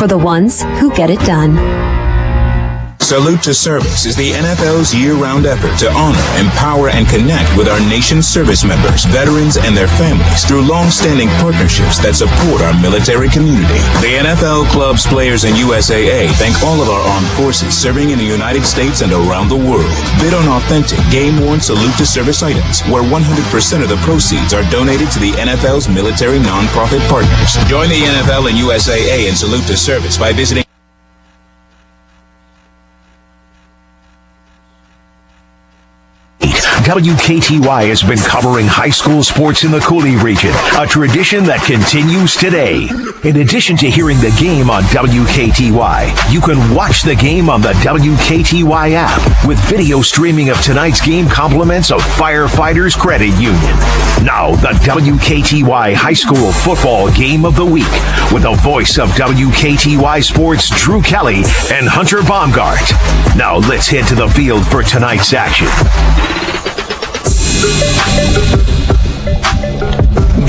for the ones who get it done. Salute to Service is the NFL's year-round effort to honor, empower, and connect with our nation's service members, veterans, and their families through long-standing partnerships that support our military community. The NFL, clubs, players, and USAA thank all of our armed forces serving in the United States and around the world. Bid on authentic, game-worn Salute to Service items, where 100% of the proceeds are donated to the NFL's military nonprofit partners. Join the NFL and USAA in Salute to Service by visiting WKTY has been covering high school sports in the Cooley region, a tradition that continues today. In addition to hearing the game on WKTY, you can watch the game on the WKTY app with video streaming of tonight's game compliments of Firefighters Credit Union. Now, the WKTY High School Football Game of the Week with the voice of WKTY Sports, Drew Kelly and Hunter Baumgardt. Now, let's head to the field for tonight's action.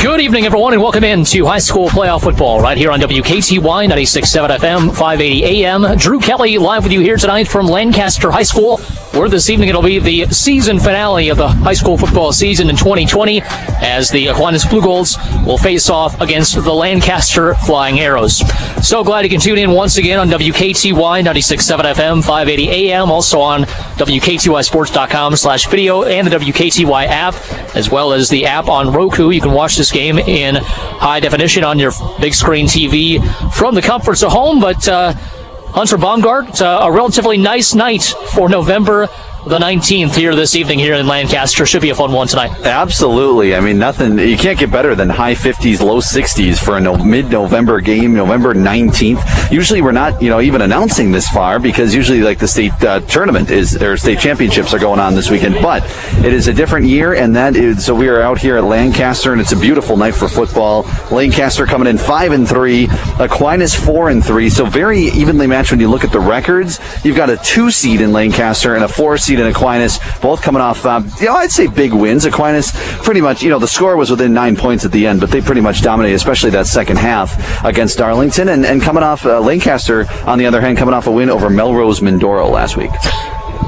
Good evening, everyone, and welcome in to high school playoff football right here on WKTY 96.7 FM, 580 AM. Drew Kelly live with you here tonight from Lancaster High School, where this evening it'll be the season finale of the high school football season in 2020 as the Aquinas Blugolds will face off against the Lancaster Flying Arrows. So glad you can tune in once again on WKTY 96.7 FM, 580 AM, also on WKTYsports.com/video and the WKTY app, as well as the app on Roku. You can watch this game in high definition on your big screen TV from the comforts of home. But Hunter Baumgardt, a relatively nice night for November the 19th here this evening here in Lancaster. Should be a fun one tonight. Absolutely. I mean, nothing, you can't get better than high 50s, low 60s for a mid-November game, November 19th. Usually we're not, even announcing this far because usually like the state tournament or state championships are going on this weekend, but it is a different year, and so we are out here at Lancaster, and it's a beautiful night for football. Lancaster coming in 5-3, Aquinas 4-3, so very evenly matched when you look at the records. You've got a 2 seed in Lancaster and a 4 seed in Aquinas, both coming off, I'd say big wins. Aquinas pretty much, the score was within 9 points at the end, but they pretty much dominated, especially that second half against Darlington, and coming off Lancaster, on the other hand, coming off a win over Melrose Mindoro last week.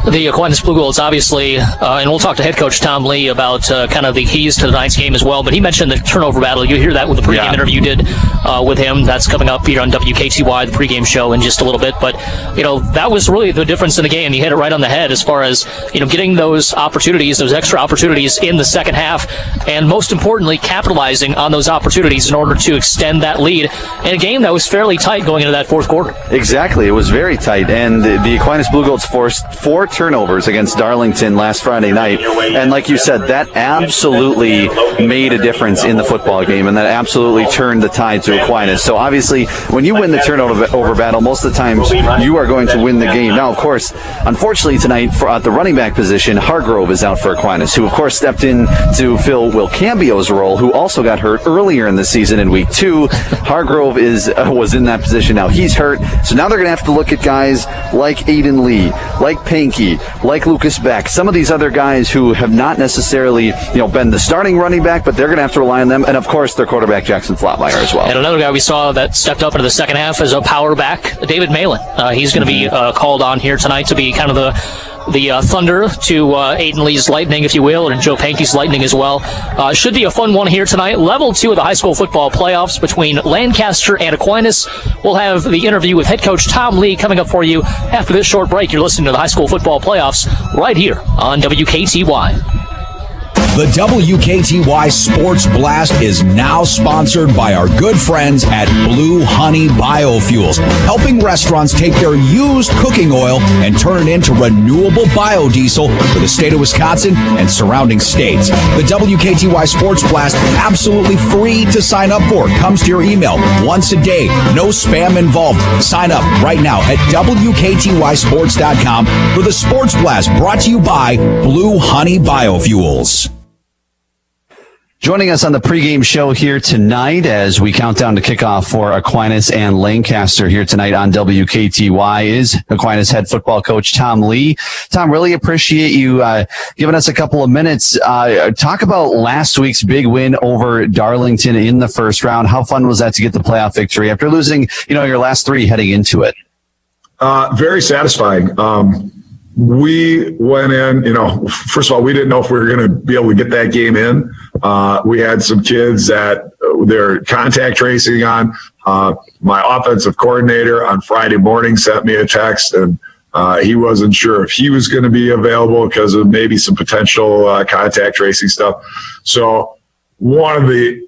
The Aquinas Blugolds, obviously, and we'll talk to head coach Tom Lee about kind of the keys to tonight's game as well, but he mentioned the turnover battle. You hear that with the pregame interview you did with him. That's coming up here on WKTY, the pregame show, in just a little bit. But, that was really the difference in the game. You hit it right on the head as far as, getting those opportunities, those extra opportunities in the second half, and most importantly, capitalizing on those opportunities in order to extend that lead in a game that was fairly tight going into that fourth quarter. Exactly. It was very tight, and the Aquinas Blugolds forced 4 turnovers against Darlington last Friday night, and like you said, that absolutely made a difference in the football game, and that absolutely turned the tide to Aquinas. So obviously, when you win the turnover battle, most of the times you are going to win the game. Now, of course, unfortunately tonight, at the running back position, Hargrove is out for Aquinas, who of course stepped in to fill Will Cambio's role, who also got hurt earlier in the season in week 2. Hargrove was in that position. Now he's hurt, so now they're going to have to look at guys like Aiden Lee, like Pankey, like Lucas Beck, some of these other guys who have not necessarily, been the starting running back, but they're going to have to rely on them, and of course their quarterback Jackson Flatmeyer as well. And another guy we saw that stepped up into the second half is a power back, David Malin. He's going to be called on here tonight to be kind of the thunder to Aiden Lee's lightning, if you will, and Joe Pankey's lightning as well. Should be a fun one here tonight. Level 2 of the high school football playoffs between Lancaster and Aquinas. We'll have the interview with head coach Tom Lee coming up for you after this short break. You're listening to the high school football playoffs right here on WKTY. The WKTY Sports Blast is now sponsored by our good friends at Blue Honey Biofuels, helping restaurants take their used cooking oil and turn it into renewable biodiesel for the state of Wisconsin and surrounding states. The WKTY Sports Blast, absolutely free to sign up for. Comes to your email once a day. No spam involved. Sign up right now at WKTYsports.com for the Sports Blast, brought to you by Blue Honey Biofuels. Joining us on the pregame show here tonight as we count down to kickoff for Aquinas and Lancaster here tonight on WKTY is Aquinas head football coach Tom Lee. Tom, really appreciate you giving us a couple of minutes. Talk about last week's big win over Darlington in the first round. How fun was that to get the playoff victory after losing, your last three heading into it? Very satisfying. We went in, first of all, we didn't know if we were going to be able to get that game in. We had some kids that they're contact tracing on. My offensive coordinator on Friday morning sent me a text, and he wasn't sure if he was going to be available because of maybe some potential contact tracing stuff. So one of the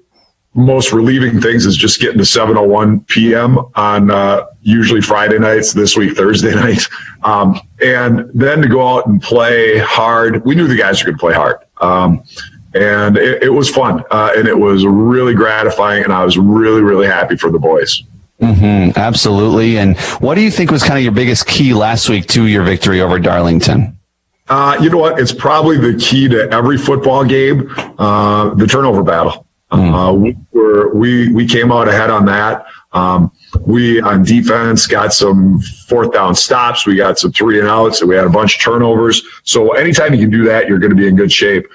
most relieving things is just getting to 7:01 p.m. on usually Friday nights, this week Thursday night, and then to go out and play hard. We knew the guys were going to play hard, and it was fun, and it was really gratifying, and I was really, really happy for the boys. Mm-hmm, absolutely. And what do you think was kind of your biggest key last week to your victory over Darlington? You know what? It's probably the key to every football game, the turnover battle. We came out ahead on that. We on defense got some fourth down stops. We got some 3 and outs, and we had a bunch of turnovers. So anytime you can do that, you're going to be in good shape.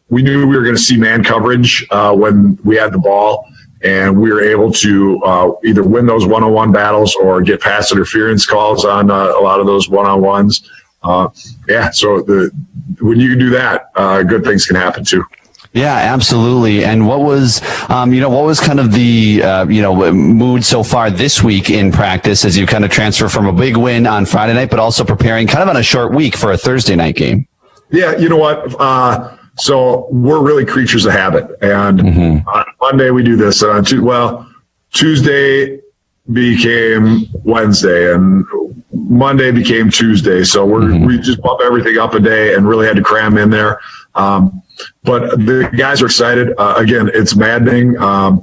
We knew we were going to see man coverage when we had the ball, and we were able to either win those one-on-one battles or get pass interference calls on a lot of those one-on-ones. So when you can do that, good things can happen too. Yeah, absolutely. And what was kind of the, mood so far this week in practice as you kind of transfer from a big win on Friday night, but also preparing kind of on a short week for a Thursday night game? Yeah, you know what? So we're really creatures of habit. And on Monday we do this. And Tuesday became Wednesday and Monday became Tuesday. So we just bump everything up a day and really had to cram in there. But the guys are excited. Again, it's maddening. I'm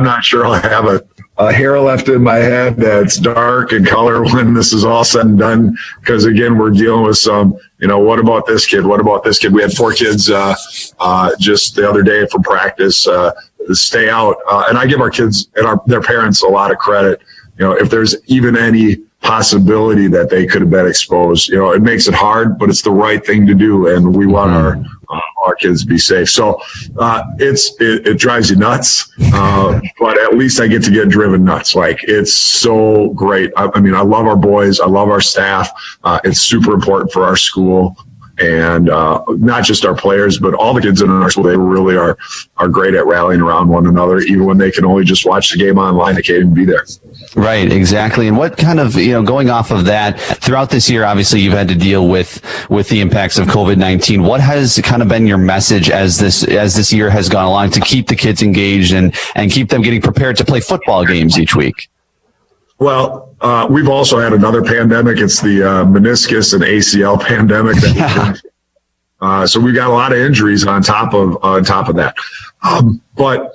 not sure I'll have a hair left in my head that's dark in color when this is all said and done. Because again, we're dealing with some, what about this kid? What about this kid? We had 4 kids just the other day from practice stay out. And I give our kids and their parents a lot of credit. If there's even any possibility that they could have been exposed, it makes it hard, but it's the right thing to do. And we want our kids to be safe. So it drives you nuts, but at least I get to get driven nuts. Like, it's so great. I love our boys. I love our staff. It's super important for our school. And not just our players, but all the kids in our school, they really are great at rallying around one another, even when they can only just watch the game online. They can't even be there. Right, exactly. And what kind of, going off of that, throughout this year, obviously you've had to deal with the impacts of COVID-19. What has kind of been your message as this year has gone along to keep the kids engaged and keep them getting prepared to play football games each week? Well, we've also had another pandemic. It's the meniscus and ACL pandemic. So we've got a lot of injuries on top of that. But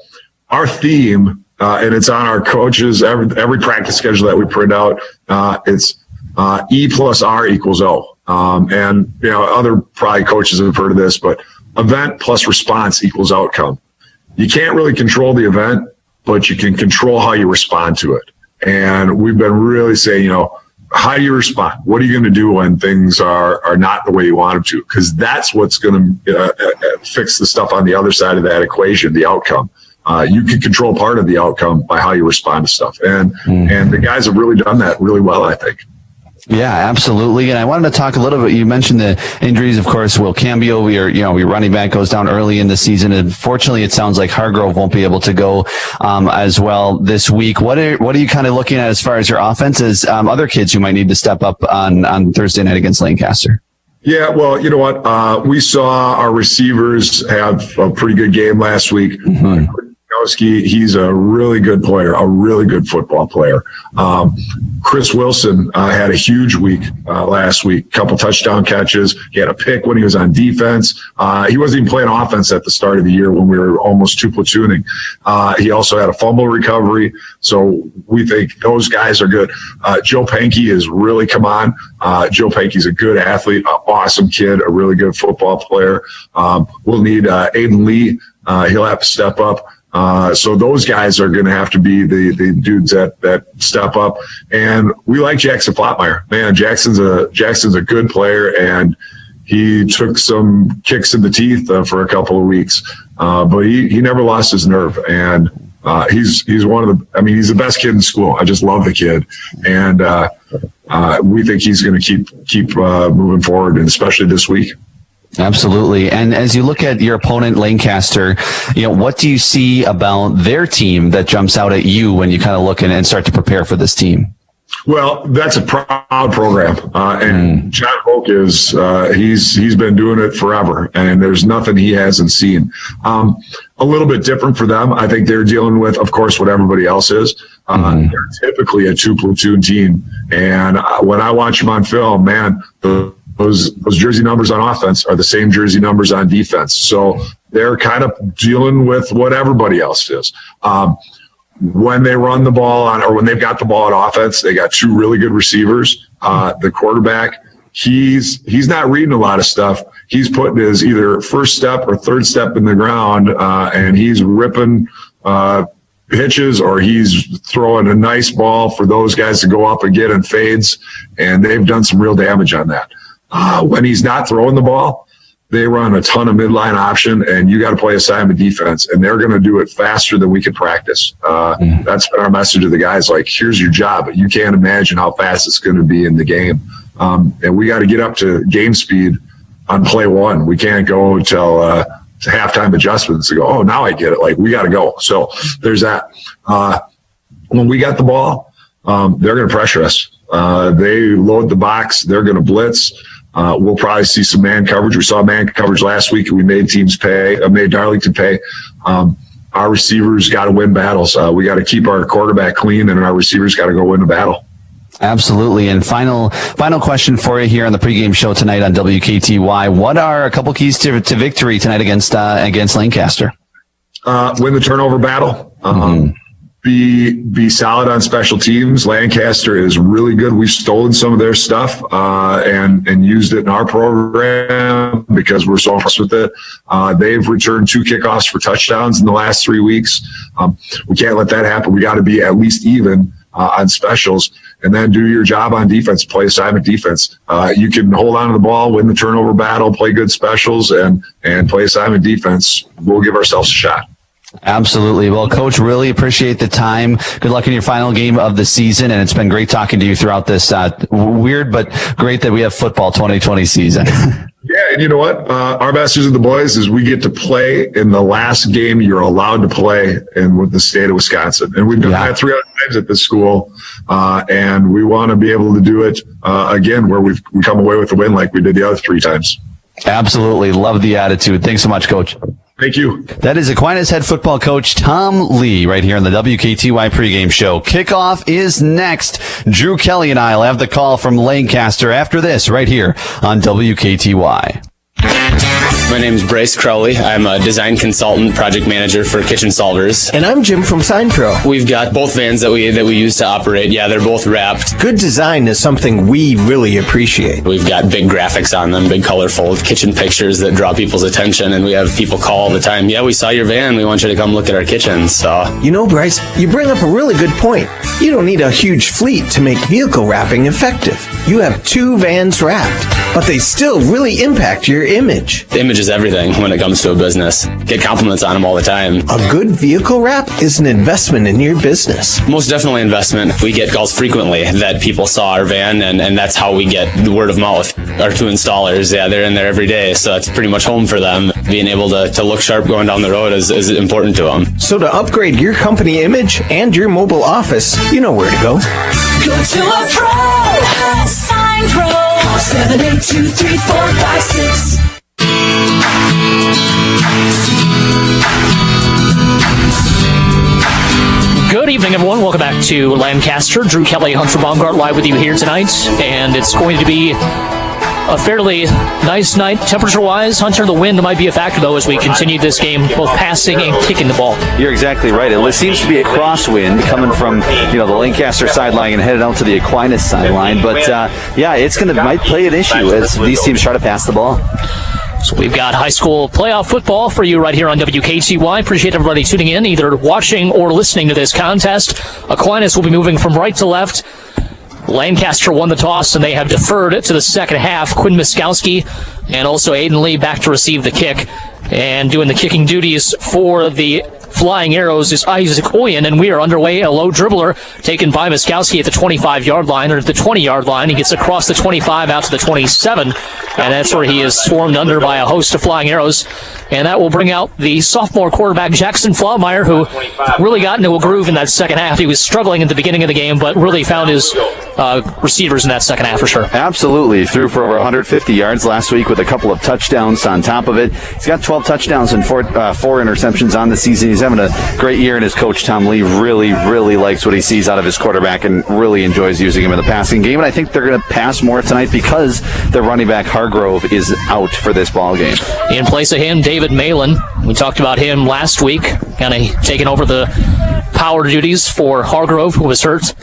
our theme, and it's on our coaches, every practice schedule that we print out, it's E plus R equals O. And other probably coaches have heard of this, but event plus response equals outcome. You can't really control the event, but you can control how you respond to it. And we've been really saying, how do you respond? What are you going to do when things are not the way you want them to? Because that's what's going to fix the stuff on the other side of that equation, the outcome. You can control part of the outcome by how you respond to stuff. And the guys have really done that really well, I think. Yeah, absolutely. And I wanted to talk a little bit. You mentioned the injuries, of course. Will Cambio, your running back, goes down early in the season. And fortunately, it sounds like Hargrove won't be able to go as well this week. What are you kind of looking at as far as your offense as other kids who might need to step up on Thursday night against Lancaster? Yeah, well, you know what? We saw our receivers have a pretty good game last week. He's a really good player, a really good football player. Chris Wilson had a huge week last week, couple touchdown catches. He had a pick when he was on defense. He wasn't even playing offense at the start of the year when we were almost two platooning. He also had a fumble recovery. So we think those guys are good. Joe Pankey has really come on. Joe Pankey's a good athlete, an awesome kid, a really good football player. We'll need Aiden Lee. He'll have to step up. So those guys are going to have to be the dudes that step up. And we like Jackson Flotmeyer. Man, Jackson's a good player, and he took some kicks in the teeth for a couple of weeks. But he never lost his nerve. And he's he's the best kid in school. I just love the kid. And we think he's going to keep moving forward, and especially this week. Absolutely. And as you look at your opponent, Lancaster, what do you see about their team that jumps out at you when you kind of look and start to prepare for this team? Well, that's a proud program. And John Hoke is, he's been doing it forever, and there's nothing he hasn't seen. A little bit different for them. I think they're dealing with, of course, what everybody else is. They're typically a 2-platoon team. And when I watch them on film, man, those jersey numbers on offense are the same jersey numbers on defense. So they're kind of dealing with what everybody else is. When they run the ball or when they've got the ball on offense, they got two really good receivers. The quarterback, he's not reading a lot of stuff. He's putting his either first step or third step in the ground, and he's ripping pitches, or he's throwing a nice ball for those guys to go up and get in fades, and they've done some real damage on that. When he's not throwing the ball, they run a ton of midline option, and you got to play assignment defense, and they're going to do it faster than we can practice. That's been our message to the guys. Like, here's your job, but you can't imagine how fast it's going to be in the game. And we got to get up to game speed on play one. We can't go until halftime adjustments to go, oh, now I get it. Like, we got to go. So there's that. When we got the ball, they're going to pressure us. They load the box. They're going to blitz. We'll probably see some man coverage. We saw man coverage last week, and we made made Darlington pay. Our receivers got to win battles. We got to keep our quarterback clean, and our receivers got to go win the battle. Absolutely. And final question for you here on the pregame show tonight on WKTY. What are a couple keys to victory tonight against Lancaster? Win the turnover battle. Be solid on special teams. Lancaster is really good. We've stolen some of their stuff and used it in our program because we're so impressed with it. They've returned 2 kickoffs for touchdowns in the last 3 weeks. We can't let that happen. We got to be at least even on specials, and then do your job on defense, play assignment defense. You can hold on to the ball, win the turnover battle, play good specials, and play assignment defense. We'll give ourselves a shot. Absolutely. Well, Coach, really appreciate the time. Good luck in your final game of the season, and it's been great talking to you throughout this weird but great that we have football 2020 season. Yeah, and you know what? Our Masters of the Boys is we get to play in the last game you're allowed to play with the state of Wisconsin. And we've done that 3 other times at this school, and we want to be able to do it again where we come away with the win like we did the other 3 times. Absolutely. Love the attitude. Thanks so much, Coach. Thank you. That is Aquinas head football coach Tom Lee right here on the WKTY pregame show. Kickoff is next. Drew Kelly and I will have the call from Lancaster after this right here on WKTY. My name is Bryce Crowley. I'm a design consultant, project manager for Kitchen Solvers. And I'm Jim from Sign Pro. We've got both vans that we use to operate. Yeah, they're both wrapped. Good design is something we really appreciate. We've got big graphics on them, big colorful kitchen pictures that draw people's attention, and we have people call all the time. Yeah, we saw your van. We want you to come look at our kitchen. So, you know, Bryce, you bring up a really good point. You don't need a huge fleet to make vehicle wrapping effective. You have 2 vans wrapped, but they still really impact your image. The image is everything when it comes to a business. Get compliments on them all the time. A good vehicle wrap is an investment in your business. Most definitely investment. We get calls frequently that people saw our van, and that's how we get the word of mouth. Our 2 installers, yeah, they're in there every day, so it's pretty much home for them. Being able to look sharp going down the road is important to them. So to upgrade your company image and your mobile office, you know where to go. Go to a pro, Sign Pro, 7823456. Good evening, everyone. Welcome back to Lancaster. Drew, Kelly, Hunter Baumgardt live with you here tonight. And it's going to be a fairly nice night temperature-wise. Hunter, the wind might be a factor, though, as we continue this game, both passing and kicking the ball. You're exactly right. It seems to be a crosswind coming from the Lancaster sideline and headed out to the Aquinas sideline. But, it's might play an issue as these teams try to pass the ball. So we've got high school playoff football for you right here on WKTY. Appreciate everybody tuning in, either watching or listening to this contest. Aquinas will be moving from right to left. Lancaster won the toss, and they have deferred to the second half. Quinn Miskowski and also Aiden Lee back to receive the kick. And doing the kicking duties for the Flying Arrows is Isaac Oyen, and we are underway. A low dribbler taken by Miskowski at the 25-yard line, or at the 20-yard line. He gets across the 25 out to the 27, and that's where he is swarmed under by a host of Flying Arrows. And that will bring out the sophomore quarterback, Jackson Flaumeier, who really got into a groove in that second half. He was struggling at the beginning of the game, but really found his receivers in that second half for sure. Absolutely. Threw for over 150 yards last week with a couple of touchdowns on top of it. He's got 12 touchdowns and four interceptions on the season. He's having a great year, and his coach, Tom Lee, really, really likes what he sees out of his quarterback and really enjoys using him in the passing game. And I think they're going to pass more tonight because their running back, Hargrove, is out for this ball game. In place of him, David Malin. We talked about him last week, kind of taking over the power duties for Hargrove, who was hurt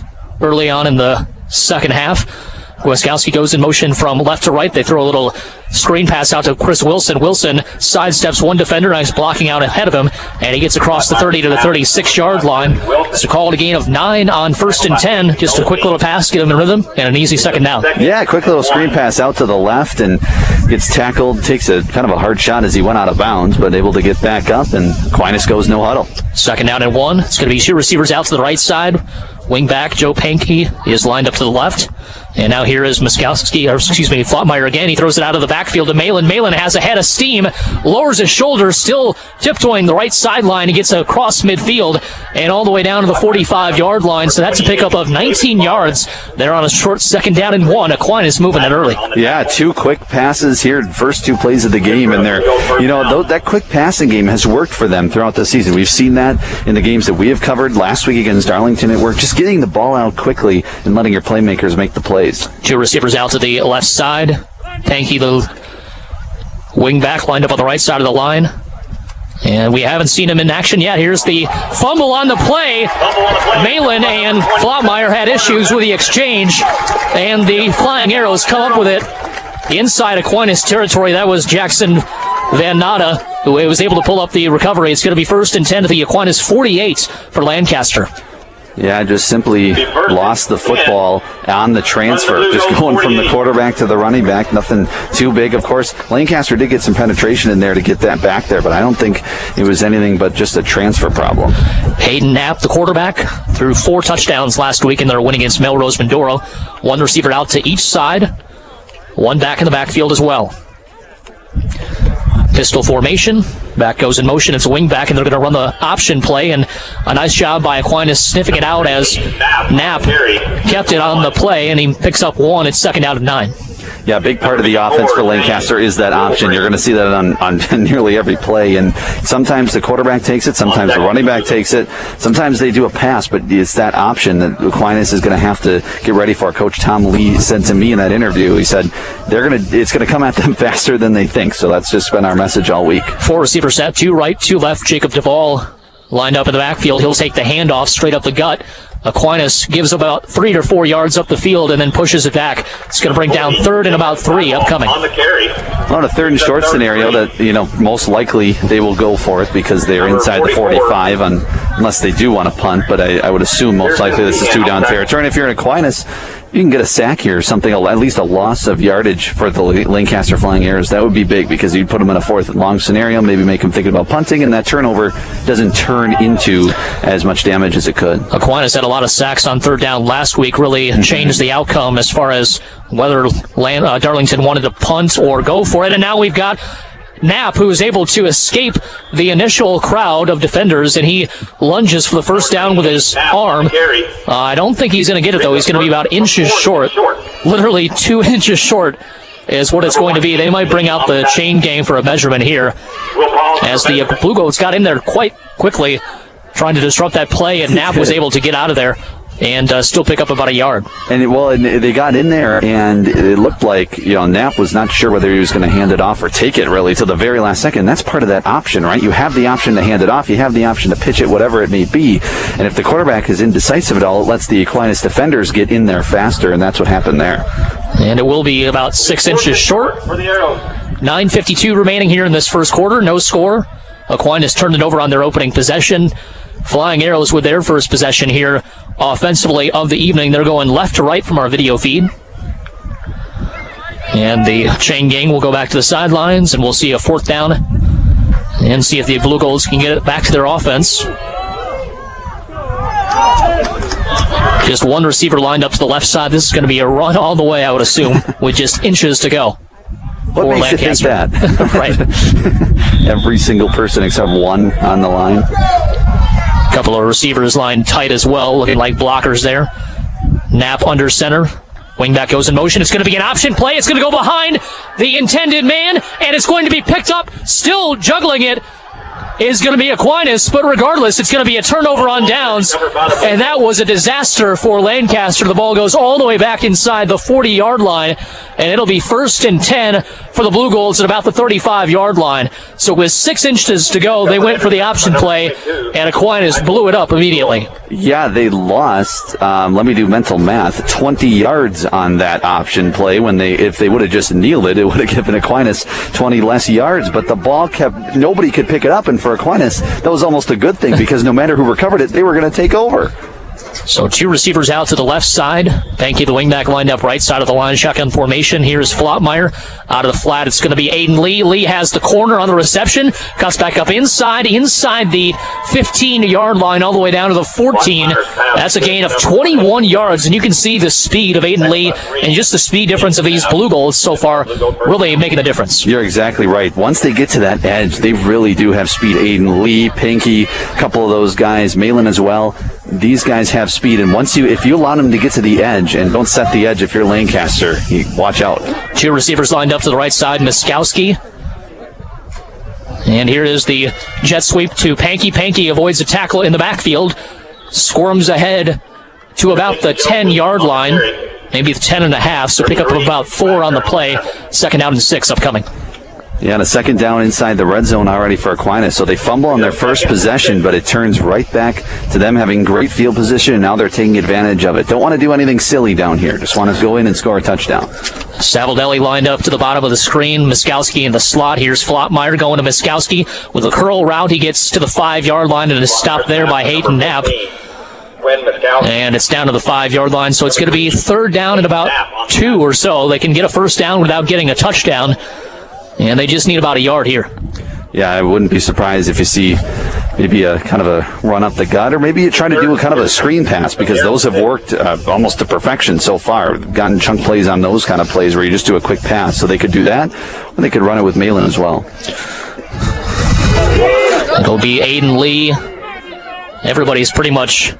early on in the second half. Wiskowski goes in motion from left to right. They throw a little screen pass out to Chris Wilson. Wilson sidesteps one defender. Nice blocking out ahead of him, and he gets across the 30 to the 36-yard line. It's a call to gain of 9 on 1st and 10. Just a quick little pass, get him in rhythm, and an easy second down. Yeah, quick little screen pass out to the left, and gets tackled. Takes a kind of a hard shot as he went out of bounds, but able to get back up, and Aquinas goes no huddle. Second down and 1. It's going to be 2 receivers out to the right side. Wing back Joe Pankey is lined up to the left. And now here is Flaumeier again. He throws it out of the backfield to Malin. Malin has a head of steam, lowers his shoulders, still tiptoeing the right sideline. He gets across midfield and all the way down to the 45-yard line. So that's a pickup of 19 yards. They're on a short second down and 1. Aquinas moving it early. Yeah, 2 quick passes here, first 2 plays of the game. And that quick passing game has worked for them throughout the season. We've seen that in the games that we have covered. Last week against Darlington, it worked. Just getting the ball out quickly and letting your playmakers make the plays. 2 receivers out to the left side. Pankey, the wing back, lined up on the right side of the line. And we haven't seen him in action yet. Here's the fumble on the play. Malin and Flaumeier had issues with the exchange, and the Flying Arrows come up with it inside Aquinas territory. That was Jackson Van Natta, who was able to pull up the recovery. It's going to be 1st and 10 to the Aquinas 48 for Lancaster. Yeah, just simply lost the football on the transfer. Just going from the quarterback to the running back. Nothing too big. Of course, Lancaster did get some penetration in there to get that back there, but I don't think it was anything but just a transfer problem. Hayden Knapp, the quarterback, threw 4 touchdowns last week in their win against Melrose Mindoro. 1 receiver out to each side. 1 back in the backfield as well. Pistol formation. Back goes in motion. It's a wing back, and they're going to run the option play. And a nice job by Aquinas sniffing it out as Knapp kept it on the play, and he picks up 1. It's second down and 9. Yeah, a big part of the offense for Lancaster is that option. You're going to see that on nearly every play, and sometimes the quarterback takes it, sometimes the running back takes it, sometimes they do a pass, but it's that option that Aquinas is going to have to get ready for. Coach Tom Lee said to me in that interview, he said it's going to come at them faster than they think, so that's just been our message all week. 4 receiver set, 2 right, 2 left. Jacob Duvall lined up in the backfield. He'll take the handoff straight up the gut. Aquinas gives about 3 or 4 yards up the field and then pushes it back. It's going to bring down 3rd and about 3 upcoming. On a 3rd and short scenario that, most likely they will go for it because they're inside the 45 unless they do want to punt, but I would assume most likely this is 2 down territory. And if you're in Aquinas, you can get a sack here or something, at least a loss of yardage for the Lancaster Flying Arrows. That would be big because you'd put them in a 4th and long scenario, maybe make them thinking about punting, and that turnover doesn't turn into as much damage as it could. Aquinas had a lot of sacks on 3rd down last week, really changed the outcome as far as whether Darlington wanted to punt or go for it. And now we've got Knapp, who is able to escape the initial crowd of defenders, and he lunges for the first down with his arm. I don't think he's going to get it, though. He's going to be about inches short. Literally 2 inches short is what it's going to be. They might bring out the chain game for a measurement here, as the Blugolds got in there quite quickly. trying to disrupt that play, and Knapp was able to get out of there and still pick up about a yard. And they got in there, and it looked like Knapp was not sure whether he was going to hand it off or take it really till the very last second. That's part of that option, right? You have the option to hand it off, you have the option to pitch it, whatever it may be. And if the quarterback is indecisive at all, it lets the Aquinas defenders get in there faster, and that's what happened there. And it will be about 6 inches short. 9:52 remaining here in this first quarter. No score. Aquinas turned it over on their opening possession. Flying Arrows with their first possession here offensively of the evening. They're going left to right from our video feed. And the chain gang will go back to the sidelines, and we'll see a fourth down and see if the Blugolds can get it back to their offense. Just one receiver lined up to the left side. This is going to be a run all the way, I would assume, with just inches to go. What makes Lancaster. you think that? Right. Every single person except one on the line. Couple of receivers lined tight as well, looking like blockers there. Knapp under center. Wingback goes in motion. It's going to be an option play. It's going to go behind the intended man, and it's going to be picked up. Still juggling it is going to be Aquinas, but regardless, it's going to be a turnover on downs, and that was a disaster for Lancaster. The ball goes all the way back inside the 40-yard line, and it'll be 1st and 10 for the Blugolds at about the 35-yard line. So with 6 inches to go, they went for the option play, and Aquinas blew it up immediately. Yeah, they lost, let me do mental math, 20 yards on that option play. If they would have just kneeled it, it would have given Aquinas 20 less yards, but the ball nobody could pick it up, and for Aquinas, that was almost a good thing because no matter who recovered it, they were going to take over. So 2 receivers out to the left side. Banky, the wingback, lined up right side of the line. Shotgun formation. Here's Flottmeyer. Out of the flat, it's going to be Aiden Lee. Lee has the corner on the reception. Cuts back up inside the 15-yard line all the way down to the 14. That's a gain of 21 yards, and you can see the speed of Aiden Lee and just the speed difference of these Blugolds so far really making a difference. You're exactly right. Once they get to that edge, they really do have speed. Aiden Lee, Pinky, a couple of those guys, Malin as well. These guys have speed, and if you allow them to get to the edge, and don't set the edge if you're Lancaster, watch out. 2 receivers lined up to the right side, Miskowski. And here is the jet sweep to Panky. Panky avoids a tackle in the backfield, squirms ahead to about the 10-yard line, maybe the 10.5, so pick up about 4 on the play. 2nd down and 6 upcoming. Yeah, and a 2nd down inside the red zone already for Aquinas. So they fumble on their first possession, but it turns right back to them having great field position, and now they're taking advantage of it. Don't want to do anything silly down here. Just want to go in and score a touchdown. Savaldelli lined up to the bottom of the screen. Miskowski in the slot. Here's Flottmeyer going to Miskowski. With a curl route, he gets to the 5-yard line and is stopped there by Hayden Knapp. And it's down to the 5-yard line, so it's going to be 3rd down and about 2 or so. They can get a first down without getting a touchdown. And they just need about a yard here. Yeah, I wouldn't be surprised if you see maybe a kind of a run up the gut, or maybe you try to do a kind of a screen pass, because those have worked almost to perfection so far. We've gotten chunk plays on those kind of plays where you just do a quick pass. So they could do that, or they could run it with Malin as well. It'll be Aiden Lee. Everybody's pretty much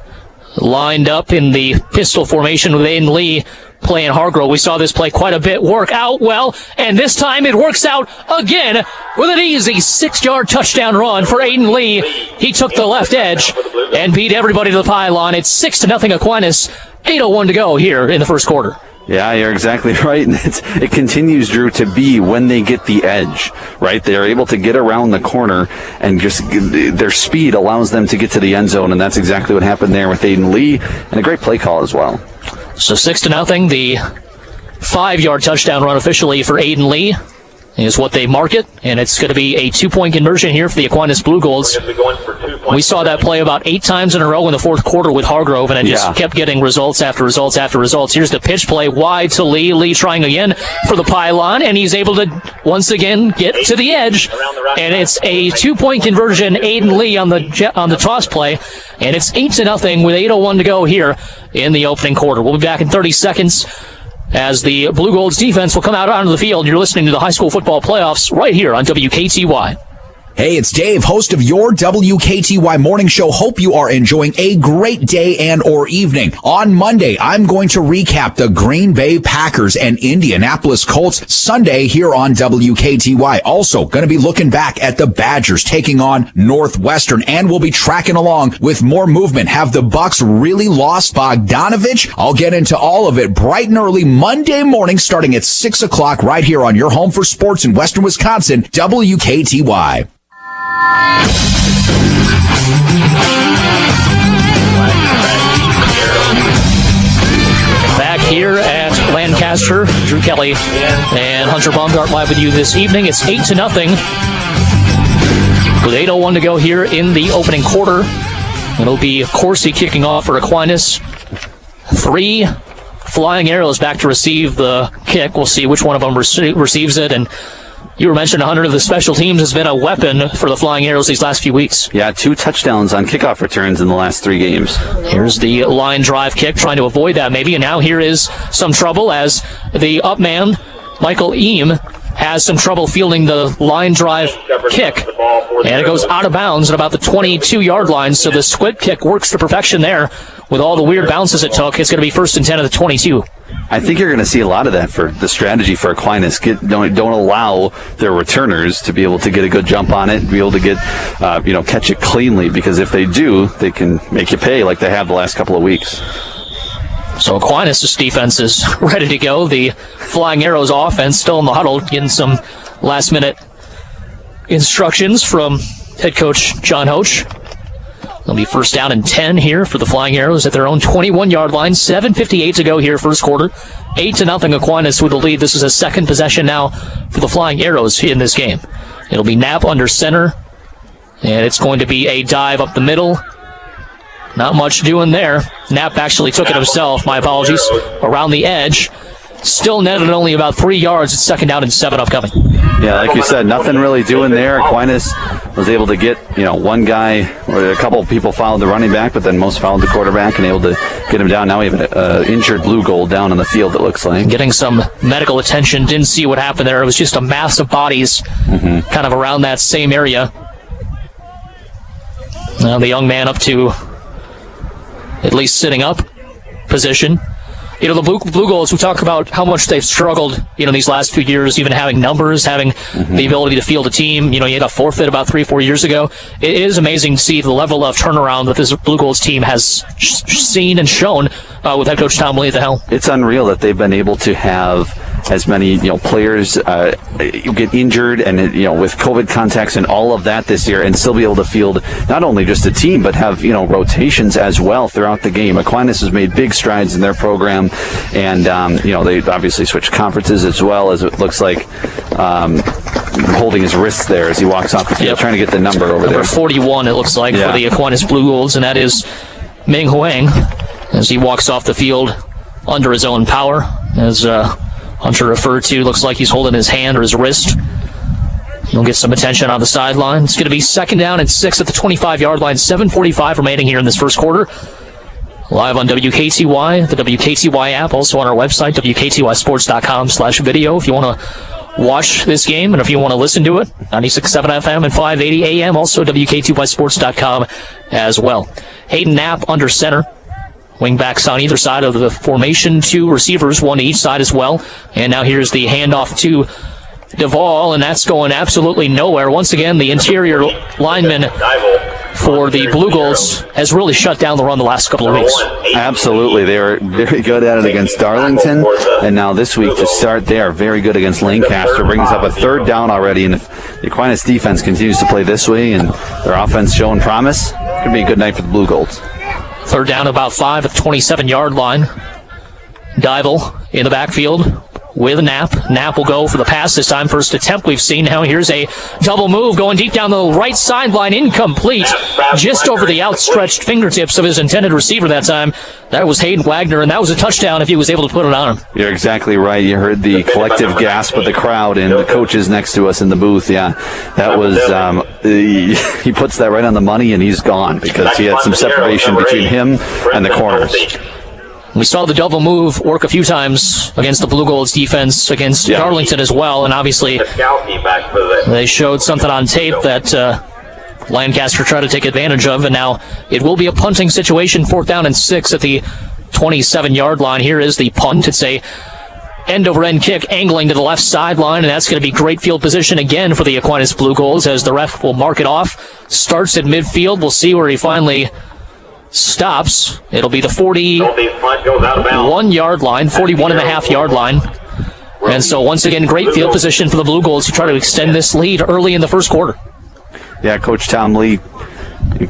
lined up in the pistol formation with Aiden Lee playing Hargrove. We saw this play quite a bit work out well, and this time it works out again with an easy 6-yard touchdown run for Aiden Lee. He took the left edge and beat everybody to the pylon. It's 6-0 Aquinas. 8:01 to go here in the first quarter. Yeah, you're exactly right. And it continues, Drew, to be when they get the edge, right? They're able to get around the corner, and just their speed allows them to get to the end zone, and that's exactly what happened there with Aiden Lee, and a great play call as well. So 6-0, the 5-yard touchdown run officially for Aiden Lee is what they mark it, and it's going to be a 2-point conversion here for the Aquinas Blugolds. We saw that play about 8 times in a row in the fourth quarter with Hargrove, and it just kept getting results after results after results. Here's the pitch play wide to Lee. Lee trying again for the pylon, and he's able to once again get to the edge, and it's a 2-point conversion. Aiden Lee on the toss play, and it's 8-0 with 8:01 to go here in the opening quarter. We'll be back in 30 seconds. As the Blugolds defense will come out onto the field. You're listening to the high school football playoffs right here on WKTY. Hey, it's Dave, host of your WKTY morning show. Hope you are enjoying a great day and or evening. On Monday, I'm going to recap the Green Bay Packers and Indianapolis Colts Sunday here on WKTY. Also, going to be looking back at the Badgers taking on Northwestern, and we'll be tracking along with more movement. Have the Bucks really lost Bogdanovich? I'll get into all of it bright and early Monday morning starting at 6 o'clock right here on your home for sports in Western Wisconsin, WKTY. Back here at Lancaster, Drew Kelly and Hunter Baumgardt live with you this evening. It's 8-0 with 8:01 to go here in the opening quarter. It'll be Corsi kicking off for Aquinas. 3 flying arrows back to receive the kick. We'll see which one of them receives it. And you were mentioning, Hunter, the special teams has been a weapon for the Flying Arrows these last few weeks. Yeah, 2 touchdowns on kickoff returns in the last 3 games. Here's the line drive kick, trying to avoid that maybe, and now here is some trouble as the up man, Michael Eam, has some trouble fielding the line drive kick, and it goes out of bounds at about the 22-yard line, so the squib kick works to perfection there. With all the weird bounces it took, it's going to be 1st and 10 at the 22. I think you're going to see a lot of that for the strategy for Aquinas. Don't allow their returners to be able to get a good jump on it, be able to get, catch it cleanly, because if they do, they can make you pay like they have the last couple of weeks. So Aquinas' defense is ready to go. The Flying Arrows offense still in the huddle, getting some last-minute instructions from head coach John Hoach. It'll be 1st down and 10 here for the Flying Arrows at their own 21-yard line. 7:58 to go here, first quarter. 8-0 Aquinas with the lead. This is a second possession now for the Flying Arrows in this game. It'll be Knapp under center, and it's going to be a dive up the middle. Not much doing there. Knapp actually took it himself. My apologies. Around the edge. Still netted only about 3 yards. It's 2nd down and 7 upcoming. Yeah, like you said, nothing really doing there. Aquinas was able to get, one guy, or a couple of people followed the running back, but then most followed the quarterback and able to get him down. Now we have an injured Blugolds down on the field, it looks like. Getting some medical attention. Didn't see what happened there. It was just a mass of bodies kind of around that same area. Now the young man up to at least sitting up position. The Blugolds, we talk about how much they've struggled, these last few years, even having numbers, having the ability to field a team. You had a forfeit about 3 or 4 years ago. It is amazing to see the level of turnaround that this Blugolds team has seen and shown with head coach Tom Lee at the helm. It's unreal that they've been able to have as many, players get injured and, with COVID contacts and all of that this year, and still be able to field not only just a team, but have, rotations as well throughout the game. Aquinas has made big strides in their program, and, they obviously switched conferences as well, as it looks like holding his wrists there as he walks off the field, trying to get the number over there. Number 41, it looks like, for the Aquinas Blugolds, and that is Ming Huang, as he walks off the field under his own power, as Hunter referred to. Looks like he's holding his hand or his wrist. He'll get some attention on the sideline. It's going to be 2nd down and 6 at the 25-yard line. 7:45 remaining here in this first quarter. Live on WKTY, the WKTY app, also on our website, WKTYsports.com/video. If you want to watch this game and if you want to listen to it, 96.7 FM and 580 AM, also WKTYsports.com as well. Hayden Knapp under center. Wingbacks on either side of the formation, 2 receivers, 1 to each side as well. And now here's the handoff to Duvall, and that's going absolutely nowhere. Once again, the interior lineman for the Blugolds has really shut down the run the last couple of weeks. Absolutely. They were very good at it against Darlington, and now this week to start, they are very good against Lancaster. Brings up a 3rd down already, and if the Aquinas defense continues to play this way and their offense showing promise, it could be a good night for the Blugolds. 3rd down about 5 at the 27-yard line. Dival in the backfield with Knapp. Knapp will go for the pass this time. First attempt we've seen. Now here's a double move going deep down the right sideline. Incomplete. Just over the outstretched fingertips of his intended receiver that time. That was Hayden Wagner, and that was a touchdown if he was able to put it on him. You're exactly right. You heard the collective gasp of the crowd and the coaches next to us in the booth. Yeah, that was, he puts that right on the money, and he's gone because he had some separation between him and the corners. We saw the double move work a few times against the Blugolds defense, against Darlington as well, and obviously they showed something on tape that Lancaster tried to take advantage of, and now it will be a punting situation, 4th down and 6 at the 27-yard line. Here is the punt. It's a end-over-end kick angling to the left sideline, and that's going to be great field position again for the Aquinas Blugolds as the ref will mark it off. Starts at midfield. We'll see where he finally stops. It'll be the 41-yard line, 41.5-yard line. And so once again, great field position for the Blugolds to try to extend this lead early in the first quarter. Yeah, Coach Tom Lee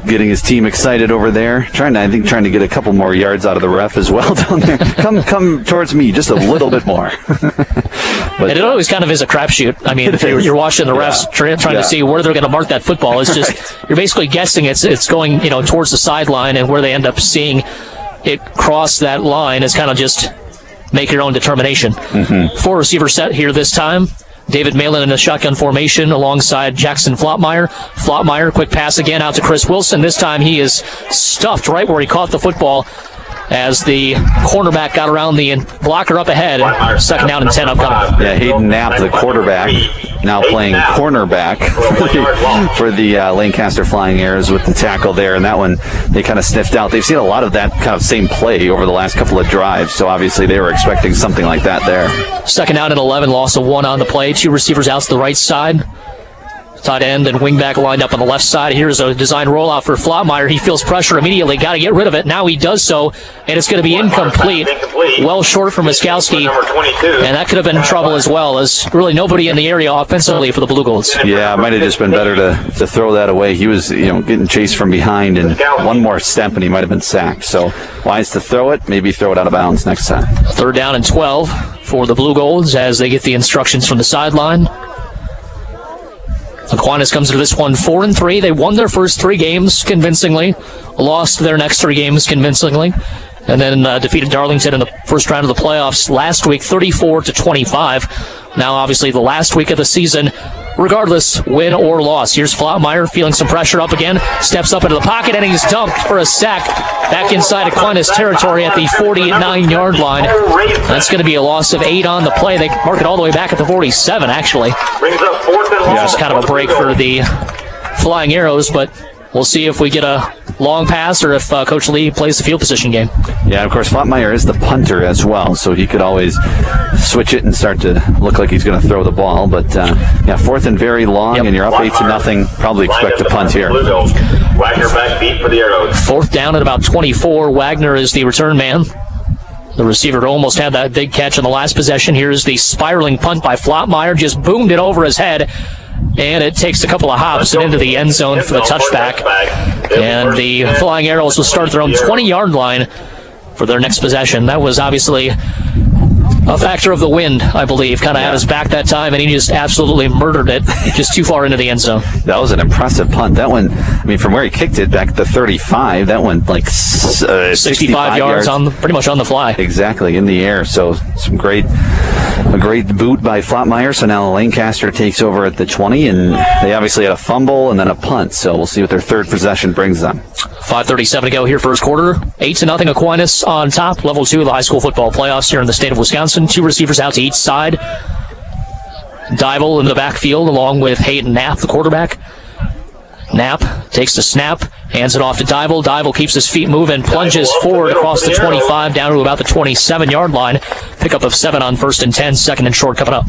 getting his team excited over there, trying to get a couple more yards out of the ref as well down there. Come towards me just a little bit more. But it always kind of is a crapshoot. I mean, you're watching the refs trying to see where they're going to mark that football. It's just you're basically guessing it's going towards the sideline, and where they end up seeing it cross that line is kind of just make your own determination. 4 receiver set here this time. David Malin in a shotgun formation alongside Jackson Flotmeyer. Flotmeyer, quick pass again out to Chris Wilson. This time he is stuffed right where he caught the football as the cornerback got around the blocker up ahead. 2nd down and 10 upcoming. Yeah, Hayden Knapp, the quarterback, now playing cornerback for the Lancaster Flying Airs with the tackle there, and that one they kind of sniffed out. They've seen a lot of that kind of same play over the last couple of drives, so obviously they were expecting something like that there. 2nd down and 11, loss of 1 on the play. 2 receivers out to the right side. Tight end and wingback lined up on the left side. Here's a design rollout for Flotmeyer. He feels pressure immediately. Got to get rid of it. Now he does so, and it's going to be incomplete. Well short for Miskowski, and that could have been trouble as well, as really nobody in the area offensively for the Blugolds. Yeah, it might have just been better to throw that away. He was getting chased from behind, and one more step and he might have been sacked. So wise to throw it, maybe throw it out of bounds next time. 3rd down and 12 for the Blugolds as they get the instructions from the sideline. Aquinas comes to this one 4-3. They won their first 3 games convincingly, lost their next 3 games convincingly, and then defeated Darlington in the first round of the playoffs last week, 34-25. Now, obviously, the last week of the season, regardless, win or loss. Here's Flotmeyer feeling some pressure up again, steps up into the pocket, and he's dumped for a sack back inside Aquinas territory at the 49-yard line. That's going to be a loss of 8 on the play. They mark it all the way back at the 47, actually. Just kind of a break for the Flying Arrows, but we'll see if we get a long pass or if Coach Lee plays the field position game. Yeah, of course, Flotmeyer is the punter as well, so he could always switch it and start to look like he's going to throw the ball. But, 4th and very long, and you're up 8-0. Probably expect a punt here. Wagner back deep for the Arrows. 4th down at about 24. Wagner is the return man. The receiver almost had that big catch on the last possession. Here's the spiraling punt by Flotmeyer. Just boomed it over his head. And it takes a couple of hops and into the end zone for the touchback. And the Flying Arrows will start their own 20-yard line for their next possession. That was obviously a factor of the wind, I believe. Kind of had his back that time, and he just absolutely murdered it just too far into the end zone. That was an impressive punt. That one, from where he kicked it back at the 35, that went like 65 yards pretty much on the fly. Exactly, in the air. So a great boot by Flotmeyer. So now Lancaster takes over at the 20, and they obviously had a fumble and then a punt. So we'll see what their 3rd possession brings them. 5:37 to go here, first quarter. 8-0 Aquinas on top. Level 2 of the high school football playoffs here in the state of Wisconsin. 2 receivers out to each side. Dival in the backfield along with Hayden Knapp, the quarterback. Knapp takes the snap, hands it off to Dival. Dival keeps his feet moving, plunges forward across the 25 down to about the 27-yard line. Pickup of 7 on 1st and 10, 2nd and short coming up.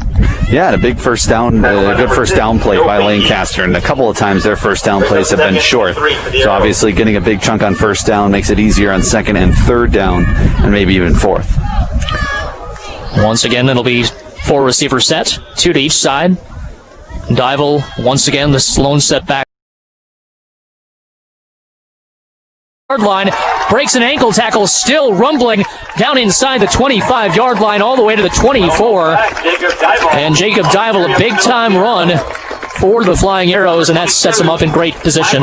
Yeah, and a big first down, a good first down play by Lancaster, and a couple of times their first down plays have been short. So obviously getting a big chunk on first down makes it easier on 2nd and 3rd down, and maybe even 4th. Once again, it'll be 4 receiver set, 2 to each side. Dival, once again, this lone set back. Line breaks an ankle tackle, still rumbling down inside the 25-yard line all the way to the 24. And Jacob Dival, a big-time run for the Flying Arrows, and that sets him up in great position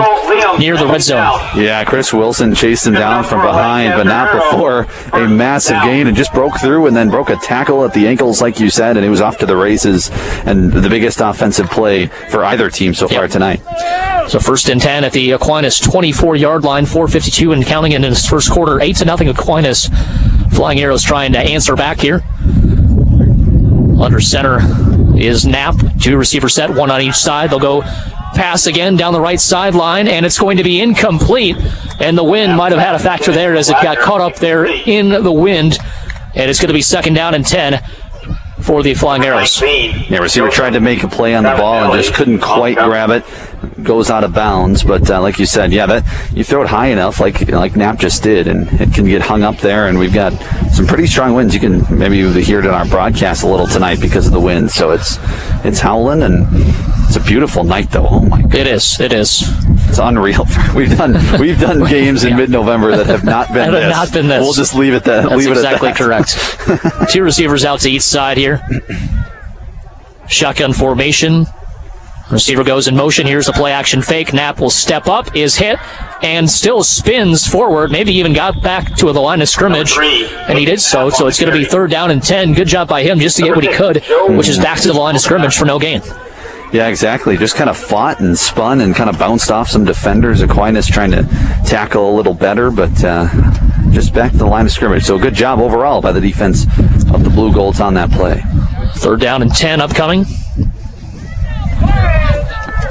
near the red zone. Yeah, Chris Wilson chased him down from behind, but not before a massive gain, and just broke through and then broke a tackle at the ankles, like you said, and it was off to the races, and the biggest offensive play for either team so far tonight. So 1st and 10 at the Aquinas 24-yard line, 4:52 and counting in his first quarter, 8-0 Aquinas Flying Arrows trying to answer back here. Under center is Knapp. 2 receivers set, 1 on each side. They'll go pass again down the right sideline, and it's going to be incomplete. And the wind might have had a factor there as it got caught up there in the wind. And it's going to be 2nd down and 10 for the Flying Arrows. Yeah, receiver tried to make a play on the ball and just couldn't quite grab it. Goes out of bounds, but like you said, that you throw it high enough, like Knapp just did, and it can get hung up there. And we've got some pretty strong winds. You can maybe hear it in our broadcast a little tonight because of the wind. So it's howling, and it's a beautiful night, though. Oh my goodness. It is. It's unreal. We've done games in mid-November that have not been this. We'll just leave it that. That's exactly correct. 2 receivers out to each side here. Shotgun formation. Receiver goes in motion. Here's a play-action fake. Knapp will step up, is hit, and still spins forward. Maybe even got back to the line of scrimmage, and he did so. So it's going to be 3rd down and 10. Good job by him just to get what he could, which is back to the line of scrimmage for no gain. Yeah, exactly. Just kind of fought and spun and kind of bounced off some defenders. Aquinas trying to tackle a little better, but just back to the line of scrimmage. So good job overall by the defense of the Blugolds on that play. 3rd down and 10 upcoming.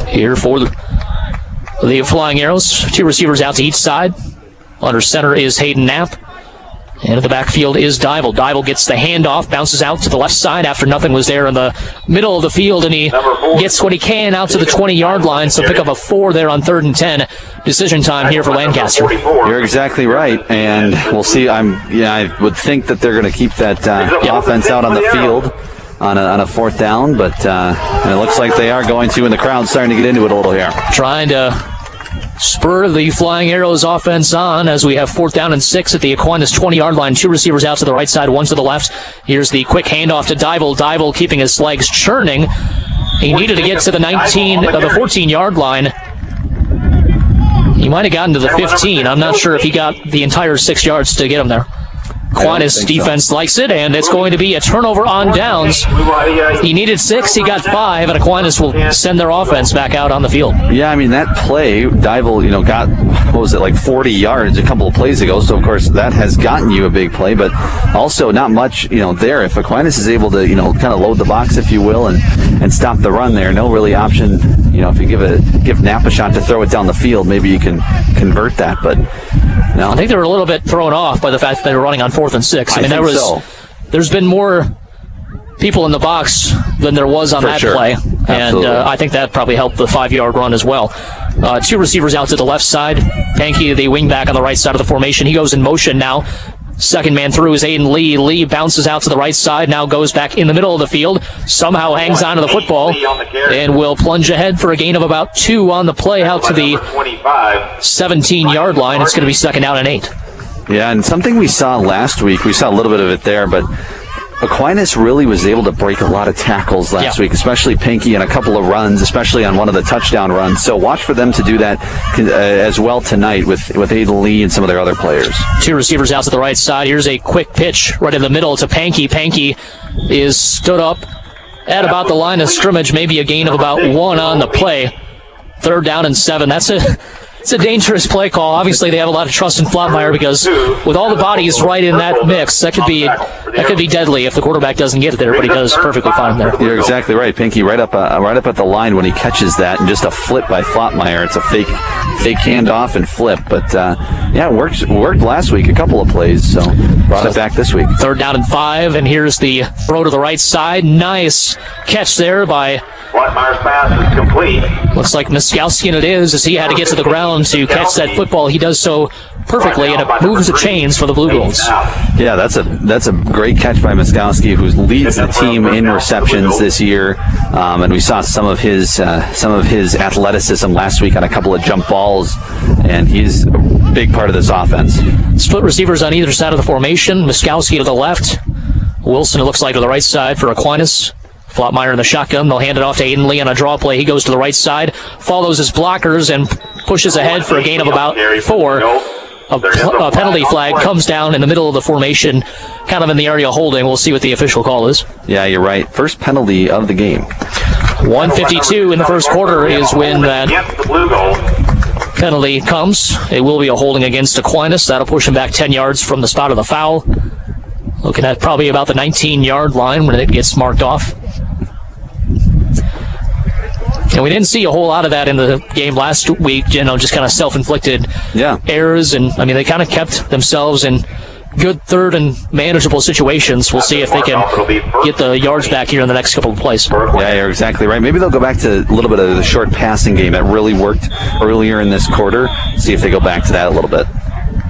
Here for the Flying Arrows. 2 receivers out to each side. Under center is Hayden Knapp. And in the backfield is Dival. Dival gets the handoff, bounces out to the left side after nothing was there in the middle of the field, and he gets what he can out to the 20-yard line, so pick up a 4 there on 3rd and 10. Decision time here for Lancaster. You're exactly right, and we'll see. I would think that they're going to keep that offense out on the field on a 4th down, but it looks like they are going to, and the crowd's starting to get into it a little here. Trying to spur the Flying Arrows offense on as we have 4th down and 6 at the Aquinas 20-yard line. 2 receivers out to the right side, 1 to the left. Here's the quick handoff to Dival. Dival keeping his legs churning. He needed to get to the 14-yard line. He might have gotten to the 15. I'm not sure if he got the entire 6 yards to get him there. Aquinas defense likes it, and it's going to be a turnover on downs. He needed 6, he got 5, and Aquinas will send their offense back out on the field. Yeah, I mean, that play, Dival, got, 40 yards a couple of plays ago, so of course that has gotten you a big play, but also not much, there. If Aquinas is able to, kind of load the box, if you will, and stop the run there, no really option, if you give Knapp a shot to throw it down the field, maybe you can convert that, but I think they were a little bit thrown off by the fact that they were running on 4th and 6. I mean, there's been more people in the box than there was on that play, and I think that probably helped the 5-yard run as well. 2 receivers out to the left side. Pankey, the wingback on the right side of the formation. He goes in motion now. 2nd man through is Aiden Lee. Lee bounces out to the right side, now goes back in the middle of the field, somehow hangs on to the football, and will plunge ahead for a gain of about 2 on the play out to the 17-yard line. It's going to be 2nd down and 8. Yeah, and something we saw last week, we saw a little bit of it there, but Aquinas really was able to break a lot of tackles last week, especially Pankey and a couple of runs, especially on one of the touchdown runs. So watch for them to do that as well tonight with Aiden Lee and some of their other players. 2 receivers out to the right side. Here's a quick pitch right in the middle to Pankey. Pankey is stood up at about the line of scrimmage, maybe a gain of about 1 on the play. 3rd down and 7. It's a dangerous play call. Obviously, they have a lot of trust in Flatmeyer because with all the bodies right in that mix, that could be deadly if the quarterback doesn't get it there, but he does perfectly fine there. You're exactly right, Pinky. Right up at the line when he catches that, and just a flip by Flatmeyer. It's a fake handoff and flip, but it worked last week. A couple of plays, so brought it back this week. 3rd down and 5, and here's the throw to the right side. Nice catch there by Flatmeyer's pass is complete. Looks like Miskowski, it is, as he had to get to the ground to catch that football. He does so perfectly, and it moves the chains for the Blugolds. Yeah, that's a great catch by Miskowski, who leads the team in receptions this year, and we saw some of his athleticism last week on a couple of jump balls, and he's a big part of this offense. Split receivers on either side of the formation. Miskowski to the left. Wilson, it looks like, to the right side for Aquinas. Flatmeyer in the shotgun. They'll hand it off to Aiden Lee on a draw play. He goes to the right side, follows his blockers, and pushes ahead for a gain of about 4. A penalty flag comes down in the middle of the formation, kind of in the area holding. We'll see what the official call is. Yeah, you're right. First penalty of the game. 1:52 in the first quarter is when that penalty comes. It will be a holding against Aquinas. That'll push him back 10 yards from the spot of the foul. Looking at probably about the 19-yard line when it gets marked off. And we didn't see a whole lot of that in the game last week, just kind of self-inflicted errors. And, they kind of kept themselves in good third and manageable situations. We'll see if they can get the yards back here in the next couple of plays. Yeah, you're exactly right. Maybe they'll go back to a little bit of the short passing game that really worked earlier in this quarter. See if they go back to that a little bit.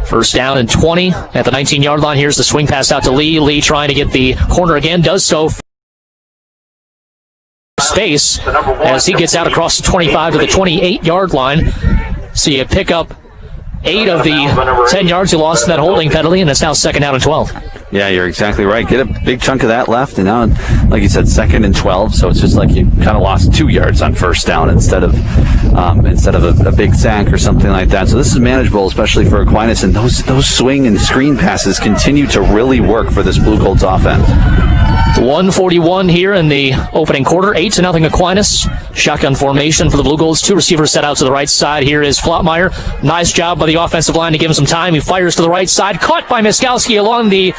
First down and 20 at the 19-yard line. Here's the swing pass out to Lee. Lee trying to get the corner again. Does so. Space as he gets out across the 25 to the 28-yard line. So you pick up 8 of the 10 yards you lost in that holding penalty, and it's now 2nd down and 12. Yeah, you're exactly right. Get a big chunk of that left, and now, like you said, 2nd and 12. So it's just like you kind of lost 2 yards on first down instead of a big sack or something like that. So this is manageable, especially for Aquinas, and those swing and screen passes continue to really work for this Blugolds offense. 1:41 here in the opening quarter. 8-0 Aquinas. Shotgun formation for the Blugolds. 2 receivers set out to the right side. Here is Flottmeyer. Nice job by the offensive line to give him some time. He fires to the right side. Caught by Miskowski along the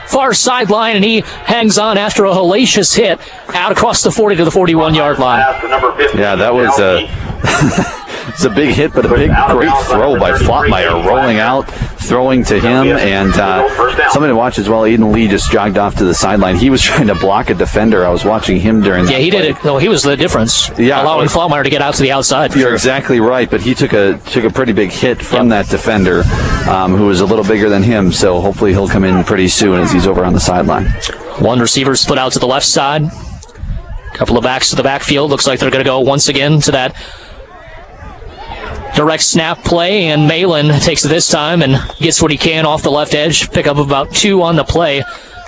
far sideline, and he hangs on after a hellacious hit out across the 40 to the 41-yard line. Yeah, that was it's a big hit, but a great throw by Flottmeyer, rolling out, throwing to him, and something to watch as well. Aiden Lee just jogged off to the sideline. He was trying to block a defender. I was watching him during he did it. No, he was the difference, allowing Flottmeyer to get out to the outside. You're exactly right, but he took a pretty big hit from that defender, who was a little bigger than him, so hopefully he'll come in pretty soon as he's over on the sideline. 1 receiver split out to the left side. Couple of backs to the backfield. Looks like they're going to go once again to that direct snap play, and Malin takes it this time and gets what he can off the left edge. Pick up about 2 on the play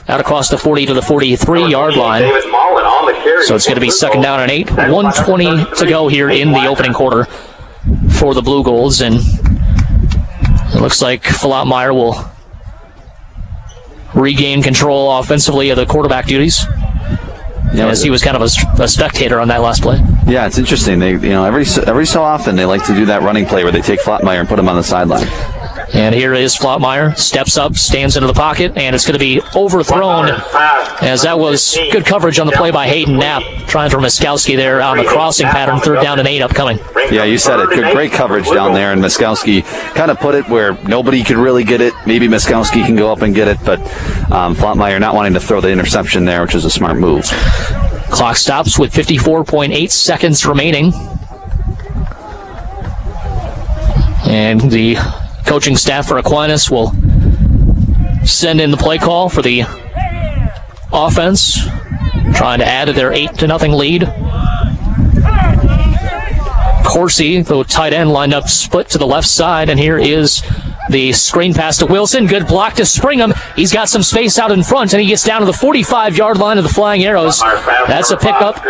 out across the 40 to the 43-yard line. So it's going to be 2nd down and 8. 1:20 to go here in the opening quarter for the Blugolds, and it looks like Flottmeyer will regain control offensively of the quarterback duties. As he was kind of a spectator on that last play. Yeah, it's interesting. They, every so often they like to do that running play where they take Flottmeyer and put him on the sideline. And here is Flottmeyer, steps up, stands into the pocket, and it's going to be overthrown, as that was good coverage on the play by Hayden Knapp, trying for Miskowski there on the crossing pattern. 3rd down and 8 upcoming. Yeah, you said it. Great coverage down there, and Miskowski kind of put it where nobody could really get it. Maybe Miskowski can go up and get it, but Flottmeyer not wanting to throw the interception there, which is a smart move. Clock stops with 54.8 seconds remaining. And the coaching staff for Aquinas will send in the play call for the offense, trying to add to their 8-0 lead. Corsi, the tight end, lined up split to the left side, and here is the screen pass to Wilson. Good block to Springham. He's got some space out in front, and he gets down to the 45-yard line of the Flying Arrows. That's a pickup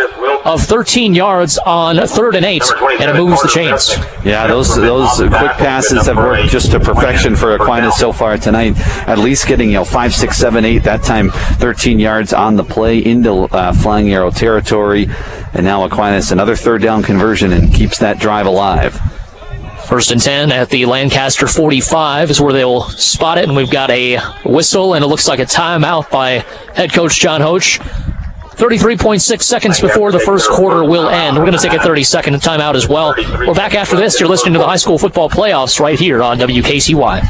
of 13 yards on 3rd and 8, and it moves the chains. Yeah, those quick passes have worked just to perfection for Aquinas so far tonight. At least getting 5, 6, 7, 8. That time 13 yards on the play into Flying Arrow territory, and now Aquinas another 3rd down conversion and keeps that drive alive. 1st and 10 at the Lancaster 45 is where they'll spot it, and we've got a whistle, and it looks like a timeout by head coach John Hoach. 33.6 seconds before the first quarter will end. We're going to take a 30-second timeout as well. We're back after this. You're listening to the high school football playoffs right here on WKTY.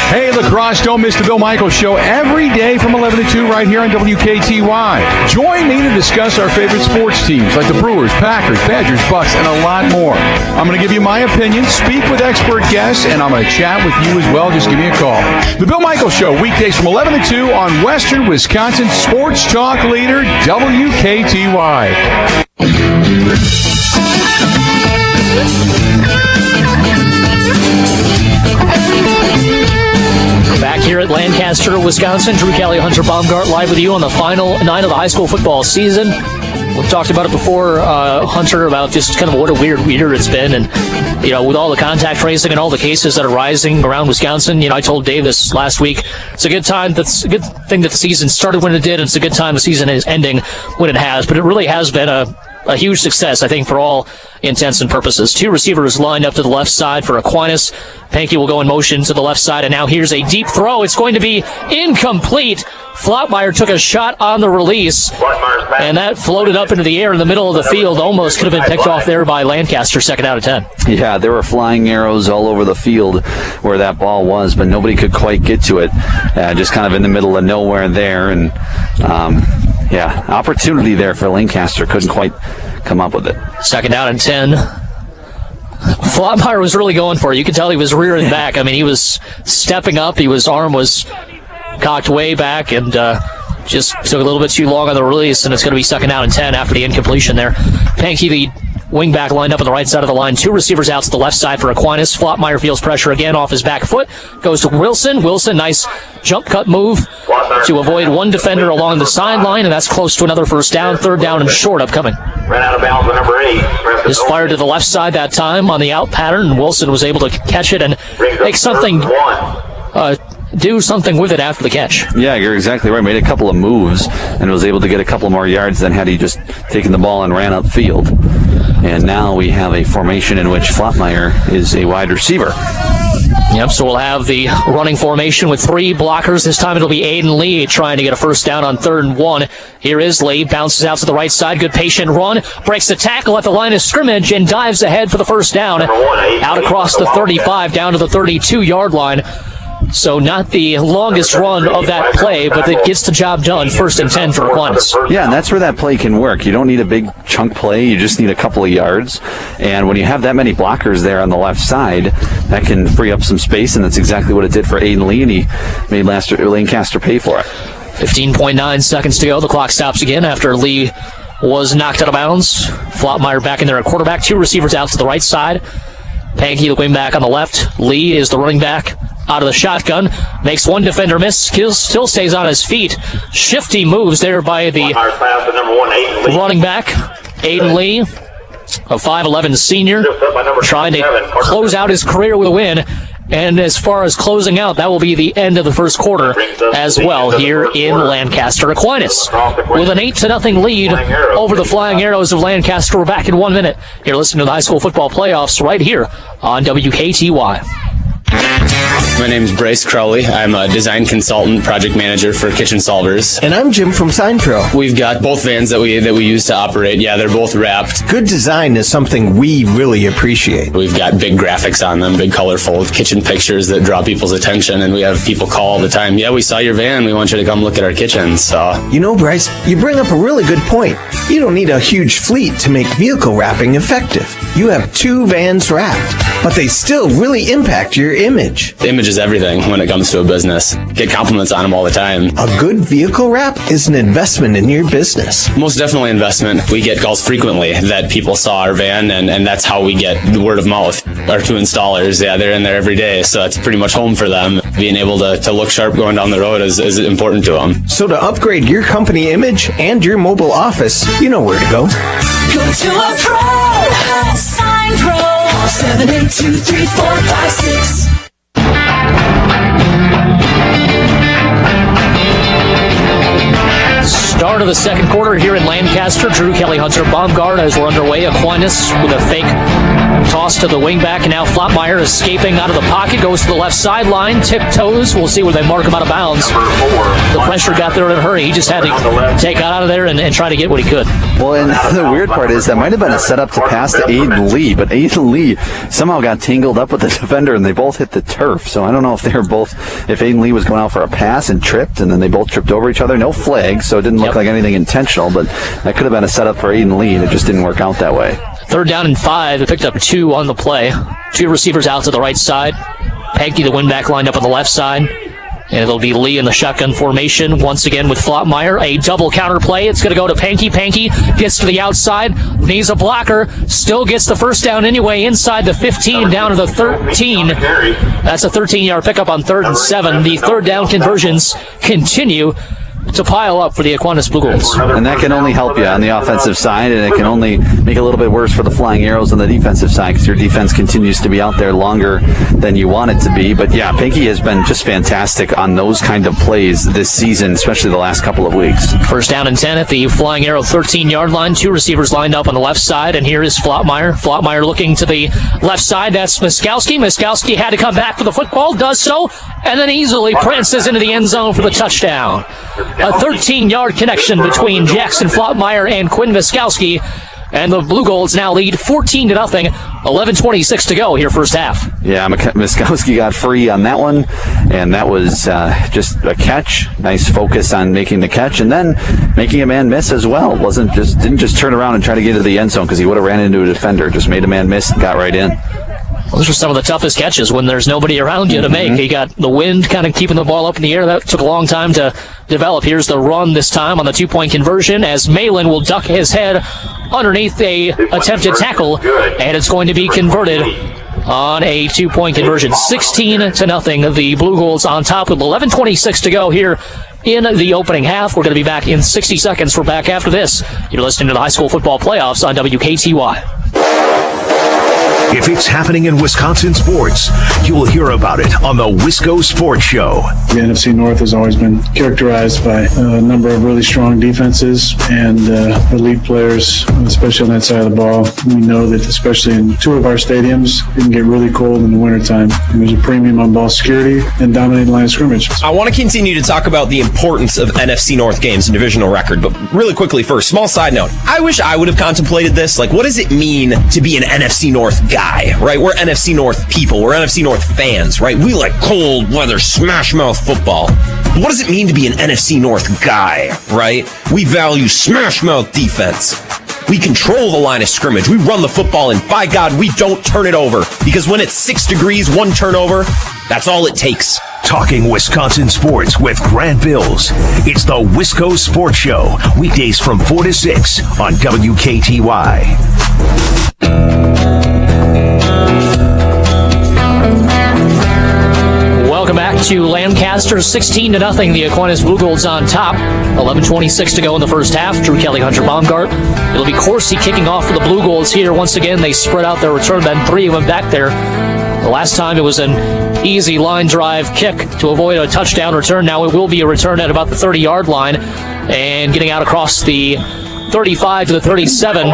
Hey, lacrosse, don't miss the Bill Michaels Show every day from 11 to 2 right here on WKTY. Join me to discuss our favorite sports teams like the Brewers, Packers, Badgers, Bucks, and a lot more. I'm going to give you my opinion, speak with expert guests, and I'm going to chat with you as well. Just give me a call. The Bill Michaels Show, weekdays from 11 to 2 on Western Wisconsin sports talk leader, WKTY. Back here at Lancaster, Wisconsin, Drew Kelly, Hunter Baumgardt, live with you on the final 9 of the high school football season. We've talked about it before, Hunter, about just kind of what a weird year it's been. And, with all the contact tracing and all the cases that are rising around Wisconsin, I told Dave this last week, it's a good time. That's a good thing that the season started when it did, and it's a good time the season is ending when it has. But it really has been a huge success, I think, for all intents and purposes. Two receivers lined up to the left side for Aquinas. Pankey will go in motion to the left side, and now here's a deep throw. It's going to be incomplete. Flottmeyer took a shot on the release, and that floated up into the air in the middle of the field. Almost could have been picked off there by Lancaster, 2nd out of 10. Yeah, there were flying arrows all over the field where that ball was, but nobody could quite get to it. Just kind of in the middle of nowhere there, and opportunity there for Lancaster. Couldn't quite come up with it. 2nd down and 10. Flottmeyer was really going for it. You could tell he was rearing back. I mean, he was stepping up. His arm was cocked way back, and just took a little bit too long on the release, and it's going to be 2nd down and 10 after the incompletion there. Pankey, the wingback, lined up on the right side of the line. Two receivers out to the left side for Aquinas. Flottmeyer feels pressure again off his back foot. Goes to Wilson. Wilson, nice jump cut move to avoid one defender along the sideline, and that's close to another 1st down. 3rd down and short upcoming. Ran out of bounds with number 8. Just fired to the left side that time on the out pattern, and Wilson was able to catch it and make something... do something with it after the catch. Yeah, you're exactly right. Made a couple of moves and was able to get a couple more yards than had he just taken the ball and ran upfield. And now we have a formation in which Flottmeyer is a wide receiver. Yep, so we'll have the running formation with 3 blockers. This time it'll be Aiden Lee trying to get a 1st down on 3rd and 1. Here is Lee, bounces out to the right side. Good patient run, breaks the tackle at the line of scrimmage and dives ahead for the 1st down. Out across the 35, down to the 32-yard line. So not the longest run of that play, but it gets the job done. 1st and 10 for Aquinas. Yeah, and that's where that play can work. You don't need a big chunk play. You just need a couple of yards. And when you have that many blockers there on the left side, that can free up some space, and that's exactly what it did for Aiden Lee, and he made Lancaster pay for it. 15.9 seconds to go. The clock stops again after Lee was knocked out of bounds. Flottmeyer back in there at quarterback. 2 receivers out to the right side. Pankey, the wingback on the left. Lee is the running back out of the shotgun. Makes one defender miss. Still stays on his feet. Shifty moves there by the running back, Aiden Lee, a 5'11 senior, trying to close out his career with a win. And as far as closing out, that will be the end of the 1st quarter as well here in Lancaster. Aquinas with an 8-0 lead over the Flying Arrows of Lancaster. We're back in 1 minute. You're listening to the high school football playoffs right here on WKTY. My name is Bryce Crowley. I'm a design consultant, project manager for Kitchen Solvers. And I'm Jim from Sign Pro. We've got both vans that we use to operate. Yeah, they're both wrapped. Good design is something we really appreciate. We've got big graphics on them, big colorful kitchen pictures that draw people's attention, and we have people call all the time. Yeah, we saw your van. We want you to come look at our kitchen. So, you know, Bryce, you bring up a really good point. You don't need a huge fleet to make vehicle wrapping effective. You have 2 vans wrapped, but they still really impact your image. Image is everything when it comes to a business. Get compliments on them all the time. A good vehicle wrap is an investment in your business. Most definitely investment. We get calls frequently that people saw our van, and that's how we get the word of mouth. Our 2 installers, yeah, they're in there every day, so it's pretty much home for them. Being able to look sharp going down the road is important to them. So to upgrade your company image and your mobile office, you know where to go. Go to a pro. Sign Pro. 7823456. Start of the 2nd quarter here in Lancaster. Drew, Kelly, Hunter Baumgardt as we're underway. Aquinas with a fake toss to the wingback, and now Flottmeyer escaping out of the pocket, goes to the left sideline, tiptoes. We'll see where they mark him out of bounds. The pressure got there in a hurry. He just had to take out of there and try to get what he could. Well, and the weird part is that might have been a setup to pass to Aiden Lee, but Aiden Lee somehow got tangled up with the defender, and they both hit the turf. So I don't know if if Aiden Lee was going out for a pass and tripped, and then they both tripped over each other. No flag, so it didn't look like anything intentional, but that could have been a setup for Aiden Lee, and it just didn't work out that way. 3rd down and 5. They picked up 2 on the play. 2 receivers out to the right side. Pankey, the wingback, lined up on the left side. And it'll be Lee in the shotgun formation once again with Flottmeyer. A double counter play. It's going to go to Pankey. Pankey gets to the outside. Needs a blocker. Still gets the 1st down anyway. Inside the 15 down to the 13. That's a 13-yard pickup on 3rd and 7. The 3rd down conversions continue to pile up for the Aquinas Blugolds. And that can only help you on the offensive side, and it can only make it a little bit worse for the Flying Arrows on the defensive side because your defense continues to be out there longer than you want it to be. But yeah, Pinky has been just fantastic on those kind of plays this season, especially the last couple of weeks. First down and 10 at the Flying Arrow 13-yard line. 2 receivers lined up on the left side, and here is Flottmeyer. Flottmeyer looking to the left side. That's Miskowski. Miskowski had to come back for the football, does so, and then easily prances into the end zone for the touchdown. A 13-yard connection between Jackson Flottmeyer and Quinn Miskowski, and the Blugolds now lead 14-0. 11:26 to go here first half. Yeah, Miskowski got free on that one, and that was just a catch. Nice focus on making the catch, and then making a man miss as well. Didn't just turn around and try to get into the end zone because he would have ran into a defender. Just made a man miss and got right in. Those are some of the toughest catches when there's nobody around you to make. He got the wind kind of keeping the ball up in the air. That took a long time to develop. Here's the run this time on the 2-point conversion as Malin will duck his head underneath a attempted tackle, and it's going to be converted on a 2-point conversion. 16-0. The Blugolds on top with 11:26 to go here in the opening half. We're going to be back in 60 seconds. We're back after this. You're listening to the high school football playoffs on WKTY. If it's happening in Wisconsin sports, you'll hear about it on the Wisco Sports Show. The NFC North has always been characterized by a number of really strong defenses and elite players, especially on that side of the ball. We know that especially in 2 of our stadiums, it can get really cold in the wintertime. And there's a premium on ball security and dominating line of scrimmage. I want to continue to talk about the importance of NFC North games and divisional record, but really quickly first, small side note. I wish I would have contemplated this. Like, what does it mean to be an NFC North guy, right? We're NFC North people. We're NFC North fans, right? We like cold weather, smash mouth football. But what does it mean to be an NFC North guy, right? We value smash mouth defense. We control the line of scrimmage. We run the football, and by God, we don't turn it over. Because when it's 6 degrees, 1 turnover, that's all it takes. Talking Wisconsin sports with Grant Bills. It's the Wisco Sports Show. Weekdays from 4 to 6 on WKTY. Welcome back to Lancaster, 16-0. The Aquinas Blugolds on top. 11:26 to go in the first half. Drew Kelly, Hunter Baumgardt. It'll be Corsi kicking off for the Blugolds here. Once again, they spread out their return men. 3 of them back there. The last time it was an easy line drive kick to avoid a touchdown return. Now it will be a return at about the 30-yard line. And getting out across the 35 to the 37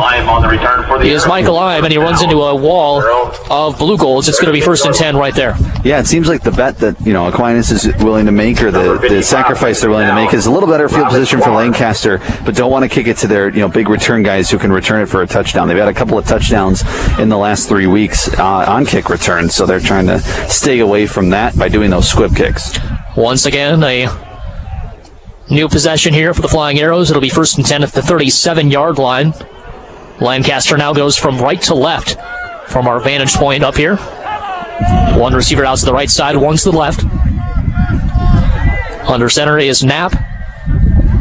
is Michael Ime, and he runs into a wall of Blugolds. It's going to be 1st and 10 right there. Yeah, it seems like the bet that Aquinas is willing to make, or the sacrifice they're willing to make, is a little better field position for Lancaster, but don't want to kick it to their big return guys who can return it for a touchdown. They've had a couple of touchdowns in the last 3 weeks on kick returns, so they're trying to stay away from that by doing those squib kicks. Once again, a new possession here for the Flying Arrows. It'll be 1st and 10 at the 37-yard line. Lancaster now goes from right to left from our vantage point up here. 1 receiver out to the right side, 1 to the left. Under center is Knapp.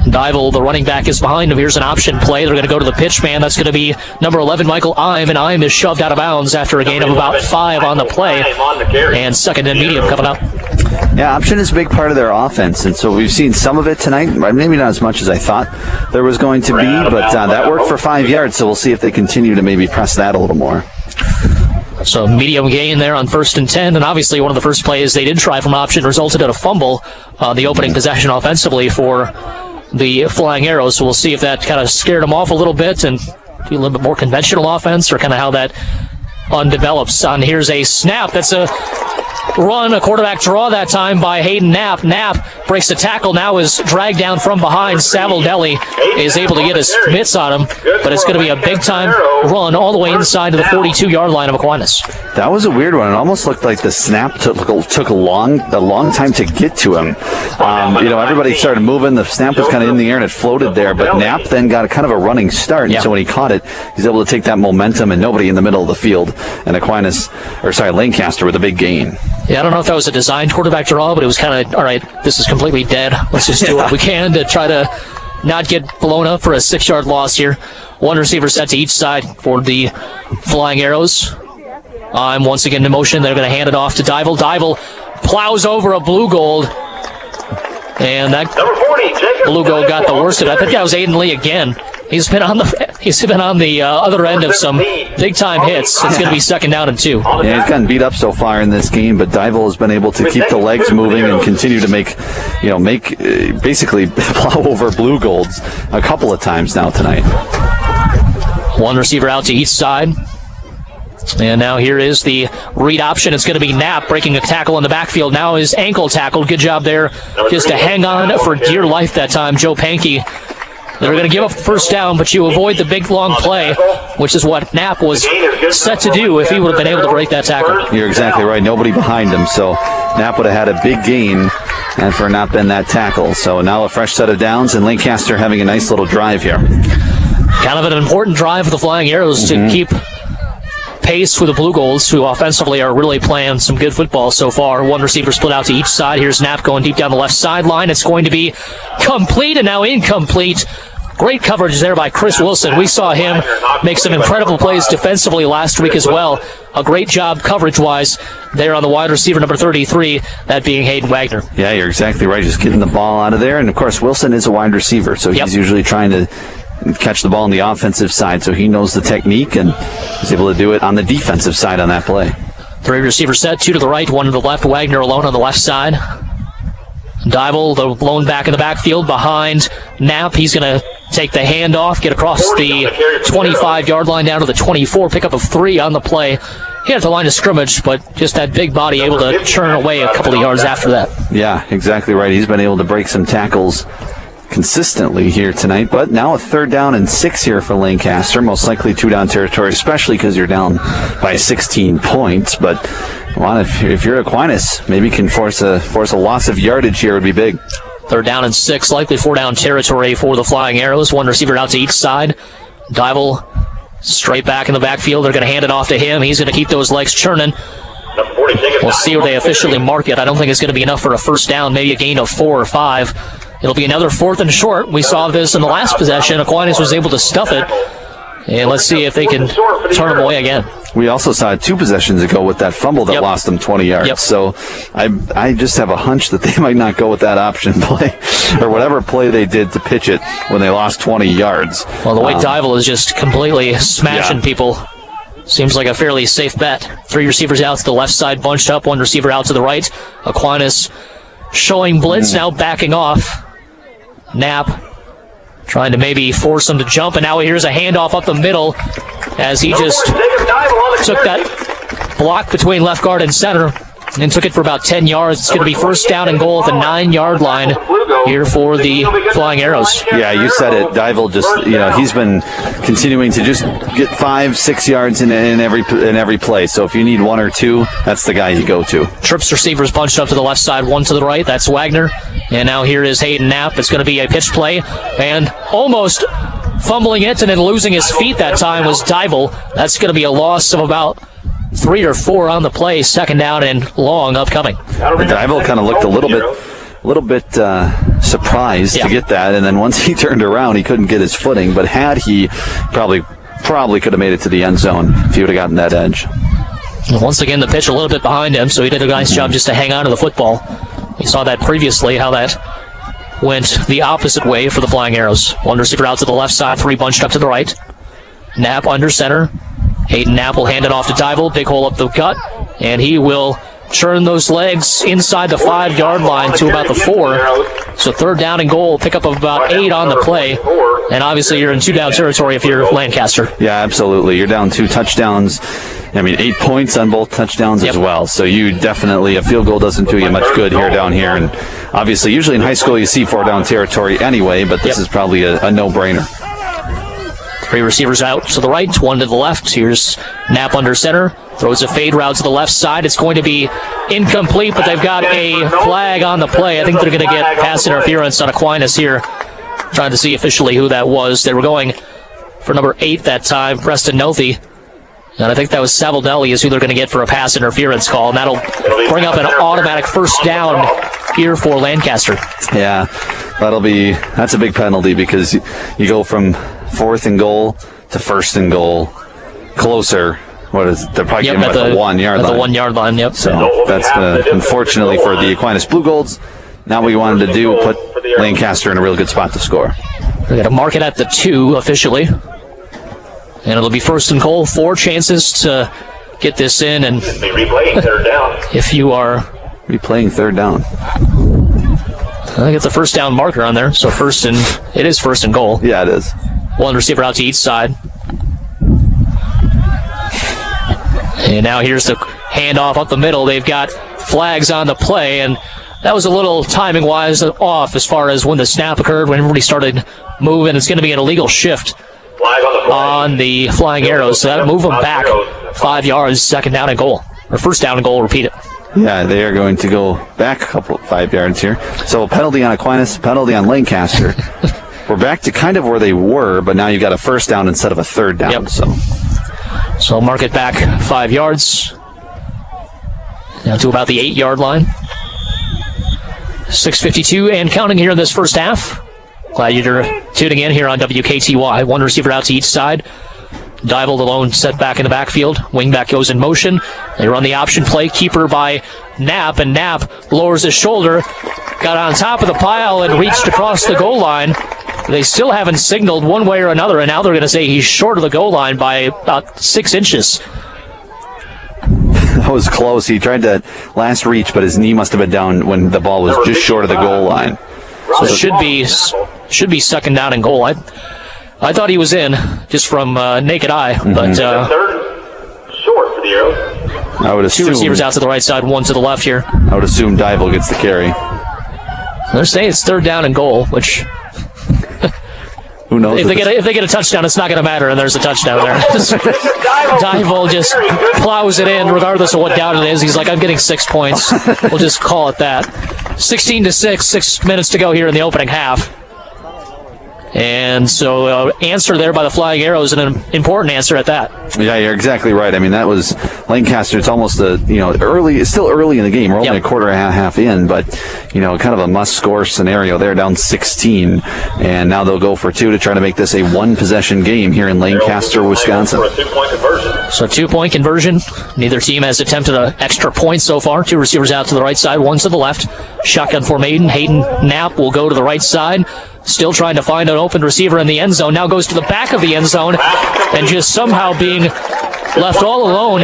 Dival, the running back, is behind him. Here's an option play. They're going to go to the pitch man. That's going to be number 11, Michael Ime, and Ime is shoved out of bounds after a gain of about 5 on the play. And 2nd and medium coming up. Yeah, option is a big part of their offense, and so we've seen some of it tonight. Maybe not as much as I thought there was going to be, but that worked for 5 yards, so we'll see if they continue to maybe press that a little more. So medium gain there on 1st and 10, and obviously one of the first plays they did try from option resulted in a fumble, the opening possession offensively for the Flying Arrows. So we'll see if that kind of scared them off a little bit and do a little bit more conventional offense, or kind of how that undevelops. Here's a snap. That's a run, a quarterback draw that time by Hayden Knapp. Knapp breaks the tackle, now is dragged down from behind. Savaldelli is able to get his mitts on him, but it's going to be a big-time run all the way inside to the 42-yard line of Aquinas. That was a weird one. It almost looked like the snap took a long time to get to him. Everybody started moving. The snap was kind of in the air and it floated there, but Knapp then got kind of a running start, and so when he caught it, he's able to take that momentum and nobody in the middle of the field, and Lancaster with a big gain. Yeah, I don't know if that was a designed quarterback draw, but it was kind of, all right, this is completely dead. Let's just do what we can to try to not get blown up for a 6-yard loss here. 1 receiver set to each side for the Flying Arrows. I'm once again in motion. They're going to hand it off to Dival. Dival plows over a Blugold. And that Blue Gold got the worst of it. I think that was Aiden Lee again. He's been on the other end of some big time hits. It's going to be 2nd down and 2. Yeah, he's gotten beat up so far in this game, but Dival has been able to keep the legs moving and continue to basically plow over Blue Golds a couple of times now tonight. One receiver out to each side. And now here is the read option. It's going to be Knapp breaking a tackle in the backfield. Now his ankle tackled. Good job there just to hang on for dear life that time. Joe Pankey. They're going to give up the first down, but you avoid the big long play, which is what Knapp was set to do if he would have been able to break that tackle. You're exactly right. Nobody behind him, so Knapp would have had a big gain and for not been that tackle. So now a fresh set of downs, and Lancaster having a nice little drive here. Kind of an important drive for the Flying Arrows to keep pace with the Blue Golds, who offensively are really playing some good football so far. One receiver split out to each side. Here's Knapp going deep down the left sideline. It's going to be complete and now incomplete. Great coverage there by Chris Wilson. We saw him make some incredible plays defensively last week as well. A great job coverage-wise there on the wide receiver, number 33, that being Hayden Wagner. Yeah, you're exactly right. Just getting the ball out of there. And, of course, Wilson is a wide receiver, so he's usually trying to catch the ball on the offensive side, so he knows the technique and is able to do it on the defensive side on that play. 3 receiver set, 2 to the right, 1 to the left. Wagner alone on the left side. Dival, the lone back in the backfield behind Knapp. He's going to take the handoff, get across the 25-yard line down to the 24, pickup of 3 on the play. He had the line of scrimmage, but just that big body able to churn away a couple of yards after that. Yeah, exactly right. He's been able to break some tackles consistently here tonight, but now a 3rd down and 6 here for Lancaster. Most likely 2-down territory, especially because you're down by 16 points. But well, if you're Aquinas, maybe can force a loss of yardage here would be big. 3rd down and 6, likely 4-down territory for the Flying Arrows. 1 receiver out to each side. Dival straight back in the backfield. They're going to hand it off to him. He's going to keep those legs churning. We'll see where they officially mark it. I don't think it's going to be enough for a 1st down, maybe a gain of 4 or 5. It'll be another 4th and short. We saw this in the last possession. Aquinas was able to stuff it. And let's see if they can turn them away again. We also saw it 2 possessions ago with that fumble that lost them 20 yards. So I just have a hunch that they might not go with that option play or whatever play they did to pitch it when they lost 20 yards. Well, the way Dival is just completely smashing people seems like a fairly safe bet. 3 receivers out to the left side, bunched up. 1 receiver out to the right. Aquinas showing blitz, now backing off. Knapp trying to maybe force him to jump, and now here's a handoff up the middle as he just took that block between left guard and center and took it for about 10 yards. It's going to be 1st down and goal at the 9-yard line here for the Flying Arrows. Yeah, you said it. Dival just, he's been continuing to just get 5-6 yards in every play. So if you need 1 or 2, that's the guy you go to. Trips receivers bunched up to the left side, 1 to the right. That's Wagner. And now here is Hayden Knapp. It's going to be a pitch play, and almost fumbling it and then losing his feet that time was Dival. That's going to be a loss of about 3 or 4 on the play. 2nd down and long upcoming. Dival kind of looked a little bit surprised to get that, and then once he turned around, he couldn't get his footing. But had he, probably could have made it to the end zone if he would have gotten that edge. Once again, the pitch a little bit behind him, so he did a nice job just to hang on to the football. We saw that previously, how that went the opposite way for the Flying Arrows. 1 receiver out to the left side, 3 bunched up to the right. Knapp under center. Hayden Knapp will hand it off to Dival. Big hole up the gut, and he will churn those legs inside the 5-yard line to about the 4. So 3rd down and goal, pickup of about 8 on the play. And obviously you're in 2-down territory if you're Lancaster. Yeah, absolutely. You're down 2 touchdowns. 8 points on both touchdowns as well. So you definitely, a field goal doesn't do you much good down here. And obviously, usually in high school you see 4-down territory anyway, but this is probably a no-brainer. 3 receivers out to the right, 1 to the left. Here's Knapp under center. Throws a fade route to the left side. It's going to be incomplete, but they've got a flag on the play. I think they're going to get pass interference on Aquinas here. Trying to see officially who that was. They were going for number 8 that time, Preston Nothey. And I think that was Savaldelli is who they're going to get for a pass interference call. And that'll bring up an automatic 1st down here for Lancaster. Yeah, that's a big penalty because you go from 4th and goal to 1st and goal closer. What is it? They're probably at the 1-yard line. At the 1-yard line, yep. So that's unfortunately for the Aquinas Blugolds, Now we wanted to do put Lancaster in a real good spot to score. We're going to mark it at the 2 officially. And it'll be first and goal. 4 chances to get this in. And if you are replaying third down, I think it's a first down marker on there. So it is first and goal. Yeah, it is. One receiver out to each side. And now here's the handoff up the middle. They've got flags on the play, and that was a little timing-wise off as far as when the snap occurred, when everybody started moving. It's going to be an illegal shift on the flying arrows, so that'll move them back 5 yards, second down and goal. Or first down and goal, repeat it. Yeah, they are going to go back 5 yards here. So a penalty on Aquinas, penalty on Lancaster. We're back to kind of where they were, but now you've got a first down instead of a third down. Yep. So mark it back 5 yards. Now to about the 8-yard line. 6:52 and counting here in this first half. Glad you're tuning in here on WKTY. One receiver out to each side. Dival alone set back in the backfield. Wingback goes in motion. They run the option play. Keeper by Knapp, and Knapp lowers his shoulder. Got on top of the pile and reached across the goal line. They still haven't signaled one way or another, and now they're going to say he's short of the goal line by about 6 inches. That was close. He tried to last reach, but his knee must have been down when the ball was just short of the goal line. So it should be second down and goal. I thought he was in just from naked eye, but short for the arrow. I would assume 2 receivers out to the right side, 1 to the left here. I would assume Dival gets the carry. They're saying it's third down and goal, which who knows? If they get a touchdown, it's not going to matter, and there's a touchdown there. Dival just plows it in, regardless of what down it is. He's like, I'm getting 6 points. We'll just call it that. 16-6, 6 minutes to go here in the opening half. And so answer there by the flying arrows, and an important answer at that. Yeah, you're exactly right. I mean, that was Lancaster. It's almost early. It's still early in the game. We're only a quarter and a half in, but kind of a must-score scenario. They're down 16, and now they'll go for 2 to try to make this a one-possession game here in Lancaster, Wisconsin. So 2-point conversion. Neither team has attempted an extra point so far. 2 receivers out to the right side, 1 to the left. Shotgun formation. Hayden Knapp will go to the right side. Still trying to find an open receiver in the end zone. Now goes to the back of the end zone, and just somehow being left all alone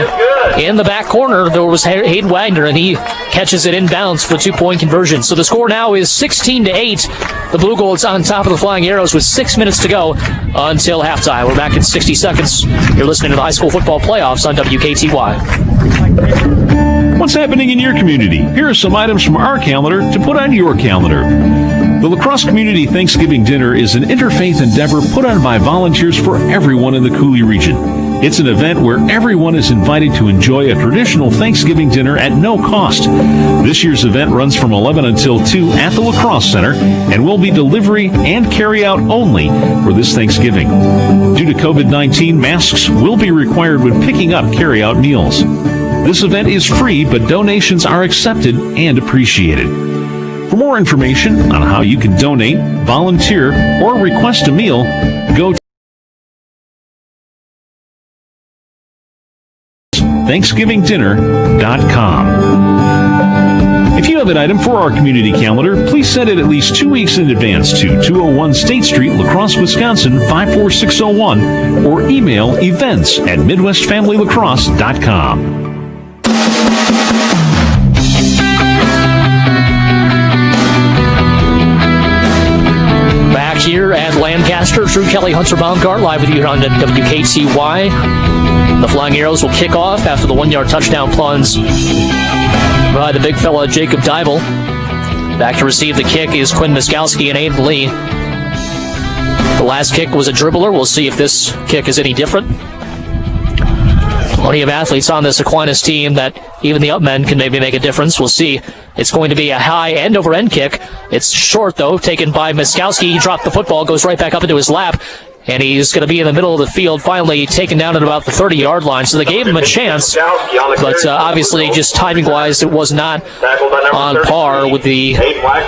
in the back corner. There was Hayden Wagner, and he catches it inbounds for the 2-point conversion. So the score now is 16-8. The Blugolds on top of the Flying Arrows with 6 minutes to go until halftime. We're back in 60 seconds. You're listening to the high school football playoffs on WKTY. What's happening in your community? Here are some items from our calendar to put on your calendar. The La Crosse Community Thanksgiving Dinner is an interfaith endeavor put on by volunteers for everyone in the Coulee region. It's an event where everyone is invited to enjoy a traditional Thanksgiving dinner at no cost. This year's event runs from 11 until 2 at the La Crosse Center and will be delivery and carry-out only for this Thanksgiving. Due to COVID-19, masks will be required when picking up carry-out meals. This event is free, but donations are accepted and appreciated. For more information on how you can donate, volunteer, or request a meal, go to ThanksgivingDinner.com. If you have an item for our community calendar, please send it at least 2 weeks in advance to 201 State Street, La Crosse, Wisconsin, 54601, or email events@MidwestFamilyLaCrosse.com. Here at Lancaster, Kelly Hunter Baumgardt live with you here on WKTY. The Flying Arrows will kick off after the 1-yard touchdown plunge by the big fella Jacob Dival. Back to receive the kick is Quinn Miskowski and Aiden Lee. The last kick was a dribbler. We'll see if this kick is any different. Plenty of athletes on this Aquinas team that even the up men can maybe make a difference. We'll see. It's going to be a high end-over-end kick. It's short, though, taken by Miskowski. He dropped the football, goes right back up into his lap, and he's going to be in the middle of the field, finally taken down at about the 30-yard line. So they gave him a chance, but obviously just timing-wise, it was not on par with the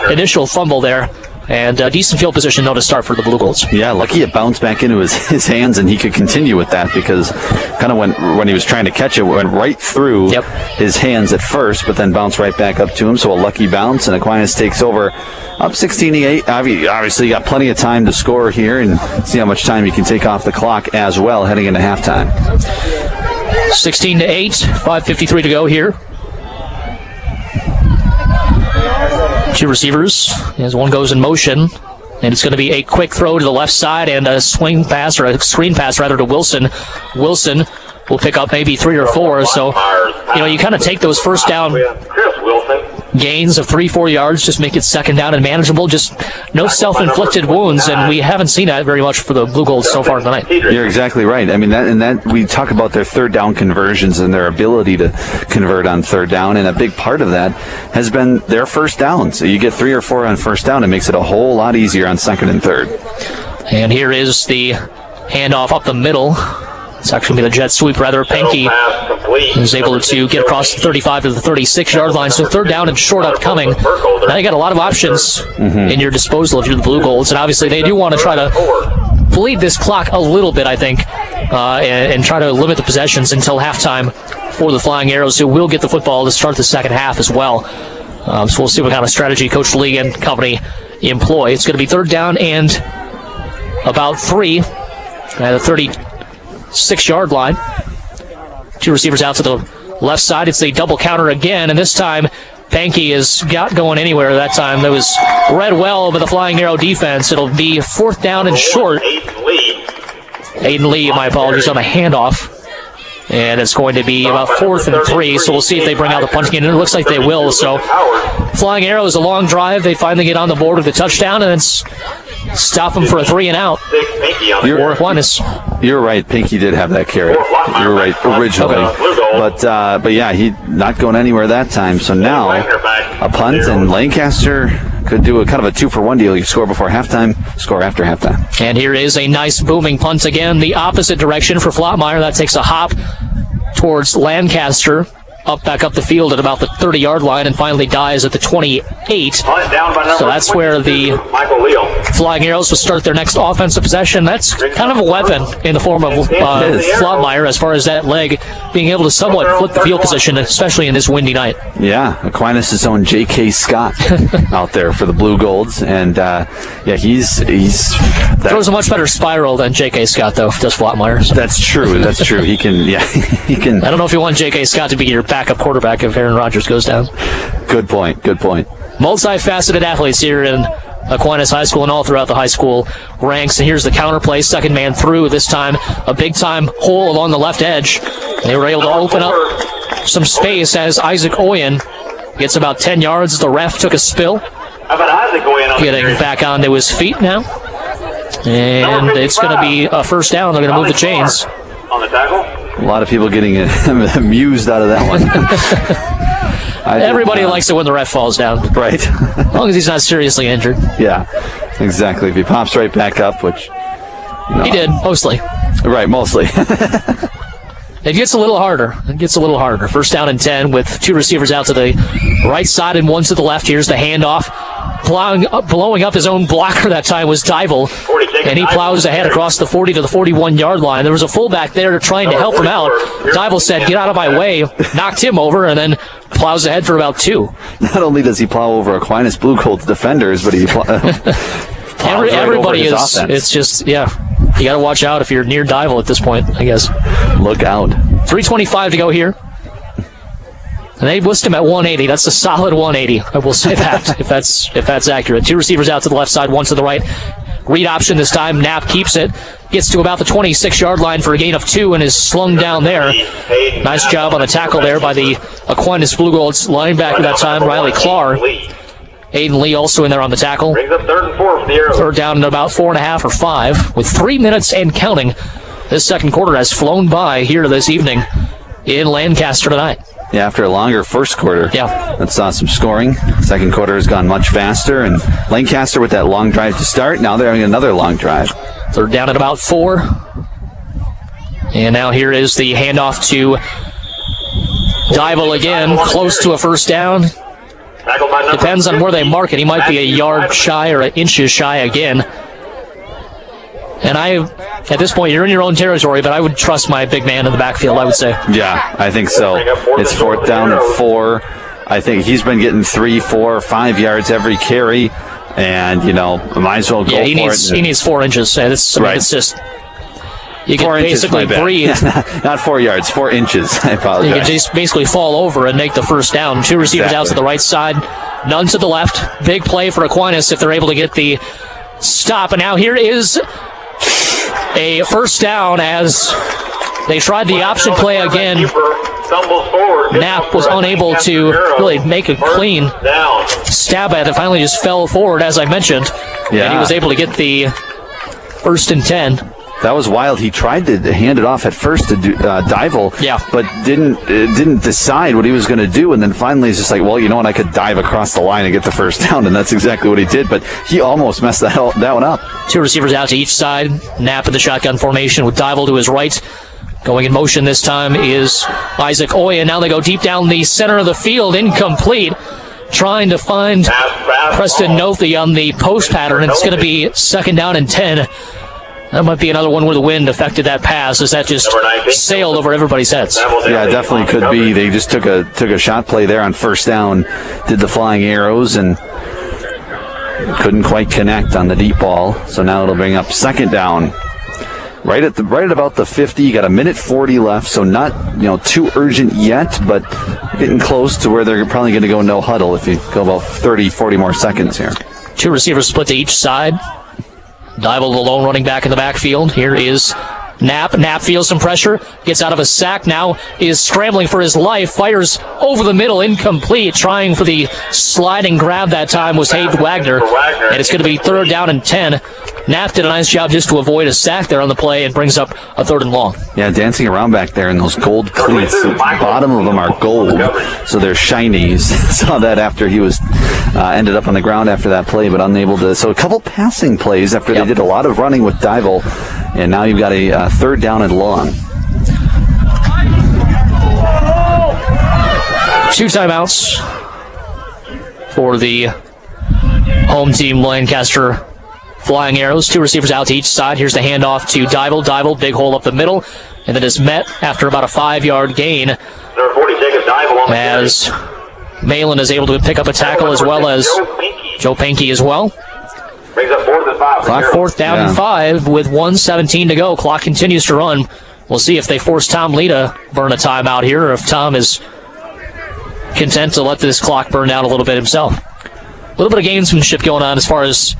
initial fumble there. And decent field position, though, to start for the Blugolds. Yeah, lucky it bounced back into his hands, and he could continue with that because kind of when he was trying to catch it, went right through his hands at first, but then bounced right back up to him. So a lucky bounce, and Aquinas takes over up 16-8. Obviously, you got plenty of time to score here and see how much time you can take off the clock as well heading into halftime. 16-8, 5:53 to go here. Two receivers as one goes in motion, and it's going to be a quick throw to the left side and a swing pass, or a screen pass rather, to Wilson. Wilson will pick up maybe 3 or 4. So, you kind of take those first down gains of 3-4 yards, just make it second down and manageable. Just no self-inflicted wounds, and we haven't seen that very much for the Blugolds so far tonight. You're exactly right. I mean, that we talk about their third down conversions and their ability to convert on third down, and a big part of that has been their first down. So you get 3 or 4 on first down, it makes it a whole lot easier on second and third. And here is the handoff up the middle. It's actually going to be the jet sweep, rather. Pankey is able to get across the 35 to the 36-yard line. So third down and short upcoming. Now you got a lot of options in your disposal if you're the Blugolds. And obviously they do want to try to bleed this clock a little bit, I think, and try to limit the possessions until halftime for the Flying Arrows, who will get the football to start the second half as well. So we'll see what kind of strategy Coach Lee and company employ. It's going to be third down and about 3 at the 36-yard line. Two receivers out to the left side. It's a double counter again, and this time Pankey is not going anywhere. That time that was read well by the Flying Arrow defense. It'll be fourth down and short. Aiden Lee, my apologies, on the handoff. And it's going to be about 4th and 3, so we'll see if they bring out the punch game. And it looks like they will. So Flying Arrow is a long drive. They finally get on the board with a touchdown, and then stop them for a 3 and out. You're right. Pinky did have that carry. You're right originally, but yeah, he not going anywhere that time. So now a punt, and Lancaster could do a kind of a 2-for-1 deal. You score before halftime, score after halftime. And here is a nice booming punt again, the opposite direction for Flottmeyer. That takes a hop towards Lancaster, back up the field at about the 30-yard line, and finally dies at the 28. So that's where the Flying Arrows will start their next offensive possession. That's kind of a weapon in the form of Flottmeyer, as far as that leg being able to somewhat flip the field position, especially in this windy night. Yeah, Aquinas' own J.K. Scott out there for the Blugolds, and he's throws a much better spiral than J.K. Scott, though, does Flottmeyer. So. That's true. He can. I don't know if you want J.K. Scott to be your backup quarterback if Aaron Rodgers goes down. Good point. Multifaceted athletes here in Aquinas High School and all throughout the high school ranks. And here's the counter play, second man through, this time a big-time hole along the left edge. They were able to open up some space as Isaac Oyen gets about 10 yards. The ref took a spill. Getting back onto his feet now. And it's going to be a first down. They're going to move the chains. On the tackle. A lot of people getting amused out of that one. Everybody likes it when the ref falls down. Right. As long as he's not seriously injured. Yeah, exactly. If he pops right back up, which... He did, mostly. Right, mostly. It gets a little harder. First down and 10 with two receivers out to the right side and one to the left. Here's the handoff. Blowing up his own blocker that time was Dival, and he plows ahead across the 40 to the 41-yard line. There was a fullback there trying to help him out. Dival said, "Get out of my way," knocked him over, and then plows ahead for about 2. Not only does he plow over Aquinas Blugolds defenders, but he everybody is. Offense. It's just, you got to watch out if you're near Dival at this point, I guess. Look out. 3:25 to go here. And they list him at 180. That's a solid 180. I will say that, if that's accurate. Two receivers out to the left side, one to the right. Read option this time. Knapp keeps it. Gets to about the 26-yard line for a gain of 2 and is slung down there. Nice job on the tackle there by the Aquinas Blugolds linebacker that time, Riley Clark. Aiden Lee also in there on the tackle. Brings up 3rd and 4 for the Arrows. Third down at about 4.5 or 5 with 3 minutes and counting. This second quarter has flown by here this evening in Lancaster tonight. Yeah, after a longer first quarter, that saw some scoring. Second quarter has gone much faster, and Lancaster with that long drive to start. Now they're having another long drive. Third down at about 4. And now here is the handoff to Dival again, close to a first down. Depends on where they mark it. He might be a yard shy or inches shy again. And at this point, you're in your own territory, but I would trust my big man in the backfield, I would say. Yeah, I think so. It's 4th down and 4. I think he's been getting 3, 4, 5 yards every carry. And, might as well go for it. He needs 4 inches. It's just... You can basically breathe. Not 4 yards, 4 inches. I apologize. You can just basically fall over and make the first down. 2 receivers out to the right side, none to the left. Big play for Aquinas if they're able to get the stop. And now here is a first down as they tried the option play again. Knapp was unable to really make a clean stab at it. Finally just fell forward, as I mentioned. Yeah. And he was able to get the 1st and 10. That was wild. He tried to hand it off at first to Dival, but didn't decide what he was going to do. And then finally he's just like, well, you know what? I could dive across the line and get the first down. And that's exactly what he did. But he almost messed that one up. 2 receivers out to each side. Knapp in the shotgun formation with Dival to his right. Going in motion this time is Isaac Oye. And now they go deep down the center of the field. Incomplete. Trying to find Preston Nothey on the post pattern. It's going to be 2nd down and 10. That might be another one where the wind affected that pass, as that just sailed over everybody's heads. Yeah, it definitely could be. They just took a shot play there on 1st down, did the flying arrows, and couldn't quite connect on the deep ball. So now it'll bring up 2nd down. Right at about the 50. You got 1:40 left, so not too urgent yet, but getting close to where they're probably going to go no huddle if you go about 30, 40 more seconds here. 2 receivers split to each side. Dival, the lone running back in the backfield. Here is Knapp. Knapp feels some pressure, gets out of a sack, now is scrambling for his life, fires over the middle, incomplete. Trying for the sliding grab that time was Hayden Wagner, and it's going to be 3rd down and 10. Knapp did a nice job just to avoid a sack there on the play and brings up a 3rd and long. Yeah, dancing around back there in those gold cleats. The bottom of them are gold, so they're shiny. Saw that after he was ended up on the ground after that play, but unable to. So a couple passing plays after they did a lot of running with Dival, and now you've got a 3rd down and long. 2 timeouts for the home team, Lancaster Flying Arrows. 2 receivers out to each side. Here's the handoff to Dival. Dival, big hole up the middle, and then is met after about a 5-yard gain as Malin is able to pick up a tackle, as well as Joe Pankey as well. Clock 4th down and 5 with 1:17 to go. Clock continues to run. We'll see if they force Tom Lee to burn a timeout here, or if Tom is content to let this clock burn down a little bit himself. A little bit of gamesmanship going on as far as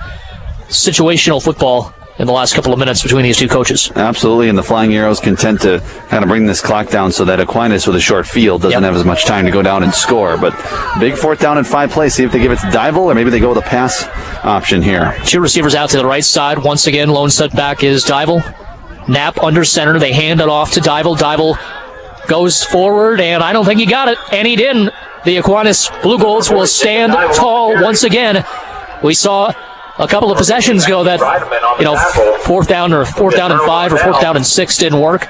situational football in the last couple of minutes between these two coaches. Absolutely, and the Flying Arrows content to kind of bring this clock down so that Aquinas with a short field doesn't have as much time to go down and score. But big 4th down and 5 play. See if they give it to Dival, or maybe they go with a pass option here. 2 receivers out to the right side. Once again, lone setback is Dival. Knapp under center. They hand it off to Dival. Dival goes forward, and I don't think he got it, and he didn't. The Aquinas Blugolds will stand tall once again. We saw a couple of possessions ago that, 4th down and 5 or 4th down and 6 didn't work,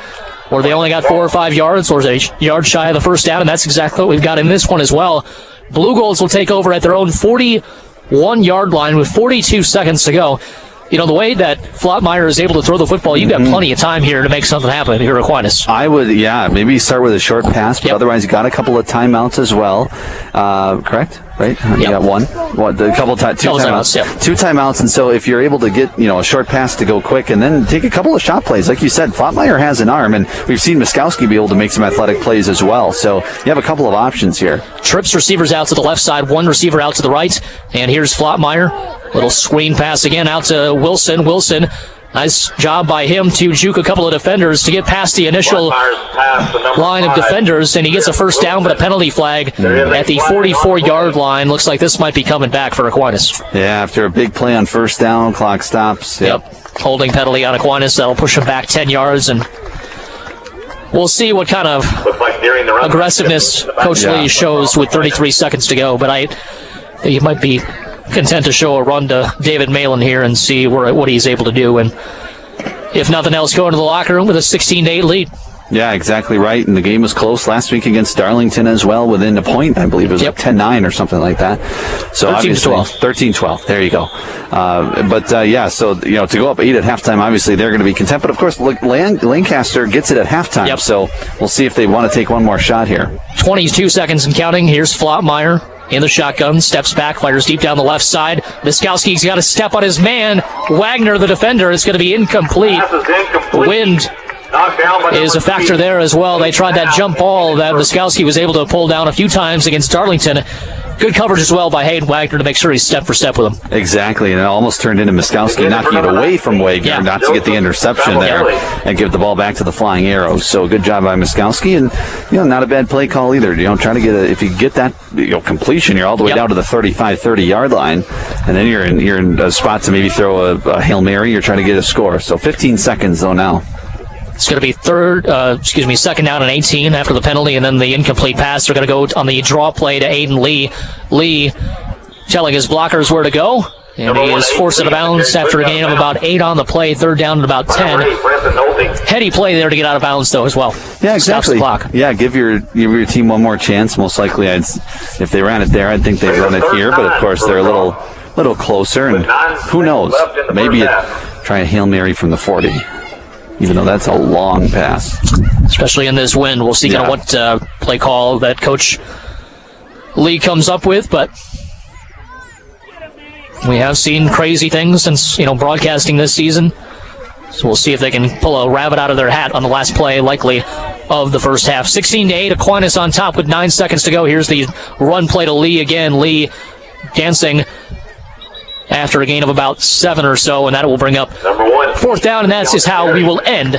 or they only got 4 or 5 yards, or a yard shy of the first down, and that's exactly what we've got in this one as well. Blugolds will take over at their own 41-yard line with 42 seconds to go. The way that Flottmeyer is able to throw the football, you've got plenty of time here to make something happen here at Aquinas. I would, maybe start with a short pass, but otherwise you got a couple of timeouts as well. Correct? Right? You got one. A couple of two timeouts. 2 timeouts, and so if you're able to get, a short pass to go quick and then take a couple of shot plays, like you said, Flottmeyer has an arm, and we've seen Muskowski be able to make some athletic plays as well. So you have a couple of options here. Trips receivers out to the left side, 1 receiver out to the right, and here's Flottmeyer. Little screen pass again out to Wilson. Wilson, nice job by him to juke a couple of defenders to get past the initial line of defenders, and he gets a first down, but a penalty flag at the 44-yard line. Looks like this might be coming back for Aquinas. Yeah, after a big play on 1st down, clock stops. Yep. Holding penalty on Aquinas. That'll push him back 10 yards, and we'll see what kind of aggressiveness Coach Lee shows with 33 seconds to go, but he might be content to show a run to David Malin here and see what he's able to do, and if nothing else, go into the locker room with a 16-8 lead. Yeah, exactly right. And the game was close last week against Darlington as well, within a point, I believe. It was like 10-9 or something like that. So 13-12. 13-12. There you go. So, to go up 8 at halftime, obviously they're going to be content. But, of course, look, Lancaster gets it at halftime. Yep. So we'll see if they want to take one more shot here. 22 seconds and counting. Here's Flottmeyer in the shotgun. Steps back, fires deep down the left side. Miskowski's got to step on his man. Wagner, the defender, is going to be incomplete. Wind is a factor there as well. They tried that jump ball that Miskowski was able to pull down a few times against Darlington. Good coverage as well by Hayden Wagner to make sure he's step for step with him. Exactly, and it almost turned into Miskowski knocking it away from Wagner, not to get the interception there and give the ball back to the Flying Arrows. So good job by Miskowski, and not a bad play call either. Try to get if you get that completion, you're all the way down to the 35-30 yard line, and then you're in a spot to maybe throw a Hail Mary. You're trying to get a score. So 15 seconds though now. It's going to be second down and 18 after the penalty, and then the incomplete pass. They're going to go on the draw play to Aiden Lee. Lee telling his blockers where to go, and he is forced out of bounds after a gain of about 8 on the play, third down and about 10. Heady play there to get out of bounds, though, as well. Yeah, exactly. Stops the clock. Yeah, give your team one more chance. Most likely, if they ran it there, I'd think they'd run it here, but of course they're a little closer, and who knows? Maybe try a Hail Mary from the 40. Even though that's a long pass. Especially in this wind. We'll see kind of what play call that Coach Lee comes up with, but we have seen crazy things since, broadcasting this season. So we'll see if they can pull a rabbit out of their hat on the last play, likely, of the first half. 16-8, Aquinas on top with 9 seconds to go. Here's the run play to Lee again. Lee dancing after a gain of about 7 or so, and that will bring up fourth down, and that's just how we will end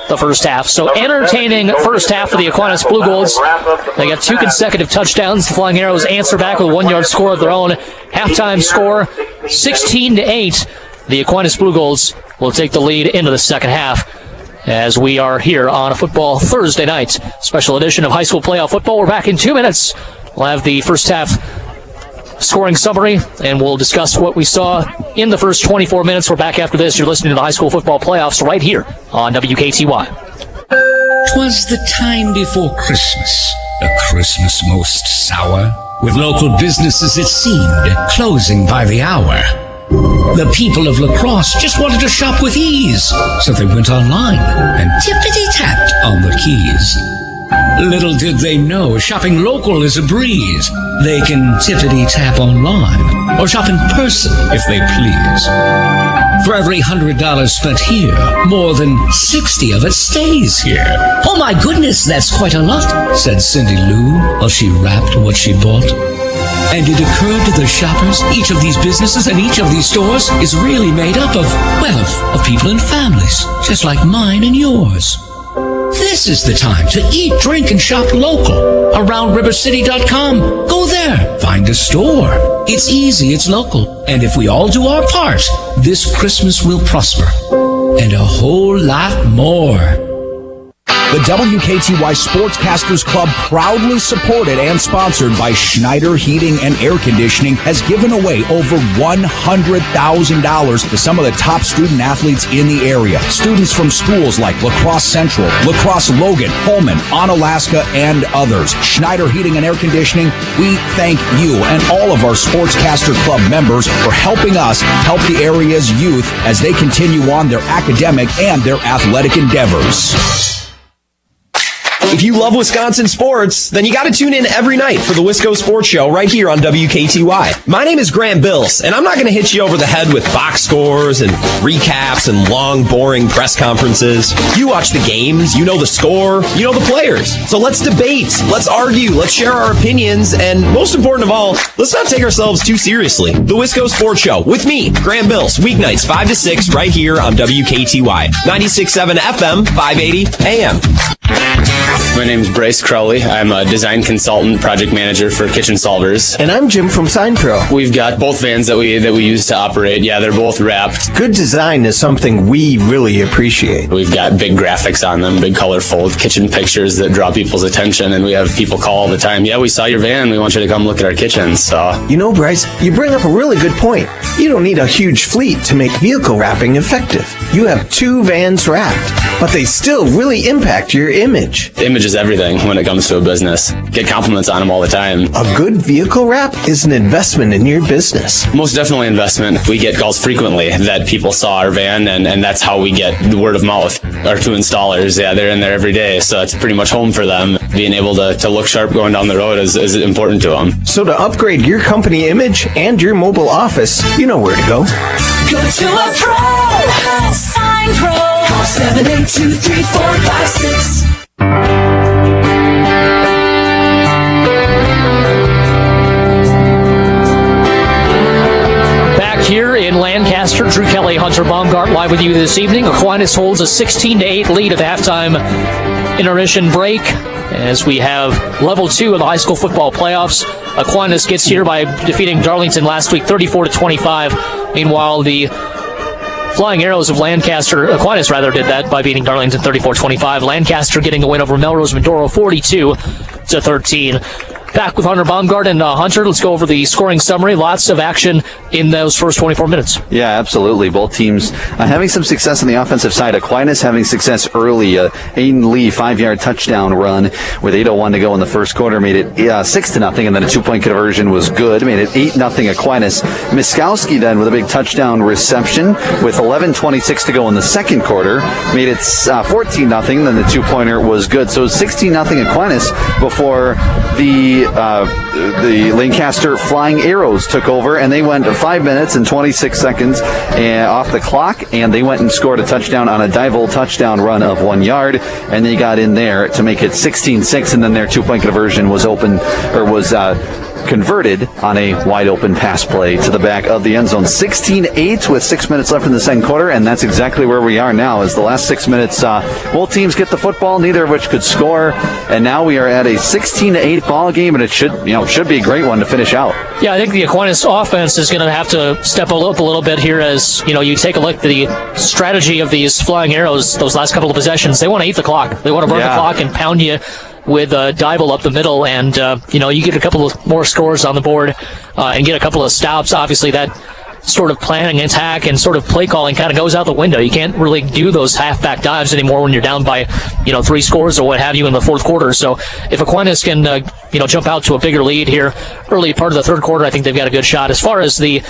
the first half. So entertaining first half for the Aquinas Blugolds. They got 2 consecutive touchdowns. The Flying Arrows answer back with a 1-yard score of their own. Halftime score, 16-8. The Aquinas Blugolds will take the lead into the second half as we are here on a football Thursday night. Special edition of high school playoff football. We're back in 2 minutes. We'll have the first half scoring summary, and we'll discuss what we saw in the first 24 minutes. We're back after this. You're listening to the high school football playoffs right here on WKTY. 'Twas the time before Christmas, a Christmas most sour, with local businesses, it seemed, closing by the hour. The people of La Crosse just wanted to shop with ease, so they went online and tippity-tapped on the keys. Little did they know, shopping local is a breeze. They can tippity-tap online, or shop in person if they please. For every $100 spent here, more than 60 of it stays here. Oh my goodness, that's quite a lot, said Cindy Lou, while she wrapped what she bought. And it occurred to the shoppers, each of these businesses and each of these stores is really made up of people and families, just like mine and yours. This is the time to eat, drink, and shop local. AroundRiverCity.com. Go there. Find a store. It's easy. It's local. And if we all do our part, this Christmas will prosper. And a whole lot more. The WKTY Sportscasters Club, proudly supported and sponsored by Schneider Heating and Air Conditioning, has given away over $100,000 to some of the top student athletes in the area. Students from schools like La Crosse Central, La Crosse Logan, Pullman, Onalaska, and others. Schneider Heating and Air Conditioning, we thank you and all of our Sportscaster Club members for helping us help the area's youth as they continue on their academic and their athletic endeavors. If you love Wisconsin sports, then you got to tune in every night for the Wisco Sports Show right here on WKTY. My name is Grant Bills, and I'm not going to hit you over the head with box scores and recaps and long, boring press conferences. You watch the games, you know the score, you know the players. So let's debate, let's argue, let's share our opinions, and most important of all, let's not take ourselves too seriously. The Wisco Sports Show with me, Grant Bills, weeknights 5 to 6 right here on WKTY. 96.7 FM, 580 AM. My name's Bryce Crowley. I'm a design consultant, project manager for Kitchen Solvers. And I'm Jim from Sign Pro. We've got both vans that we use to operate. Yeah, they're both wrapped. Good design is something we really appreciate. We've got big graphics on them, big colorful kitchen pictures that draw people's attention, and we have people call all the time. Yeah, we saw your van. We want you to come look at our kitchen. So, you know, Bryce, you bring up a really good point. You don't need a huge fleet to make vehicle wrapping effective. You have 2 vans wrapped, but they still really impact your image. Image is everything when it comes to a business. Get compliments on them all the time. A good vehicle wrap is an investment in your business. Most definitely investment. We get calls frequently that people saw our van, and that's how we get the word of mouth. Our 2 installers, yeah, they're in there every day, so it's pretty much home for them. Being able to look sharp going down the road is important to them. So to upgrade your company image and your mobile office, you know where to go. Go to a pro. Sign Pro. Call 782-3456. Here in Lancaster, Drew Kelly, Hunter Baumgardt live with you this evening. Aquinas holds a 16-8 lead at the halftime intermission break as we have level 2 of the high school football playoffs. Aquinas gets here by defeating Darlington last week 34-25. Meanwhile, the Flying Arrows of Lancaster, Aquinas rather, did that by beating Darlington 34-25. Lancaster getting the win over Melrose Medoro 42-13. Back with Hunter Baumgardt and Hunter. Let's go over the scoring summary. Lots of action in those first 24 minutes. Yeah, absolutely. Both teams having some success on the offensive side. Aquinas having success early. Aiden Lee, 5-yard touchdown run with 8:01 to go in the first quarter. Made it 6-0, and then a 2-point conversion was good. Made it 8-0 Aquinas. Miskowski then with a big touchdown reception with 11:26 to go in the second quarter. Made it 14-0, then the 2-pointer was good. So 16-0 Aquinas before the Lancaster Flying Arrows took over, and they went 5 minutes and 26 seconds off the clock, and they went and scored a touchdown on a Dival touchdown run of 1 yard, and they got in there to make it 16-6, and then their 2-point conversion was converted on a wide open pass play to the back of the end zone. 16-8 with 6 minutes left in the second quarter, and that's exactly where we are now. As the last 6 minutes, both teams get the football, neither of which could score, and now we are at a 16-8 ball game, and it should be a great one to finish out. Yeah, I think the Aquinas offense is going to have to step up a little bit here as you take a look at the strategy of these Flying Arrows. Those last couple of possessions, they want to eat the clock. They want to burn the clock and pound you with Dival up the middle, and you get a couple of more scores on the board and get a couple of stops. Obviously, that sort of planning attack and sort of play calling kind of goes out the window. You can't really do those halfback dives anymore when you're down by 3 scores or what have you in the fourth quarter. So if Aquinas can jump out to a bigger lead here early part of the third quarter, I think they've got a good shot. As far as the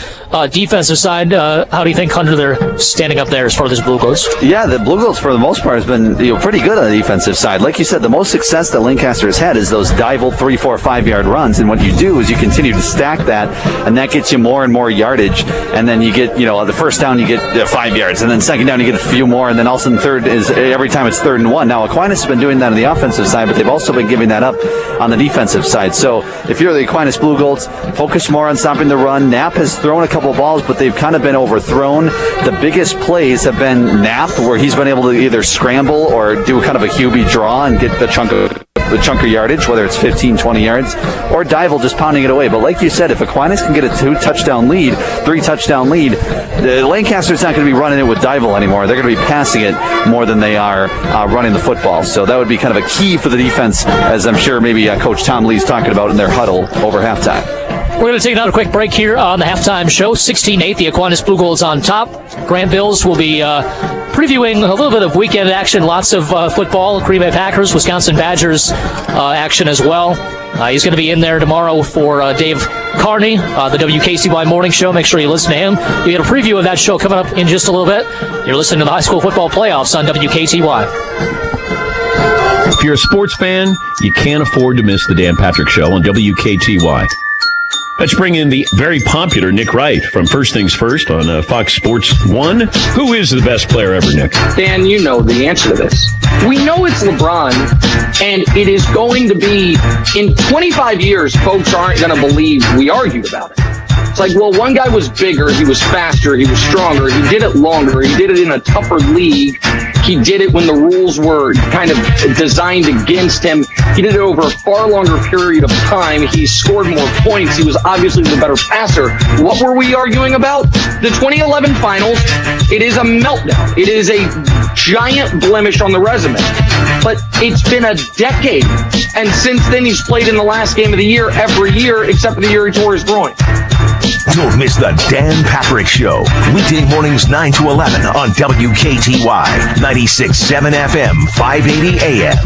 defensive side, how do you think, Hunter, they're standing up there as far as Blugolds? Yeah, the Blugolds for the most part has been pretty good on the defensive side. Like you said, the most success that Lancaster has had is those Dival 3, 4, 5-yard runs, and what you do is you continue to stack that, and that gets you more and more yardage. And then you get, the first down you get 5 yards, and then second down you get a few more, and then all of a sudden third is every time it's 3rd and 1. Now Aquinas has been doing that on the offensive side, but they've also been giving that up on the defensive side. So if you're the Aquinas Blugolds, focus more on stopping the run. Knapp has thrown a couple of balls, but they've kind of been overthrown. The biggest plays have been Knapp, where he's been able to either scramble or do kind of a QB draw and get the chunk of yardage, whether it's 15, 20 yards, or Dival just pounding it away. But like you said, if Aquinas can get a 3-touchdown lead, Lancaster's not going to be running it with Dival anymore. They're going to be passing it more than they are running the football. So that would be kind of a key for the defense, as I'm sure maybe Coach Tom Lee's talking about in their huddle over halftime. We're going to take another quick break here on the halftime show. 16-8, the Aquinas Blugolds on top. Grant Bills will be previewing a little bit of weekend action, lots of football, Green Bay Packers, Wisconsin Badgers action as well. He's going to be in there tomorrow for Dave Carney, the WKTY morning show. Make sure you listen to him. We get a preview of that show coming up in just a little bit. You're listening to the high school football playoffs on WKTY. If you're a sports fan, you can't afford to miss the Dan Patrick Show on WKTY. Let's bring in the very popular Nick Wright from First Things First on Fox Sports 1. Who is the best player ever, Nick? Dan, you know the answer to this. We know it's LeBron, and it is going to be, in 25 years, folks aren't going to believe we argued about it. It's like, well, one guy was bigger, he was faster, he was stronger, he did it longer, he did it in a tougher league. He did it when the rules were kind of designed against him. He did it over a far longer period of time. He scored more points. He was obviously the better passer. What were we arguing about? The 2011 finals. It is a meltdown. It is a giant blemish on the resume. But it's been a decade. And since then, he's played in the last game of the year every year, except for the year he tore his groin. Don't miss the Dan Patrick Show. Weekday mornings 9 to 11 on WKTY 96.7 FM, 580 AM.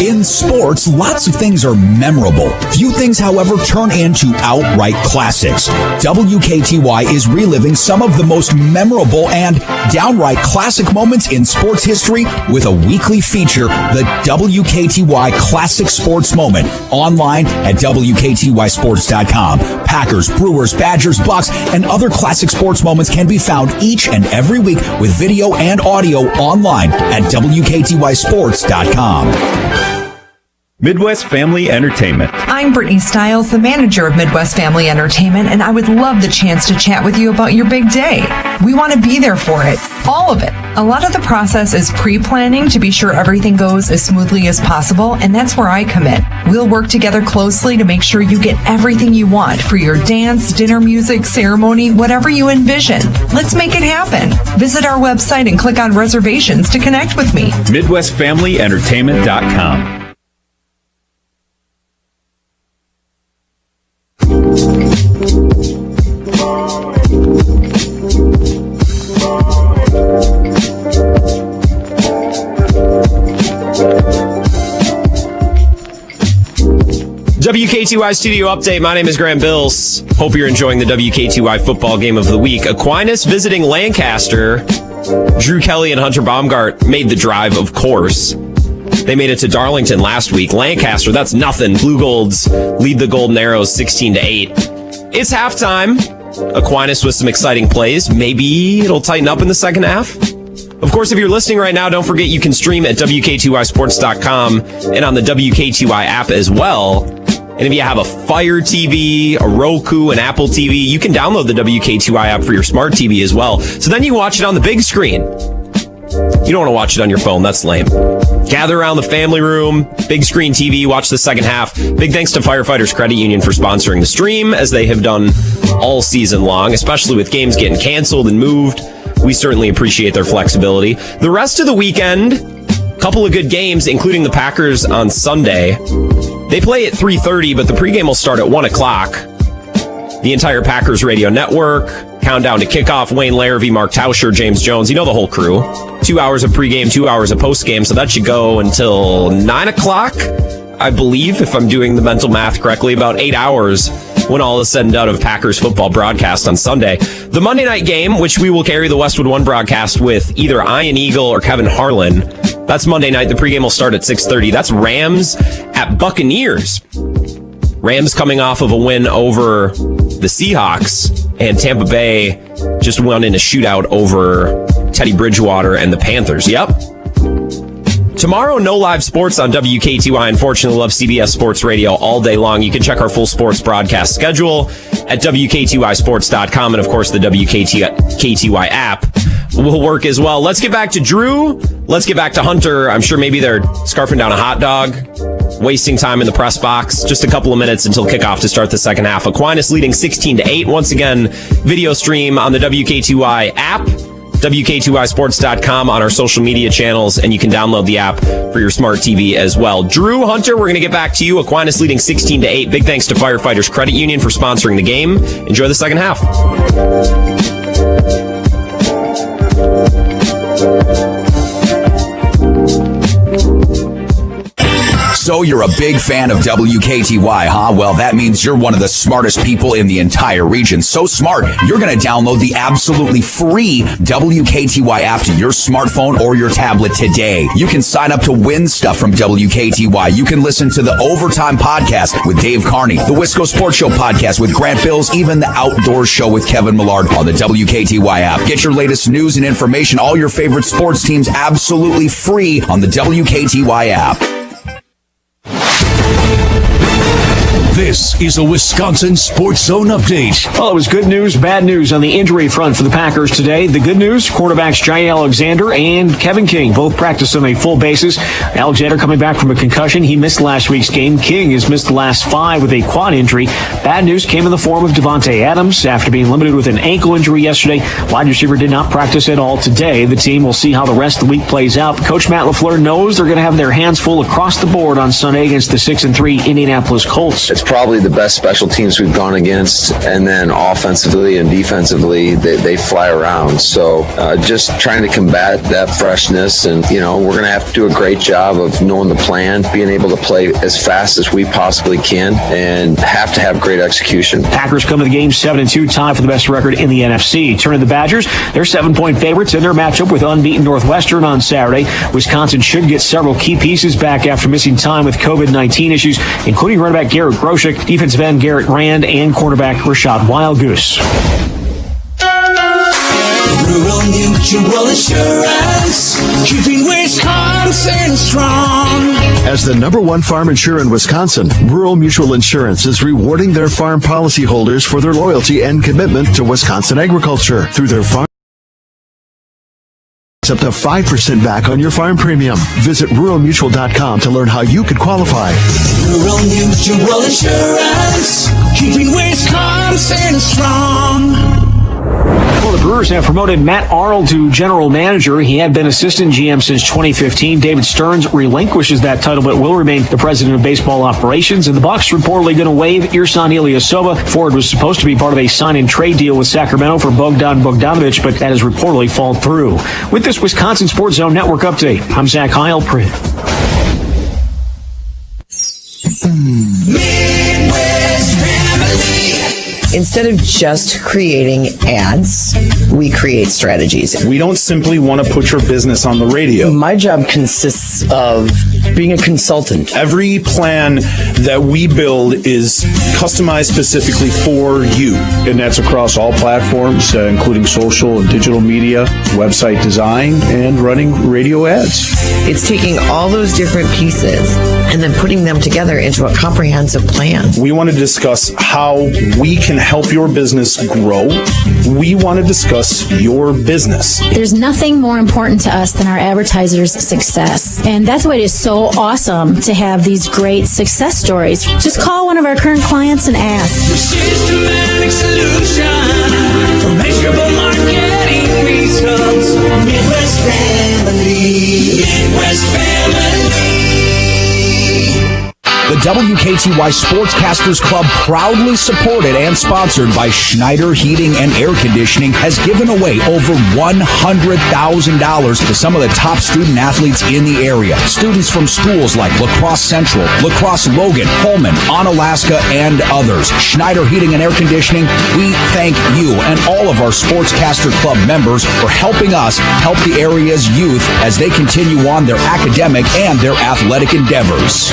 In sports, lots of things are memorable. Few things, however, turn into outright classics. WKTY is reliving some of the most memorable and downright classic moments in sports history with a weekly feature, the WKTY Classic Sports Moment, online at WKTYSports.com. Packers, Brewers, Badgers, Bucks, and other classic sports moments can be found each and every week with video and audio online at WKTYSports.com. Midwest Family Entertainment. I'm Brittany Stiles, the manager of Midwest Family Entertainment, and I would love the chance to chat with you about your big day. We want to be there for it, all of it. A lot of the process is pre-planning to be sure everything goes as smoothly as possible, and that's where I come in. We'll work together closely to make sure you get everything you want for your dance, dinner, music, ceremony, whatever you envision. Let's make it happen. Visit our website and click on reservations to connect with me. MidwestFamilyEntertainment.com. WKTY Studio Update. My name is Graham Bills. Hope you're enjoying the WKTY football game of the week. Aquinas visiting Lancaster. Drew Kelly and Hunter Baumgardt made the drive, of course. They made it to Darlington last week. Lancaster, that's nothing. Blugolds lead the Golden Arrows 16-8. It's halftime. Aquinas with some exciting plays. Maybe it'll tighten up in the second half. Of course, if you're listening right now, don't forget you can stream at WKTYSports.com and on the WKTY app as well. And if you have a Fire TV, a Roku, an Apple TV, you can download the WKTY app for your smart TV as well. So then you watch it on the big screen. You don't want to watch it on your phone. That's lame. Gather around the family room, big screen TV, watch the second half. Big thanks to Firefighters Credit Union for sponsoring the stream, as they have done all season long, especially with games getting canceled and moved. We certainly appreciate their flexibility. The rest of the weekend, a couple of good games, including the Packers on Sunday. They play at 3:30, but the pregame will start at 1 o'clock. The entire Packers radio network, countdown to kickoff, Wayne Larrivee, Mark Tauscher, James Jones, you know the whole crew. 2 hours of pregame, 2 hours of postgame, so that should go until 9 o'clock, I believe, if I'm doing the mental math correctly, about 8 hours when all is said and done of Packers football broadcast on Sunday. The Monday night game, which we will carry the Westwood One broadcast with either Ian Eagle or Kevin Harlan. That's Monday night. The pregame will start at 6:30. That's Rams at Buccaneers. Rams coming off of a win over the Seahawks, and Tampa Bay just won in a shootout over Teddy Bridgewater and the Panthers. Yep. Tomorrow, no live sports on WKTY. Unfortunately, love CBS Sports Radio all day long. You can check our full sports broadcast schedule at WKTYSports.com, and of course the WKTY app will work as well. Let's get back to Drew. Let's get back to Hunter. I'm sure maybe they're scarfing down a hot dog, wasting time in the press box. Just a couple of minutes until kickoff to start the second half. Aquinas leading 16-8. Once again, video stream on the WKTY app, WKTYSports.com, on our social media channels, and you can download the app for your smart TV as well. Drew, Hunter, we're going to get back to you. Aquinas leading 16-8. Big thanks to Firefighters Credit Union for sponsoring the game. Enjoy the second half. So you're a big fan of WKTY, huh? Well, that means you're one of the smartest people in the entire region. So smart, you're going to download the absolutely free WKTY app to your smartphone or your tablet today. You can sign up to win stuff from WKTY. You can listen to the Overtime Podcast with Dave Carney, the Wisco Sports Show podcast with Grant Bills, even the Outdoor Show with Kevin Millard on the WKTY app. Get your latest news and information, all your favorite sports teams absolutely free on the WKTY app. This is a Wisconsin Sports Zone update. Well, it was good news, bad news on the injury front for the Packers today. The good news, quarterbacks Jay Alexander and Kevin King both practiced on a full basis. Alexander coming back from a concussion. He missed last week's game. King has missed the last 5 with a quad injury. Bad news came in the form of Devontae Adams. After being limited with an ankle injury yesterday, wide receiver did not practice at all today. The team will see how the rest of the week plays out. Coach Matt LaFleur knows they're going to have their hands full across the board on Sunday against the 6-3 Indianapolis Colts. It's probably the best special teams we've gone against, and then offensively and defensively, they fly around. So just trying to combat that freshness, and we're going to have to do a great job of knowing the plan, being able to play as fast as we possibly can, and have to have great execution. Packers come to the game 7-2, tied for the best record in the NFC. Turning the Badgers, they're 7-point favorites in their matchup with unbeaten Northwestern on Saturday. Wisconsin should get several key pieces back after missing time with COVID-19 issues, including running back Garrett Groshek, defensive end Garrett Rand, and cornerback Rashad Wildgoose. Rural Mutual Insurance, keeping Wisconsin strong. As the #1 farm insurer in Wisconsin, Rural Mutual Insurance is rewarding their farm policyholders for their loyalty and commitment to Wisconsin agriculture through their farm. Up to 5% back on your farm premium. Visit ruralmutual.com to learn how you could qualify. Rural Mutual Insurance, keeping Wisconsin strong. Well, the Brewers have promoted Matt Arnold to general manager. He had been assistant GM since 2015. David Stearns relinquishes that title, but will remain the president of baseball operations. And the Bucs reportedly going to waive Ersan Ilyasova. Ford was supposed to be part of a sign-and-trade deal with Sacramento for Bogdan Bogdanovic, but that has reportedly fallen through. With this Wisconsin Sports Zone Network update, I'm Zach Heilprin. Midwest Family. Instead of just creating ads, we create strategies. We don't simply want to put your business on the radio. My job consists of being a consultant. Every plan that we build is customized specifically for you. And that's across all platforms, including social and digital media, website design, and running radio ads. It's taking all those different pieces and then putting them together into a comprehensive plan. We want to discuss how we can help your business grow. We want to discuss your business. There's nothing more important to us than our advertisers' success. And that's why it is so awesome to have these great success stories. Just call one of our current clients and ask. Systematic solution for measurable marketing results. Midwest Family. Midwest Family. The WKTY Sportscasters Club, proudly supported and sponsored by Schneider Heating and Air Conditioning, has given away over $100,000 to some of the top student athletes in the area. Students from schools like La Crosse Central, La Crosse Logan, Pullman, Onalaska, and others. Schneider Heating and Air Conditioning, we thank you and all of our Sportscaster Club members for helping us help the area's youth as they continue on their academic and their athletic endeavors.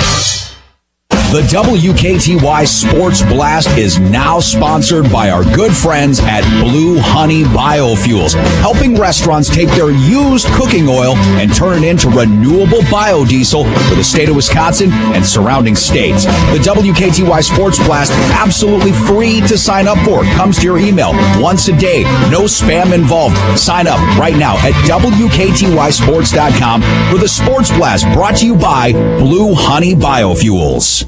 The WKTY Sports Blast is now sponsored by our good friends at Blue Honey Biofuels, helping restaurants take their used cooking oil and turn it into renewable biodiesel for the state of Wisconsin and surrounding states. The WKTY Sports Blast, absolutely free to sign up for. Comes to your email once a day. No spam involved. Sign up right now at WKTYsports.com for the Sports Blast, brought to you by Blue Honey Biofuels.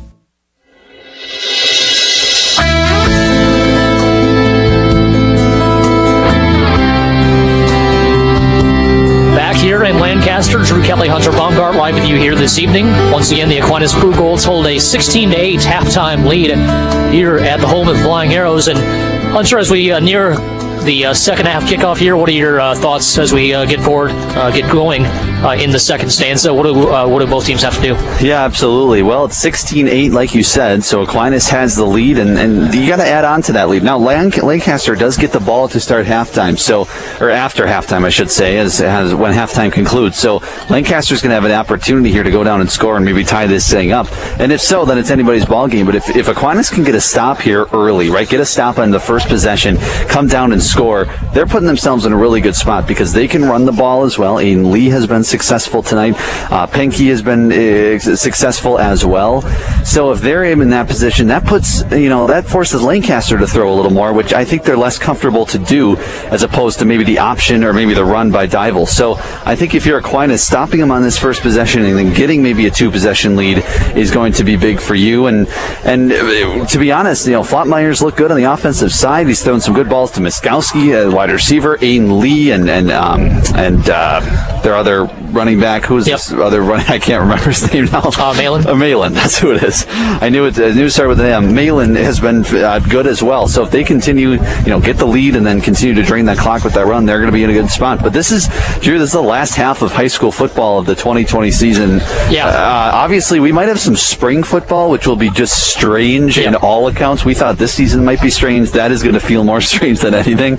Back here in Lancaster, Kelly Hunter Baumgardt live with you here this evening. Once again, the Aquinas Blugolds hold a 16-8 halftime lead here at the home of the Flying Arrows. And Hunter, as we near the second half kickoff here, what are your thoughts as we get going in the second stanza? What do both teams have to do? Yeah, absolutely. Well, it's 16-8, like you said, so Aquinas has the lead, and you got to add on to that lead. Now, Lancaster does get the ball to start halftime, or after halftime, I should say, as when halftime concludes. So Lancaster's going to have an opportunity here to go down and score and maybe tie this thing up. And if so, then it's anybody's ball game. But if Aquinas can get a stop here early, right, get a stop on the first possession, come down and score, score, they're putting themselves in a really good spot because they can run the ball as well. Aiden Lee has been successful tonight. Penke has been successful as well. So if they're in that position, that puts, that forces Lancaster to throw a little more, which I think they're less comfortable to do as opposed to maybe the option or maybe the run by Dival. So I think if you're Aquinas, stopping them on this first possession and then getting maybe a 2-possession lead is going to be big for you. And to be honest, Flottmeyer's looked good on the offensive side. He's thrown some good balls to Miskowski, wide receiver, Aiden Lee, and their other running back. Who's this other running? I can't remember his name now. Malin. Malin, that's who it is. I knew it started with an M. Malin has been good as well. So if they continue, get the lead and then continue to drain that clock with that run, they're going to be in a good spot. But this is the last half of high school football of the 2020 season. Yeah. Obviously, we might have some spring football, which will be just strange in all accounts. We thought this season might be strange. That is going to feel more strange than anything.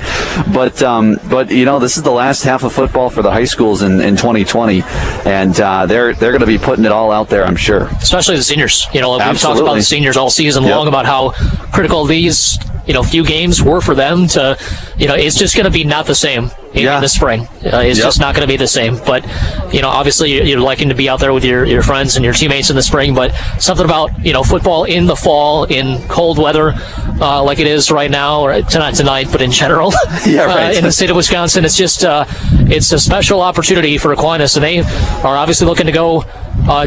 But this is the last half of football for the high schools in 2020, and they're going to be putting it all out there, I'm sure. Especially the seniors. We've talked about the seniors all season long about how critical these few games were for them to, it's just going to be not the same in the spring. It's just not going to be the same. But, obviously you're liking to be out there with your friends and your teammates in the spring, but something about, football in the fall in cold weather, like it is right now, or tonight, but in general, in the state of Wisconsin, it's just, it's a special opportunity for Aquinas, and they are obviously looking to go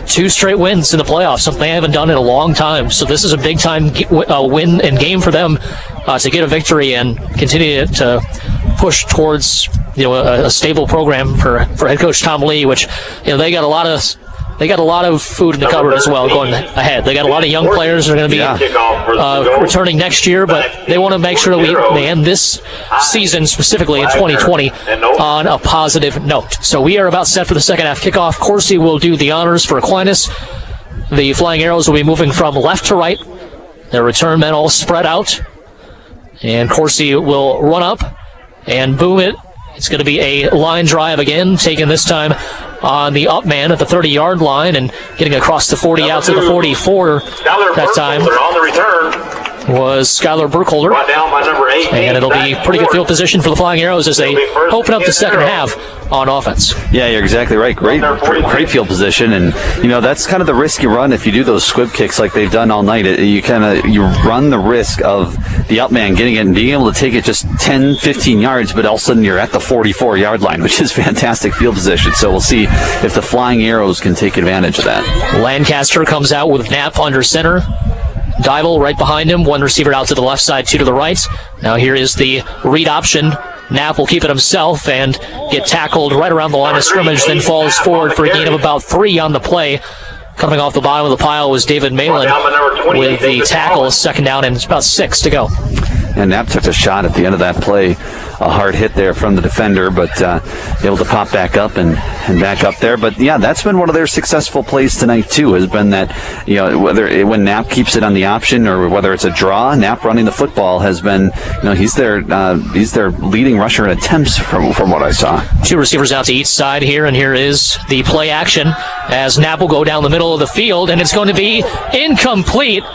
2 straight wins in the playoffs, something they haven't done in a long time. So this is a big time win and game for them to get a victory and continue to push towards a stable program for head coach Tom Lee, which they got a lot of food in the cupboard as well going ahead. They got a lot of young players that are going to be returning next year, but they want to make sure that they end this season, specifically in 2020, on a positive note. So we are about set for the second half kickoff. Corsi will do the honors for Aquinas. The Flying Arrows will be moving from left to right. Their return men all spread out. And Corsi will run up and boom it. It's going to be a line drive again, taken this time on the up man at the 30-yard line and getting across the 40 out to the 44 that time. On the return was Skylar Burkholder. And it'll be pretty good field position for the Flying Arrows as they open up the second half on offense. Yeah, you're exactly right. Great field position, and that's kind of the risk you run if you do those squib kicks like they've done all night. You run the risk of the up man getting it and being able to take it just 10, 15 yards, but all of a sudden you're at the 44-yard line, which is fantastic field position. So we'll see if the Flying Arrows can take advantage of that. Lancaster comes out with Knapp under center. Dival right behind him, 1 receiver out to the left side, 2 to the right. Now here is the read option. Knapp will keep it himself and get tackled right around the line of scrimmage, then falls forward for a gain of about 3 on the play. Coming off the bottom of the pile was David Malin with the tackle, second down, and it's about 6 to go. And Knapp took a shot at the end of that play. A hard hit there from the defender, but able to pop back up and back up there. But yeah, that's been one of their successful plays tonight too, has been that, whether when Knapp keeps it on the option or whether it's a draw, Knapp running the football has been, he's their leading rusher in attempts from what I saw. 2 receivers out to each side here, and here is the play action as Knapp will go down the middle of the field, and it's going to be incomplete.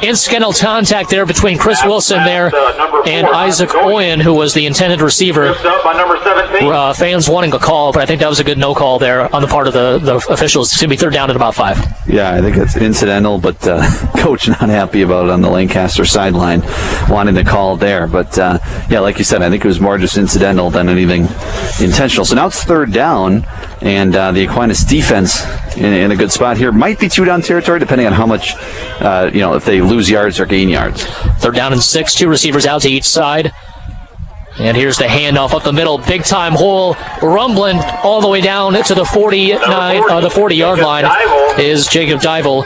Incidental contact there between Chris Wilson there and Isaac Oyen, who was the intended receiver. Fans wanting a call, but I think that was a good no call there on the part of the officials. It's going to be 3rd down at about 5. Yeah, I think it's incidental, but coach not happy about it on the Lancaster sideline, wanting the call there. But like you said, I think it was more just incidental than anything intentional. So now it's 3rd down, and the Aquinas defense in a good spot here. Might be 2-down territory, depending on how much, if they lose yards or gain yards. 3rd down and 6, 2 receivers out to each side. And here's the handoff up the middle. Big time hole, rumbling all the way down to the 40-yard line is Jacob Dival.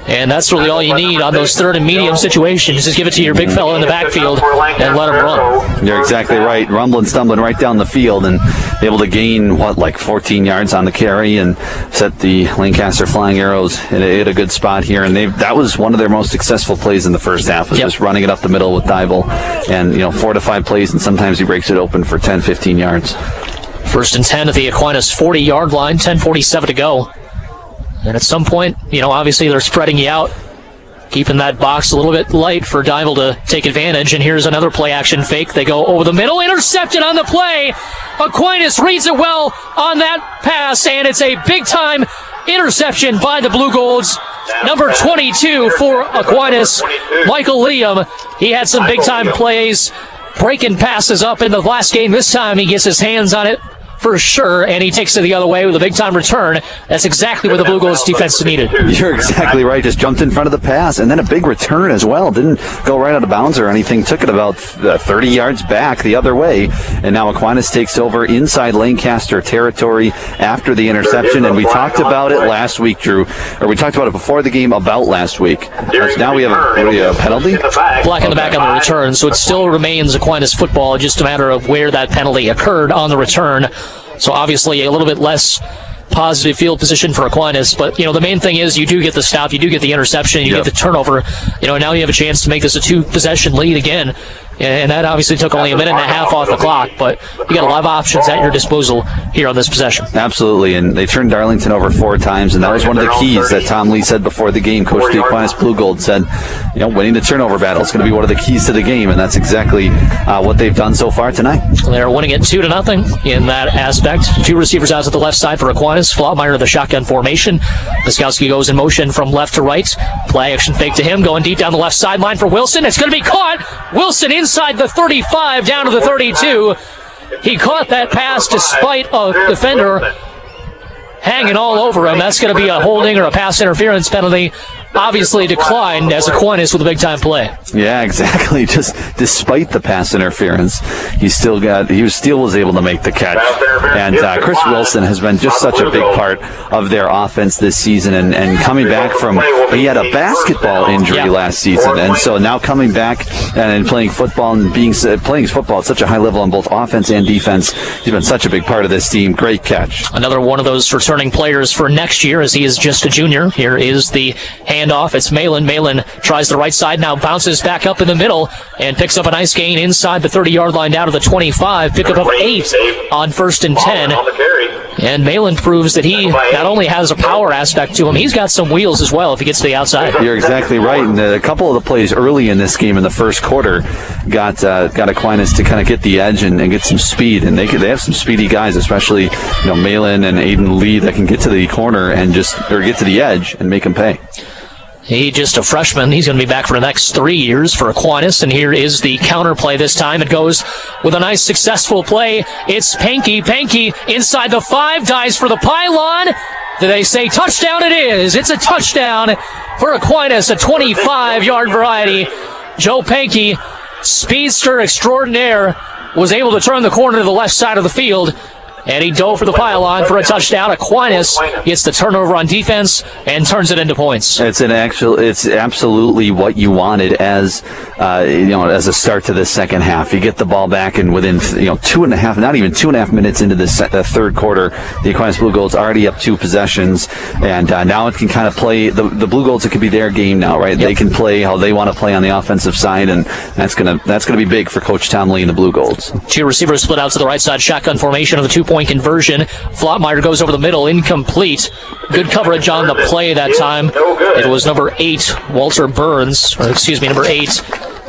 And that's really all you need on those 3rd and medium situations. Just give it to your big fella in the backfield and let him run. You're exactly right. Rumbling, stumbling right down the field and able to gain, 14 yards on the carry and set the Lancaster Flying Arrows in a good spot here. And that was one of their most successful plays in the first half, was just running it up the middle with Dival. And, 4 to 5 plays, and sometimes he breaks it open for 10, 15 yards. 1st and 10 at the Aquinas 40-yard line, 10:47 to go. And at some point, obviously they're spreading you out keeping that box a little bit light for Dival to take advantage. And here's another play-action fake. They go over the middle, intercepted on the play. Aquinas reads it well on that pass, and it's a big-time interception by the Blugolds. Number 22 for Aquinas, Michael Liam. He had some big-time plays, breaking passes up in the last game. This time he gets his hands on it for sure, and he takes it the other way with a big-time return. That's exactly what the Blugolds defense needed. You're exactly right. Just jumped in front of the pass, and then a big return as well. Didn't go right out of bounds or anything. Took it about 30 yards back the other way, and now Aquinas takes over inside Lancaster territory after the interception, and we talked about it last week, Drew, or we talked about it before the game about last week. Now we have a penalty? Black in the back on the return, so it still remains Aquinas football, just a matter of where that penalty occurred on the return. So obviously a little bit less positive field position for Aquinas, but the main thing is you do get the stop, you do get the interception, you get the turnover. Now you have a chance to make this a 2-possession lead again, and that obviously took only a minute and a half off the clock, but you got a lot of options at your disposal here on this possession. Absolutely, and they turned Darlington over 4 times, and that was one of the keys that Tom Lee said before the game. Coach the Aquinas Blugolds said, winning the turnover battle is going to be one of the keys to the game, and that's exactly what they've done so far tonight. They're winning it 2-0 in that aspect. 2 receivers out to the left side for Aquinas. Flotmeyer, the shotgun formation. Piskowski goes in motion from left to right. Play action fake to him, going deep down the left sideline for Wilson. It's going to be caught. Wilson inside the 35, down to the 32. He caught that pass despite a defender hanging all over him. That's going to be a holding or a pass interference penalty. Obviously declined as Aquinas with a big-time play. Yeah, exactly. Just despite the pass interference, he still was able to make the catch. And Chris Wilson has been just such a big part of their offense this season. And coming back from, he had a basketball injury last season, and so now coming back and playing football and playing football at such a high level on both offense and defense, he's been such a big part of this team. Great catch. Another one of those returning players for next year, as he is just a junior. Here is the handoff. It's Malin. Malin tries the right side, now bounces back up in the middle and picks up a nice gain inside the 30-yard line down to the 25. Pick up 8 on 1st and 10. And Malin proves that he not only has a power aspect to him, he's got some wheels as well if he gets to the outside. You're exactly right. And a couple of the plays early in this game in the first quarter got Aquinas to kind of get the edge and get some speed. And they have some speedy guys, especially Malin and Aiden Lee, that can get to the corner and get to the edge and make him pay. He's just a freshman. He's going to be back for the next 3 years for Aquinas. And here is the counter play this time. It goes with a nice successful play. It's Pankey. Pankey inside the 5, dives for the pylon. Do they say touchdown? It is. It's a touchdown for Aquinas, a 25-yard variety. Joe Pankey, speedster extraordinaire, was able to turn the corner to the left side of the field. And he dove for the pylon for a touchdown. Aquinas gets the turnover on defense and turns it into points. It's absolutely what you wanted as a start to the second half. You get the ball back, and within 2.5 minutes into the third quarter, the Aquinas Blugolds already up 2 possessions, and now it can kind of play the Blugolds. It could be their game now, right? Yep. They can play how they want to play on the offensive side, and that's gonna be big for Coach Tom Lee and the Blugolds. 2 receivers split out to the right side, shotgun formation of the 2-point conversion. Flotmeyer goes over the middle, incomplete. Good coverage on the play that time. It was number 8, Walter Burns, number 8.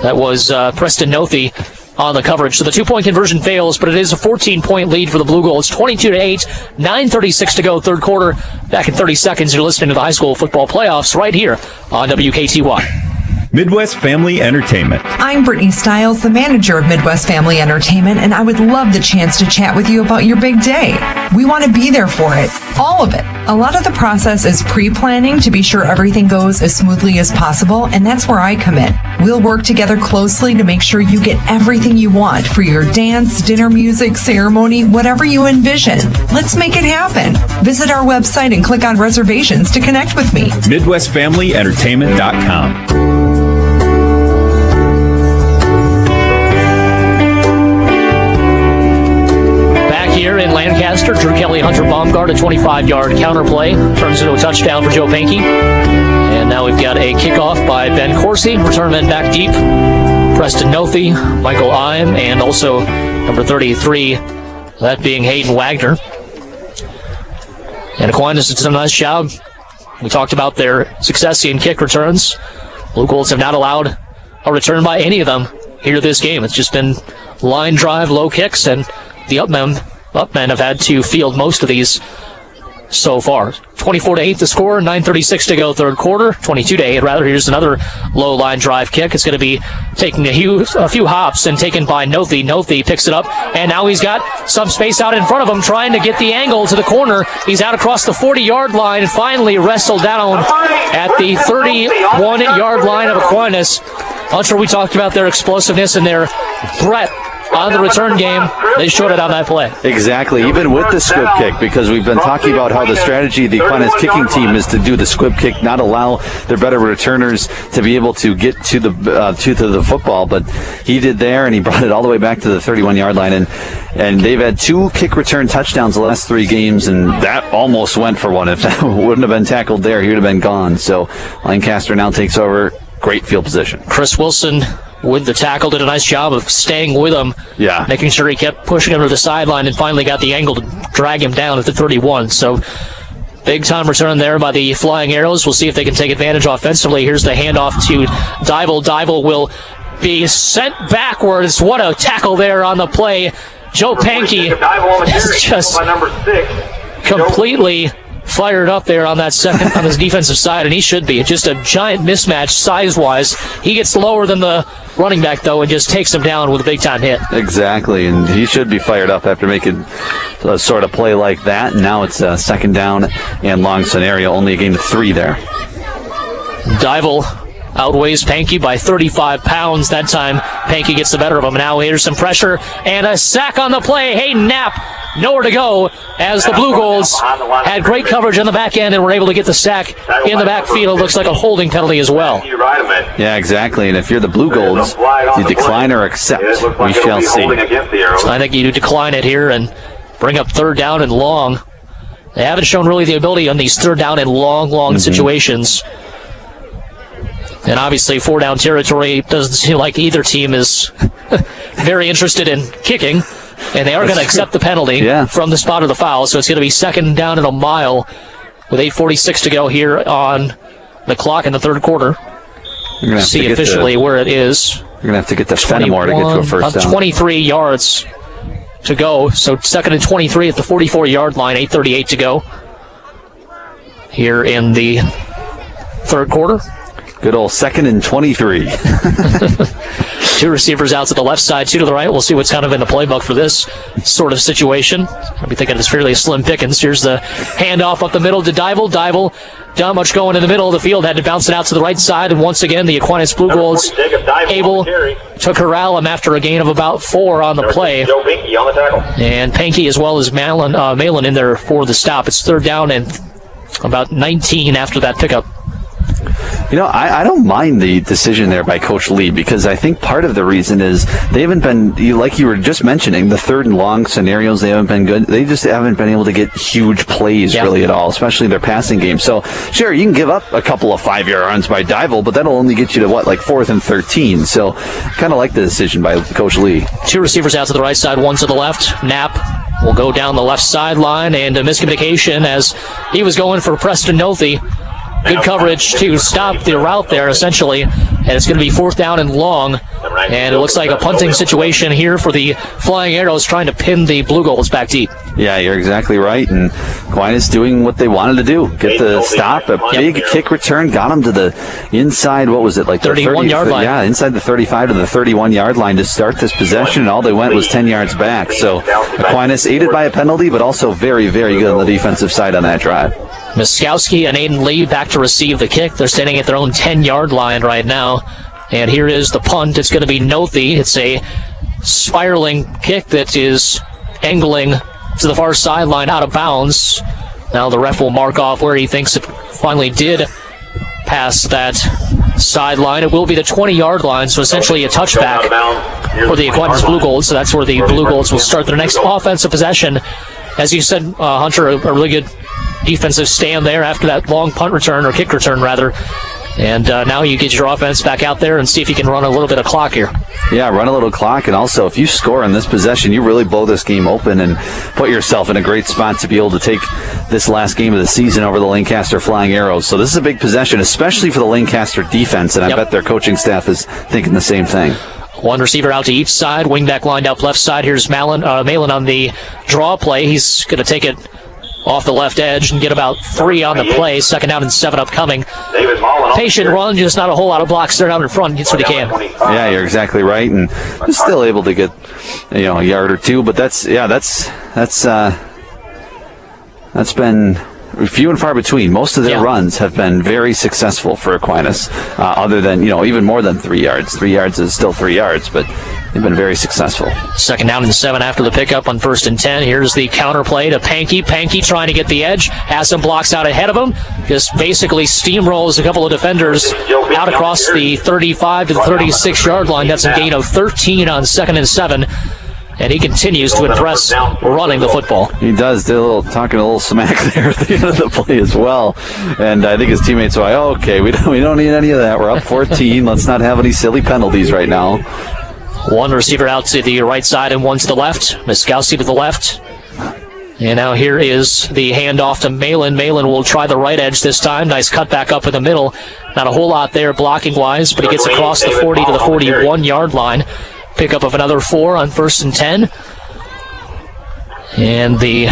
That was Preston Nothey on the coverage. So the 2-point conversion fails, but it is a 14-point lead for the Blugolds. 22-8, 9:36 to go, third quarter. Back in 30 seconds, you're listening to the high school football playoffs right here on WKTY. Midwest Family Entertainment. I'm Brittany Stiles, the manager of Midwest Family Entertainment, and I would love the chance to chat with you about your big day. We want to be there for it, all of it. A lot of the process is pre-planning to be sure everything goes as smoothly as possible, and that's where I come in. We'll work together closely to make sure you get everything you want for your dance, dinner, music, ceremony, whatever you envision. Let's make it happen. Visit our website and click on reservations to connect with me. MidwestFamilyEntertainment.com. Here in Lancaster, Drew Kelly, Hunter Baumgardt, a 25-yard counter play turns into a touchdown for Joe Pankey. And now we've got a kickoff by Ben Corsi. Return men back deep. Preston Nothey, Michael Ime, and also number 33, that being Hayden Wagner. And Aquinas has done a nice job. We talked about their success in kick returns. Blugolds have not allowed a return by any of them here this game. It's just been line drive, low kicks, and the upmen have had to field most of these so far. 24-8 the score, 9:36 to go third quarter. 22-8 rather. Here's another low line drive kick. It's going to be taking a few hops and taken by Nothi. Nothi picks it up, and now he's got some space out in front of him, trying to get the angle to the corner. He's out across the 40-yard line and finally wrestled down at the 31-yard line of Aquinas. Hunter, we talked about their explosiveness and their threat on the return game. They showed it on that play. Exactly, even with the squib kick, because we've been talking about how the strategy of the Aquinas kicking team is to do the squib kick, not allow their better returners to be able to get to the football, but he did there, and he brought it all the way back to the 31-yard line, and they've had 2 kick return touchdowns the last 3 games, and that almost went for one. If that wouldn't have been tackled there, he would have been gone. So Lancaster now takes over. Great field position. Chris Wilson with the tackle did a nice job of staying with him, making sure he kept pushing him to the sideline, and finally got the angle to drag him down at the 31. So big time return there by the Flying Arrows. We'll see if they can take advantage offensively. Here's the handoff to Dival. Dival will be sent backwards. What a tackle there on the play. Joe Pankey is just completely fired up there on that second on his defensive side, and he should be. It's just a giant mismatch size-wise. He gets lower than the running back, though, and just takes him down with a big-time hit. Exactly, and he should be fired up after making a sort of play like that. Now it's a second down and long scenario, only a gain of 3 there. Dival outweighs Pankey by 35 pounds. That time, Pankey gets the better of him. Now here's some pressure, and a sack on the play. Hayden Knapp, nowhere to go, as the Blugolds had great coverage on the back end and were able to get the sack in the backfield. Looks like a holding penalty as well. Yeah, exactly, and if you're the Blugolds, you decline or accept. We shall see. I think you decline it here and bring up third down and long. They haven't shown really the ability on these third down and long situations. And obviously, 4-down territory doesn't seem like either team is very interested in kicking. And they are going to accept the penalty from the spot of the foul. So it's going to be second down and a mile with 8:46 to go here on the clock in the third quarter. See officially where it is. You're going to have to get to Fenimore to get to a first down. 23 yards to go. So second and 23 at the 44-yard line. 8:38 to go here in the third quarter. Good old second and 23. 2 receivers out to the left side, 2 to the right. We'll see what's kind of in the playbook for this sort of situation. I'll be thinking it's fairly slim pickings. Here's the handoff up the middle to Dival. Dival, not much going in the middle of the field. Had to bounce it out to the right side. And once again, the Aquinas Blugolds able to corral him after a gain of about 4 on the play. And Pankey as well as Malin in there for the stop. It's third down and about 19 after that pickup. You know, I don't mind the decision there by Coach Lee, because I think part of the reason is they haven't been, like you were just mentioning, the third and long scenarios, they haven't been good. They just haven't been able to get huge plays really at all, especially their passing game. So, sure, you can give up a couple of 5-yard runs by Dival, but that'll only get you to, like 4th and 13. So, kind of like the decision by Coach Lee. 2 receivers out to the right side, 1 to the left. Knapp will go down the left sideline, and a miscommunication as he was going for Preston Nothi. Good coverage to stop the route there, essentially. And it's going to be 4th down and long. And it looks like a punting situation here for the Flying Arrows, trying to pin the Blugolds back deep. Yeah, you're exactly right. And Aquinas doing what they wanted to do. Get the stop, a big kick return, got them to the inside, what was it, like 31-yard line. Yeah, inside the 35 to the 31-yard line to start this possession. And all they went was 10 yards back. So Aquinas aided by a penalty, but also very, very good on the defensive side on that drive. Miskowski and Aiden Lee back to receive the kick. They're standing at their own 10-yard line right now. And here is the punt. It's going to be Nothi. It's a spiraling kick that is angling to the far sideline out of bounds. Now the ref will mark off where he thinks it finally did pass that sideline. It will be the 20-yard line, so essentially a touchback for the Aquinas Blugolds. So that's where the Blugolds will start their next offensive possession. As you said, Hunter, a really good defensive stand there after that long punt return, or kick return rather. And now you get your offense back out there and see if you can run a little bit of clock here. Yeah, run a little clock, and also if you score in this possession, you really blow this game open and put yourself in a great spot to be able to take this last game of the season over the Lancaster Flying Arrows. So this is a big possession, especially for the Lancaster defense, and I bet their coaching staff is thinking the same thing. One receiver out to each side, wingback lined up left side. Here's Malin on the draw play. He's going to take it off the left edge and get about 3 on the play. 2nd down and 7 upcoming. Patient run, just not a whole lot of blocks there out in front. Gets what he can. Yeah, you're exactly right, and still able to get a yard or two. But that's been few and far between. Most of their runs have been very successful for Aquinas, other than even more than 3 yards. 3 yards is still 3 yards, but they've been very successful. 2nd down and 7 after the pickup on 1st and 10. Here's the counter play to Pankey. Pankey trying to get the edge. Has some blocks out ahead of him. Just basically steamrolls a couple of defenders out across the 35 to the 36-yard line. That's a gain of 13 on 2nd and 7. And he continues to impress running the football. He does. Talking a little smack there at the end of the play as well. And I think his teammates are like, okay, we don't need any of that. We're up 14. Let's not have any silly penalties right now. One receiver out to the right side and one to the left. Miskowski to the left. And now here is the handoff to Malin. Malin will try the right edge this time. Nice cut back up in the middle. Not a whole lot there blocking-wise, but he gets across the 40 to the 41-yard line. Pickup of another 4 on 1st and 10. And the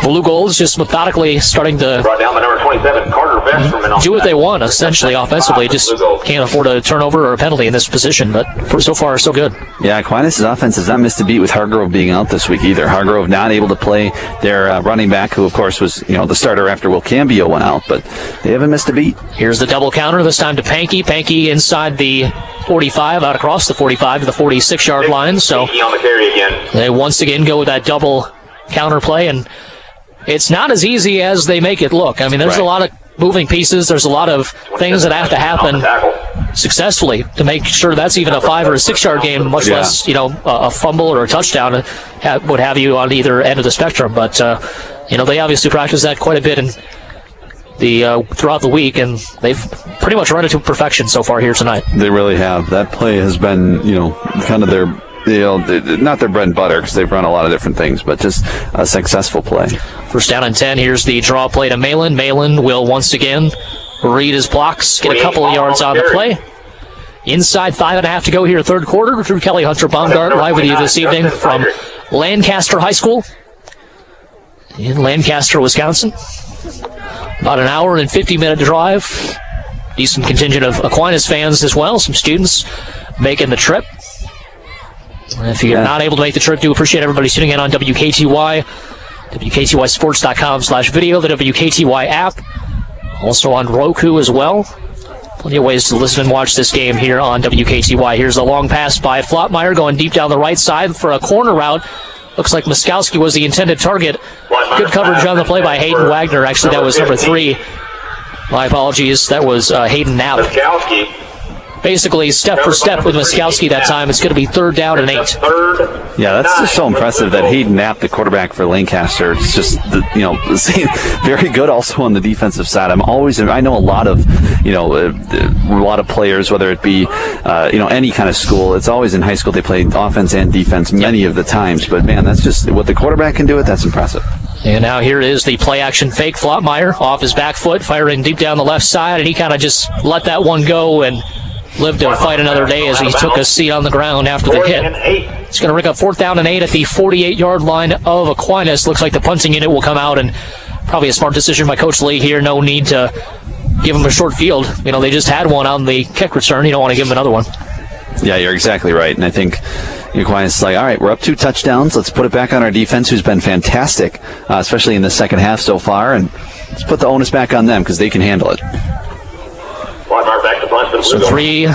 Blugolds just methodically starting to brought down the number 27, Carter Vesterman. Do what they want, essentially, offensively. Just can't afford a turnover or a penalty in this position, but so far, so good. Yeah, Aquinas' offense has not missed a beat with Hargrove being out this week either. Hargrove not able to play their running back, who, of course, was the starter after Will Cambio went out, but they haven't missed a beat. Here's the double counter, this time to Pankey. Pankey inside the 45, out across the 45 to the 46-yard line. So they once again go with that double counter play, and it's not as easy as they make it look. I mean, there's a lot of moving pieces. There's a lot of things that have to happen successfly to make sure that's even a 5 or a 6-yard game, much less, a fumble or a touchdown would have you on either end of the spectrum. But, they obviously practice that quite a bit throughout the week, and they've pretty much run it to perfection so far here tonight. They really have. That play has been, kind of their, not their bread and butter, because they've run a lot of different things, but just a successful play. 1st down and 10. Here's the draw play to Malin. Malin will once again read his blocks, get a couple of yards on the play. Inside 5.5 to go here, 3rd quarter. Drew Kelly, Hunter Baumgardt, live with you this evening from Lancaster High School in Lancaster, Wisconsin. About an hour and 50-minute drive. Decent contingent of Aquinas fans as well. Some students making the trip. If you're not able to make the trip, do appreciate everybody tuning in on WKTY, WKTYsports.com/video, the WKTY app. Also on Roku as well. Plenty of ways to listen and watch this game here on WKTY. Here's a long pass by Flotmeyer going deep down the right side for a corner route. Looks like Miskowski was the intended target. Good coverage on the play by Hayden Wagner. Actually, that was number 3. My apologies. That was Hayden Knapp. Basically, step for step with Miskowski that time. It's going to be 3rd down and 8. Yeah, that's just so impressive that Hayden Knapp, the quarterback for Lancaster, is just very good also on the defensive side. I know a lot of players, whether it be any kind of school. It's always in high school they play offense and defense many of the times. But man, that's just what the quarterback can do. That's impressive. And now here is the play-action fake. Flotmeyer off his back foot, firing deep down the left side, and he kind of just let that one go and lived to fight another day as he took a seat on the ground after the hit. It's going to rig up 4th down and 8 at the 48-yard line of Aquinas. Looks like the punting unit will come out, and probably a smart decision by Coach Lee here. No need to give him a short field. They just had one on the kick return. You don't want to give him another one. Yeah, you're exactly right. And I think Aquinas is like, all right, we're up 2 touchdowns. Let's put it back on our defense, who's been fantastic, especially in the second half so far. And let's put the onus back on them because they can handle it. So 3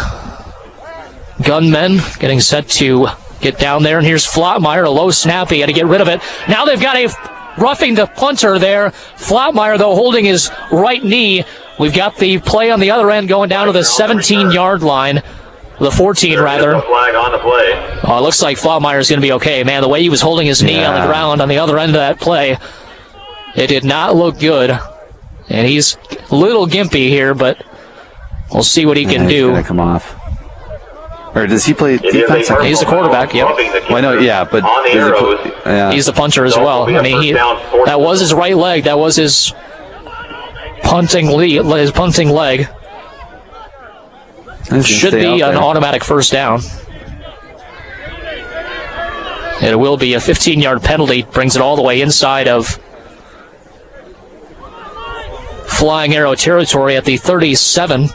gunmen getting set to get down there. And here's Flotmeyer, a low snap. He had to get rid of it. Now they've got a roughing the punter there. Flotmeyer, though, holding his right knee. We've got the play on the other end going down to the 17-yard line. The 14, rather. Flag on the play. It looks like Flotmeyer's going to be okay. Man, the way he was holding his knee on the ground on the other end of that play, it did not look good. And he's a little gimpy here, but We'll see what he can do. He's going to come off. Or does he play defense? He's the quarterback, yep. Well, no, yeah, but he's the punter as well. I mean, that was his right leg. That was his punting leg. Should be an automatic first down. It will be a 15-yard penalty. Brings it all the way inside of Flying Arrow territory at the 37.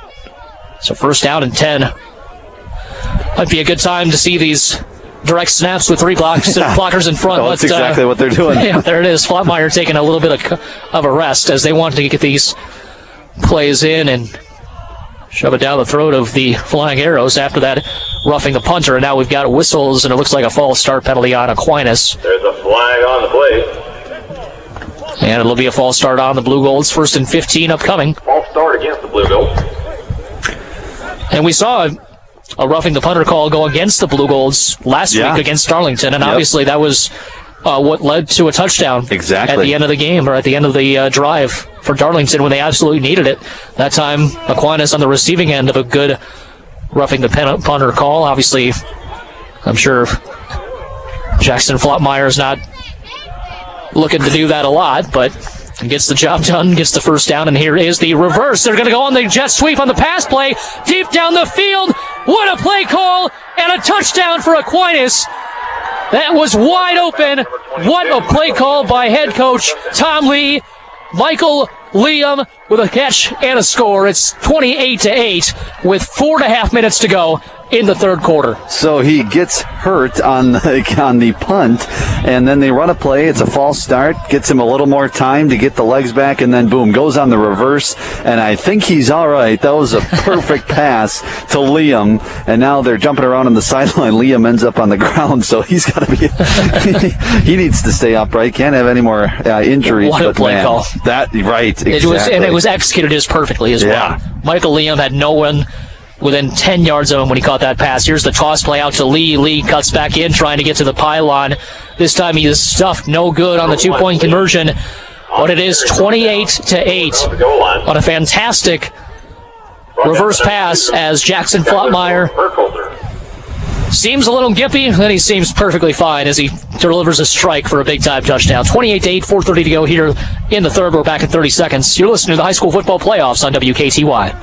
So first down and 10. Might be a good time to see these direct snaps with three blockers in front. That's exactly what they're doing. Yeah, there it is. Flatmeyer taking a little bit of a rest as they want to get these plays in and shove it down the throat of the Flying Arrows after that roughing the punter. And now we've got whistles, and it looks like a false start penalty on Aquinas. There's a flag on the play. And it'll be a false start on the Blugolds. 1st and 15 upcoming. False start against the Blugolds. And we saw a roughing the punter call go against the Blugolds last week against Darlington, and obviously that was what led to a touchdown at the end of the game, or at the end of the drive for Darlington when they absolutely needed it. That time, Aquinas on the receiving end of a good roughing the punter call. Obviously, I'm sure Jackson Flatmeyer's not looking to do that a lot, but gets the job done, gets the first down, and here is the reverse. They're going to go on the jet sweep on the pass play, deep down the field. What a play call, and a touchdown for Aquinas. That was wide open. What a play call by head coach Tom Lee. Michael Liam with a catch and a score. It's 28-8 with 4.5 minutes to go in the third quarter. So he gets hurt on the punt, and then they run a play. It's a false start, gets him a little more time to get the legs back, and then boom, goes on the reverse, and I think he's all right. That was a perfect pass to Liam, and now they're jumping around on the sideline. Liam ends up on the ground, so he's got to be he needs to stay upright. Can't have any more injuries. What a play call. That, right, exactly. It was executed as perfectly as well. Michael Liam had no one within 10 yards of him when he caught that pass. Here's the toss play out to Lee. Lee cuts back in, trying to get to the pylon. This time he is stuffed, no good on the 2-point conversion. But it is 28-8 on a fantastic reverse pass as Jackson Flatmeyer seems a little gimpy, then he seems perfectly fine as he delivers a strike for a big-time touchdown. 28-8, 4:30 to go here in the third. We're back in 30 seconds. You're listening to the high school football playoffs on WKTY.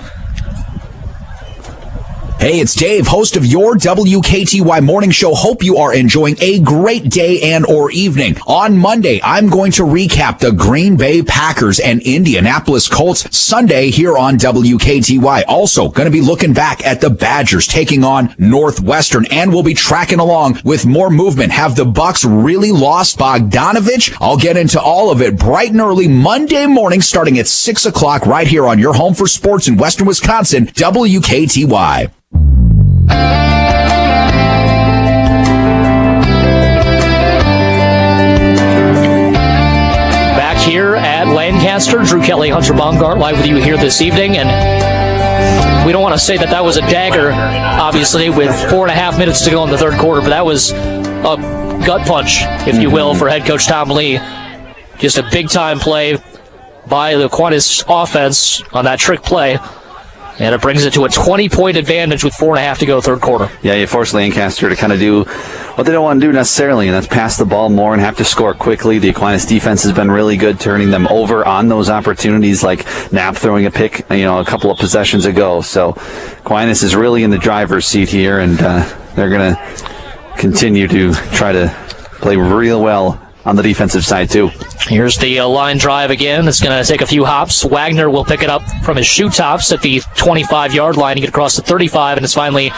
Hey, it's Dave, host of your WKTY morning show. Hope you are enjoying a great day and or evening. On Monday, I'm going to recap the Green Bay Packers and Indianapolis Colts Sunday here on WKTY. Also, going to be looking back at the Badgers taking on Northwestern, and we'll be tracking along with more movement. Have the Bucks really lost Bogdanovich? I'll get into all of it bright and early Monday morning starting at 6 o'clock right here on your home for sports in Western Wisconsin, WKTY. Back here at Lancaster, Kelly and Hunter Baumgardt live with you here this evening, and we don't want to say that was a dagger, obviously, with 4.5 minutes to go in the third quarter, but that was a gut punch, if you will, for head coach Tom Lee. Just a big-time play by the Aquinas offense on that trick play. And it brings it to a 20-point advantage with 4.5 to go third quarter. Yeah, you force Lancaster to kind of do what they don't want to do necessarily, and that's pass the ball more and have to score quickly. The Aquinas defense has been really good, turning them over on those opportunities, like Knapp throwing a pick, a couple of possessions ago. So Aquinas is really in the driver's seat here, and they're going to continue to try to play real well on the defensive side, too. Here's the line drive again. It's going to take a few hops. Wagner will pick it up from his shoe tops at the 25-yard line to get across the 35, and it's finally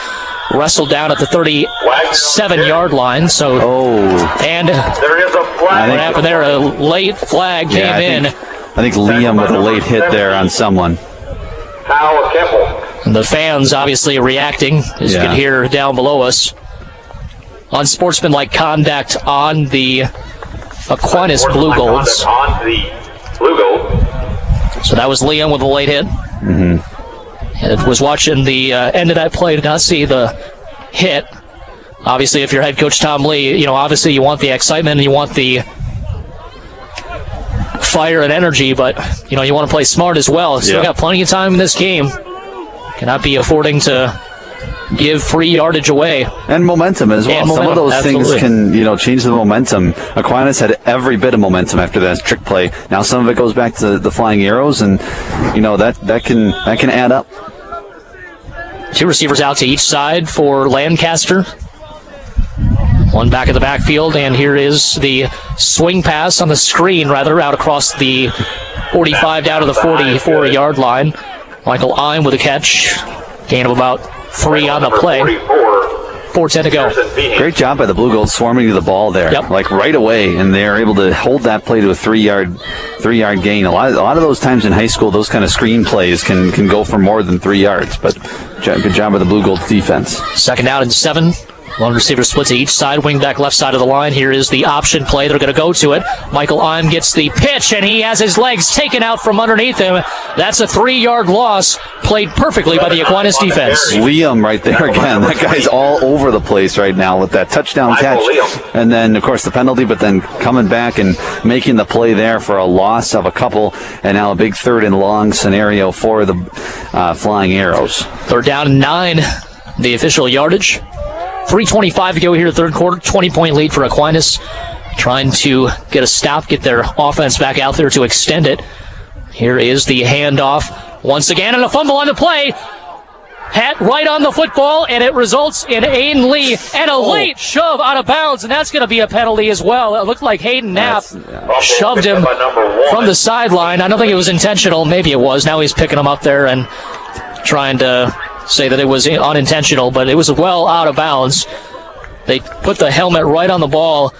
wrestled down at the 37-yard line. And there is a flag. What happened there? A late flag came in. I think Liam with a late hit there on someone. Hal Keppel. And the fans obviously reacting, as you can hear down below us. Unsportsmanlike conduct on the Aquinas Blugolds. So that was Liam with a late hit. And was watching the end of that play, did not see the hit. Obviously, if you're head coach Tom Lee, obviously you want the excitement and you want the fire and energy, but you want to play smart as well. Still got plenty of time in this game. Cannot be affording to give free yardage away. And momentum as well. Some of those things can, change the momentum. Aquinas had every bit of momentum after that trick play. Now some of it goes back to the flying arrows, and that can add up. 2 receivers out to each side for Lancaster. 1 back of the backfield, and here is the swing pass on the screen, out across the 45 down to the 44-yard line. Michael Ime with a catch. Gain of about 3 on the play. 4:10 to go. Great job by the Blugolds swarming to the ball there, right away, and they're able to hold that play to a 3-yard gain. A lot of those times in high school, those kind of screen plays can go for more than 3 yards, but good job by the Blugolds defense. 2nd down and 7. 1 receiver split to each side, wing back left side of the line. Here is the option play. They're going to go to it. Michael Ime gets the pitch, and he has his legs taken out from underneath him. That's a 3-yard loss, played perfectly by the Aquinas defense. Liam right there again. That guy's all over the place right now with that touchdown catch. And then, of course, the penalty, but then coming back and making the play there for a loss of a couple, and now a big 3rd and long scenario for the Flying Arrows. 3rd down and 9, the official yardage. 3:25 to go here, 3rd quarter. 20-point lead for Aquinas. Trying to get a stop, get their offense back out there to extend it. Here is the handoff once again, and a fumble on the play. Hat right on the football, and it results in Aiden Lee and a late shove out of bounds, and that's going to be a penalty as well. It looked like Hayden Knapp shoved him from the sideline. I don't think it was intentional. Maybe it was. Now he's picking him up there and trying to say that it was unintentional, but it was well out of bounds. They put the helmet right on the ball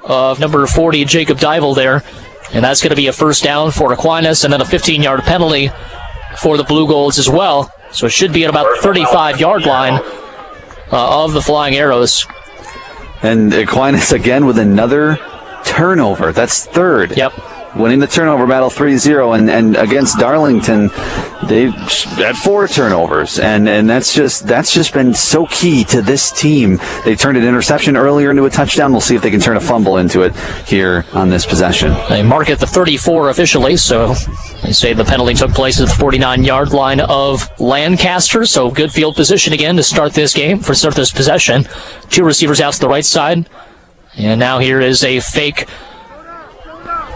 of number 40, Jacob Dival there, and that's going to be a 1st down for Aquinas, and then a 15-yard penalty for the Blugolds as well. So it should be at about 35-yard line of the Flying Arrows. And Aquinas again with another turnover. That's 3rd. Yep. Winning the turnover battle 3-0, and against Darlington, they've had 4 turnovers, and that's just been so key to this team. They turned an interception earlier into a touchdown. We'll see if they can turn a fumble into it here on this possession. They mark it the 34 officially, so they say the penalty took place at the 49-yard line of Lancaster, so good field position again to start this possession. 2 receivers out to the right side, and now here is a fake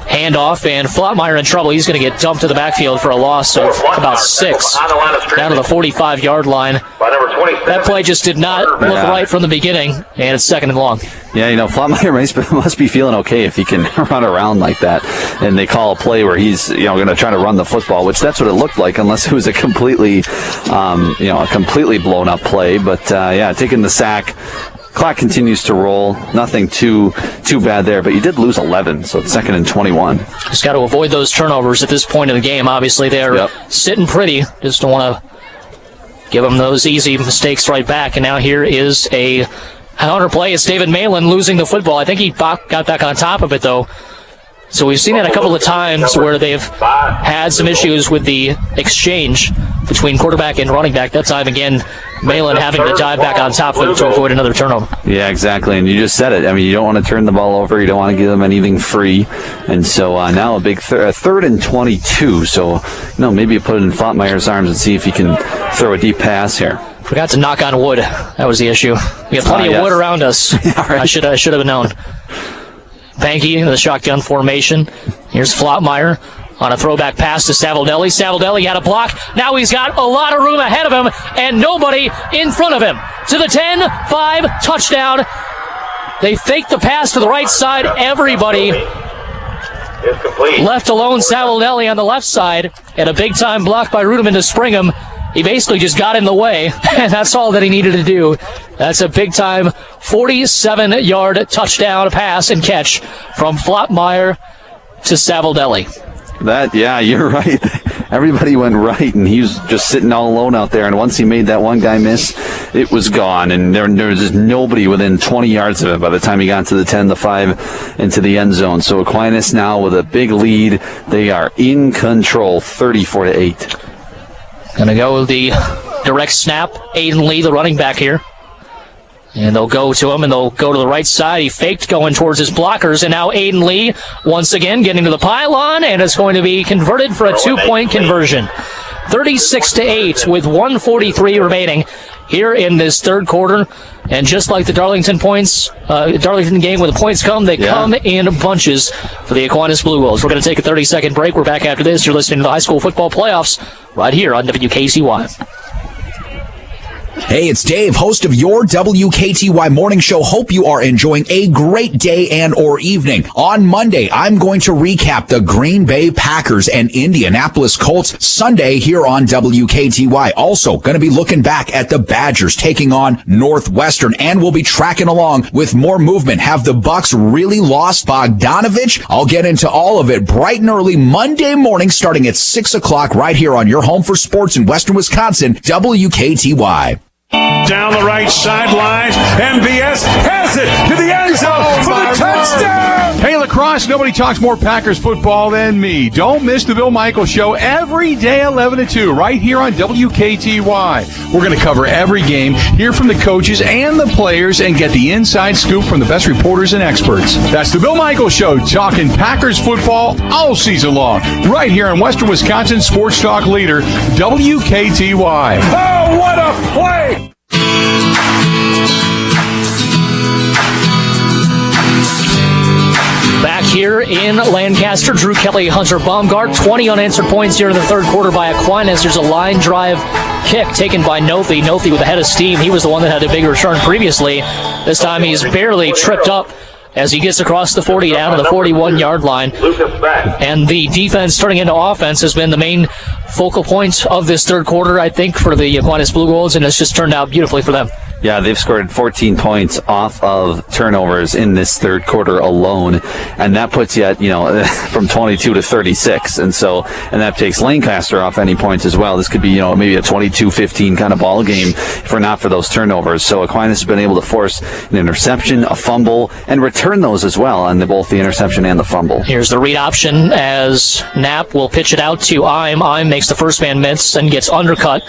handoff, and Flottmeyer in trouble. He's going to get dumped to the backfield for a loss of about 6 down to the 45-yard line. That play just did not look right from the beginning, and it's 2nd and long. Yeah, Flottmeyer must be feeling okay if he can run around like that, and they call a play where he's going to try to run the football, which that's what it looked like, unless it was a completely blown up play. But taking the sack. Clock continues to roll. Nothing too bad there, but you did lose 11, so it's 2nd and 21. Just got to avoid those turnovers at this point in the game. Obviously, they're sitting pretty. Just don't want to give them those easy mistakes right back. And now here is a counter play. It's David Malin losing the football. I think he got back on top of it, though. So we've seen that a couple of times where they've had some issues with the exchange between quarterback and running back. That time, again, Malin having to dive back on top of it to avoid another turnover. Yeah, exactly. And you just said it. I mean, you don't want to turn the ball over. You don't want to give them anything free. And so now a big 3rd and 22. So, maybe you put it in Flottmeyer's arms and see if he can throw a deep pass here. Forgot to knock on wood. That was the issue. We got plenty of wood around us. Right. I should have known. Banky in the shotgun formation. Here's Flottmeyer on a throwback pass to Savoldelli. Savoldelli had a block. Now he's got a lot of room ahead of him and nobody in front of him. To the 10-5 touchdown. They faked the pass to the right side. Everybody left alone Savoldelli on the left side, and a big-time block by Rudeman to spring him. He basically just got in the way, and that's all that he needed to do. That's a big-time 47-yard touchdown pass and catch from Flottmeyer to Savoldelli. You're right. Everybody went right, and he was just sitting all alone out there. And once he made that one guy miss, it was gone. And there was just nobody within 20 yards of it by the time he got to the 10-5 into the end zone. So Aquinas now with a big lead. They are in control, 34-8. Going to go with the direct snap. Aiden Lee, the running back here. And they'll go to him, and they'll go to the right side. He faked going towards his blockers, and now Aiden Lee once again getting to the pylon, and it's going to be converted for a 2-point conversion. 36-8 with 1:43 remaining here in this third quarter. And just like the Darlington game, when the points come, they come in bunches for the Aquinas Blugolds. We're going to take a 30-second break. We're back after this. You're listening to the high school football playoffs right here on WKTY. Hey, it's Dave, host of your WKTY morning show. Hope you are enjoying a great day and or evening. On Monday, I'm going to recap the Green Bay Packers and Indianapolis Colts Sunday here on WKTY. Also, going to be looking back at the Badgers taking on Northwestern, and we'll be tracking along with more movement. Have the Bucks really lost Bogdanovich? I'll get into all of it bright and early Monday morning starting at 6 o'clock right here on your home for sports in Western Wisconsin, WKTY. Down the right sideline, MVS has it to the end zone for the touchdown! Hey, lacrosse, nobody talks more Packers football than me. Don't miss the Bill Michaels Show every day, 11 to 2, right here on WKTY. We're going to cover every game, hear from the coaches and the players, and get the inside scoop from the best reporters and experts. That's the Bill Michaels Show, talking Packers football all season long, right here on Western Wisconsin Sports Talk leader, WKTY. Oh, what a play! Back here in Lancaster, Drew Kelly, Hunter Baumgardt, 20 unanswered points here in the third quarter by Aquinas. There's a line drive kick taken by Nothi. Nothi with a head of steam. He was the one that had a big return previously. This time he's barely tripped up as he gets across the 40 down to the 41-yard line. And the defense turning into offense has been the main focal point of this third quarter, I think, for the Aquinas Blugolds, and it's just turned out beautifully for them. Yeah, they've scored 14 points off of turnovers in this third quarter alone, and that puts you at, from 22 to 36, and that takes Lancaster off any points as well. This could be, maybe a 22-15 kind of ball game if not for those turnovers. So Aquinas has been able to force an interception, a fumble, and return those as well on both the interception and the fumble. Here's the read option as Knapp will pitch it out to Ime. Ime makes the first man miss and gets undercut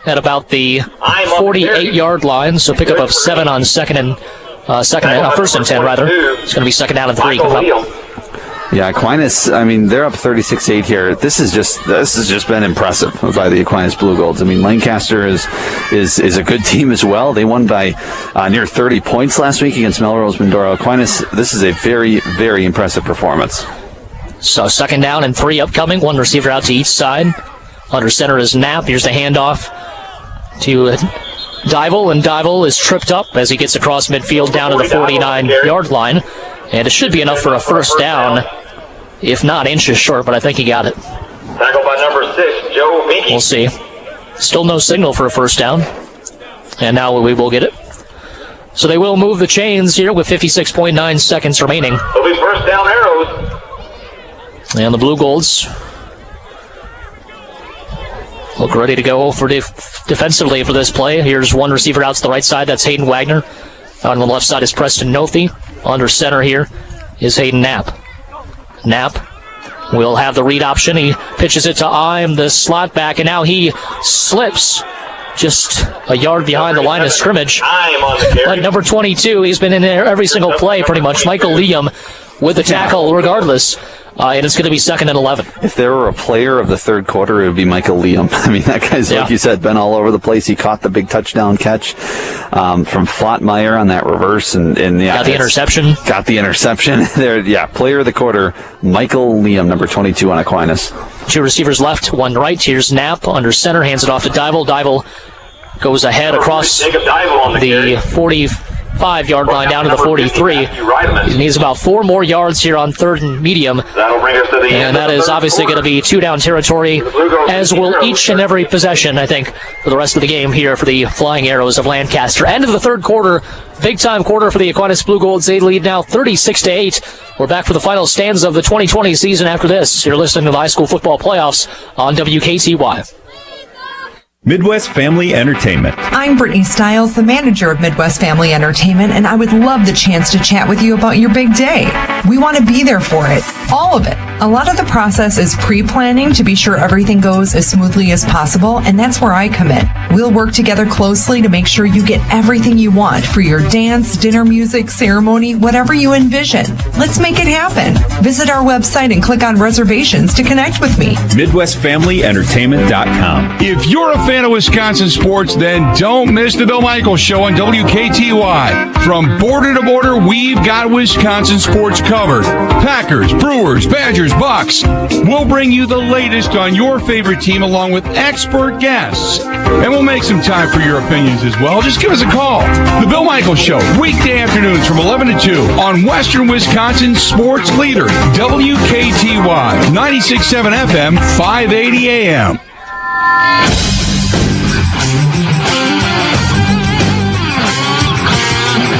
at about the 48-yard line, so pickup of 7 on first and 10 rather. It's going to be second down and 3. Yeah, Aquinas, they're up 36-8 here. This has just been impressive by the Aquinas Blugolds. Lancaster is a good team as well. They won by near 30 points last week against Melrose Mindoro. Aquinas, this is a very, very impressive performance. So second down and 3 upcoming. One receiver out to each side. Under center is Knapp. Here's the handoff to Dival, and Dival is tripped up as he gets across midfield down to the 49-yard line. And it should be enough for a first down, if not inches short, but I think he got it. Tackled by number 6, Joe Minky. We'll see. Still no signal for a first down. And now we will get it. So they will move the chains here with 56.9 seconds remaining. It'll be first down arrows. And the Blugolds look ready to go for defensively for this play. Here's one receiver out to the right side. That's Hayden Wagner. On the left side is Preston Nothi. Under center here is Hayden Knapp. Knapp will have the read option. He pitches it to Ime, the slot back, and now he slips just a yard behind the line of scrimmage. But number 22, he's been in there every single play pretty much. Michael Liam with the tackle regardless. And it's going to be second and 11. If there were a player of the third quarter, it would be Michael Liam. That guy's, like you said, been all over the place. He caught the big touchdown catch from Flottmeyer on that reverse. And got the interception. Got the interception. There, player of the quarter, Michael Liam, number 22 on Aquinas. 2 receivers left, 1 right. Here's Knapp under center, hands it off to Dival. Dival goes ahead across the 45-yard line down to the 43. He needs about 4 more yards here on third and medium. And that is obviously going to be 2-down territory, as will each and every possession, I think, for the rest of the game here for the Flying Arrows of Lancaster. End of the third quarter, big-time quarter for the Aquinas Blugolds. They lead now 36-8. We're back for the final stanza of the 2020 season after this. You're listening to the high school football playoffs on WKTY. Midwest Family Entertainment. I'm Brittany Stiles, the manager of Midwest Family Entertainment, and I would love the chance to chat with you about your big day. We want to be there for it, all of it. A lot of the process is pre-planning to be sure everything goes as smoothly as possible, and that's where I come in. We'll work together closely to make sure you get everything you want for your dance, dinner, music, ceremony, whatever you envision. Let's make it happen. Visit our website and click on reservations to connect with me. MidwestFamilyEntertainment.com. If you're a fan of Wisconsin sports, then don't miss the Bill Michaels Show on WKTY. From border to border, we've got Wisconsin sports covered. Packers, Brewers, Badgers, Bucks. We'll bring you the latest on your favorite team along with expert guests. And we'll make some time for your opinions as well. Just give us a call. The Bill Michaels Show, weekday afternoons from 11 to 2 on Western Wisconsin sports leader, WKTY, 96.7 FM, 580 AM.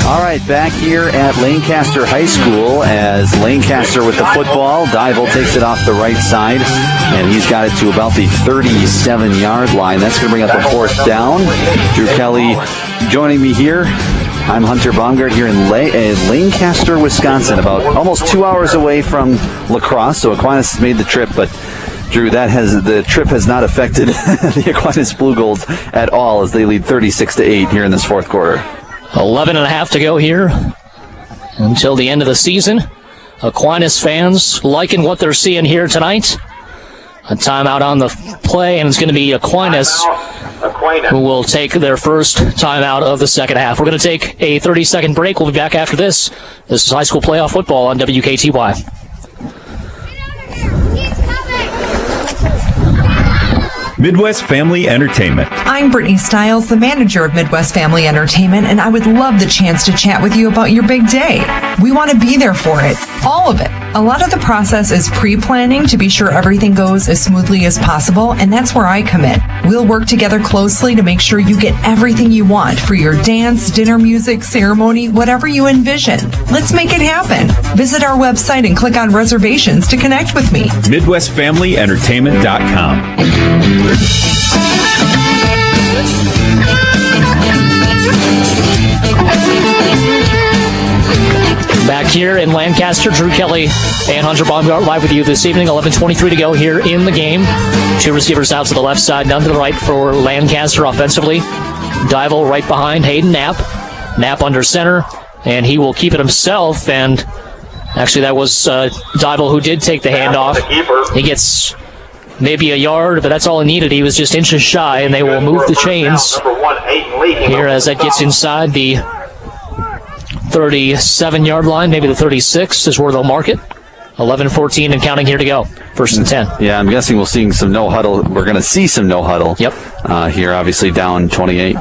All right, back here at Lancaster High School as Lancaster with the football. Dival takes it off the right side, and he's got it to about the 37-yard line. That's going to bring up a fourth down. Drew Kelly joining me here. I'm Hunter Baumgardt here in Lancaster, Wisconsin, about almost 2 hours away from La Crosse. So Aquinas has made the trip, but Drew, the trip has not affected the Aquinas Blugolds at all as they lead 36-8 here in this fourth quarter. 11 and a half to go here until the end of the season. Aquinas fans liking what they're seeing here tonight. A timeout on the play, and it's going to be Aquinas who will take their first timeout of the second half. We're going to take a 30-second break. We'll be back after this. This is high school playoff football on WKTY. Midwest Family Entertainment. I'm Brittany Stiles, the manager of Midwest Family Entertainment, and I would love the chance to chat with you about your big day. We want to be there for it, all of it. A lot of the process is pre-planning to be sure everything goes as smoothly as possible, and that's where I come in. We'll work together closely to make sure you get everything you want for your dance, dinner, music, ceremony, whatever you envision. Let's make it happen. Visit our website and click on reservations to connect with me. MidwestFamilyEntertainment.com. Back here in Lancaster, Drew Kelly and Hunter Baumgardt live with you this evening. 11:23 to go here in the game. Two receivers out to the left side, none to the right for Lancaster offensively. Dival right behind Hayden Knapp. Knapp under center, and he will keep it himself. And actually, that was Dival who did take the handoff. He gets maybe a yard, but that's all he needed. He was just inches shy, and they will move the chains here as that gets inside the 37-yard line, maybe the 36 is where they'll mark it. 11-14 and counting here to go. First and 10. Yeah, I'm guessing we'll see some no huddle. We're going to see some no huddle. Yep. Here, obviously down 28.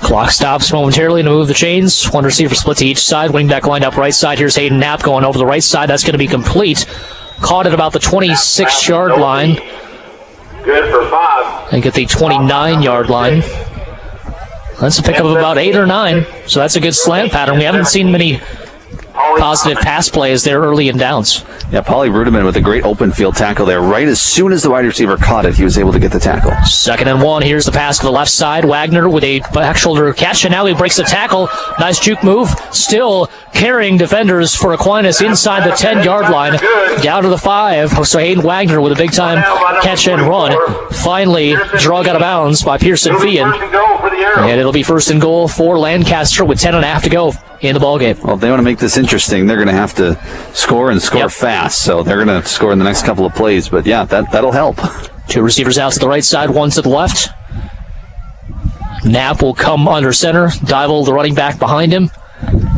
Clock stops momentarily to move the chains. One receiver split to each side. Wingback lined up right side. Here's Hayden Knapp going over the right side. That's going to be complete. Caught at about the 26-yard line. Good for 5. And get the 29-yard line. That's a pickup of about 8 or 9. So that's a good slant pattern. We haven't seen many positive pass plays there early in downs. Yeah, Paulie Rudeman with a great open field tackle there. Right as soon as the wide receiver caught it, he was able to get the tackle. 2nd and 1. Here's the pass to the left side. Wagner with a back shoulder catch, and now he breaks the tackle. Nice juke move. Still carrying defenders for Aquinas inside the 10-yard line. Down to the 5. So Hayden Wagner with a big-time catch and run. Finally, drug out of bounds by Pearson Fian. And it'll be 1st and goal for Lancaster with 10.5 to go in the ballgame. Well, if they want to make this interesting, they're going to have to score and score fast. So they're going to score in the next couple of plays. But, yeah, that'll help. Two receivers out to the right side, one to the left. Knapp will come under center. Dival, the running back, behind him.